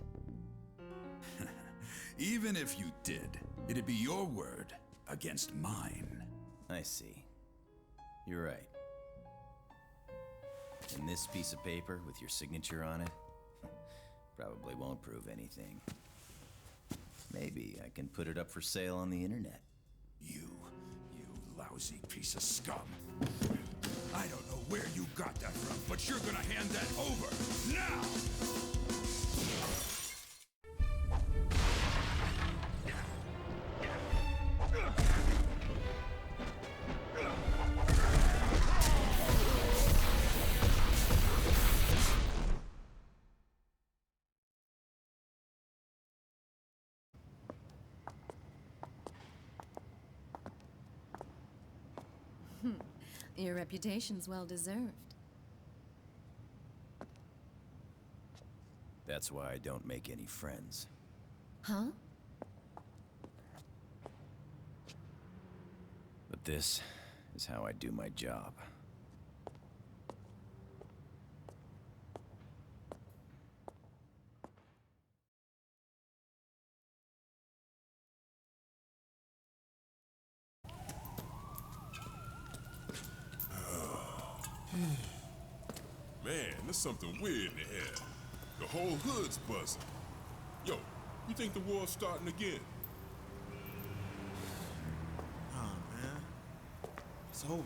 Even if you did, it'd be your word against mine. I see. You're right. And this piece of paper with your signature on it probably won't prove anything. Maybe I can put it up for sale on the internet. You lousy piece of scum. I don't know where you got that from, but you're gonna hand that over now! Your reputation's well deserved. That's why I don't make any friends. Huh? But this is how I do my job. Man, there's something weird in the air. The whole hood's buzzing. Yo, you think the war's starting again? Nah, man. It's over.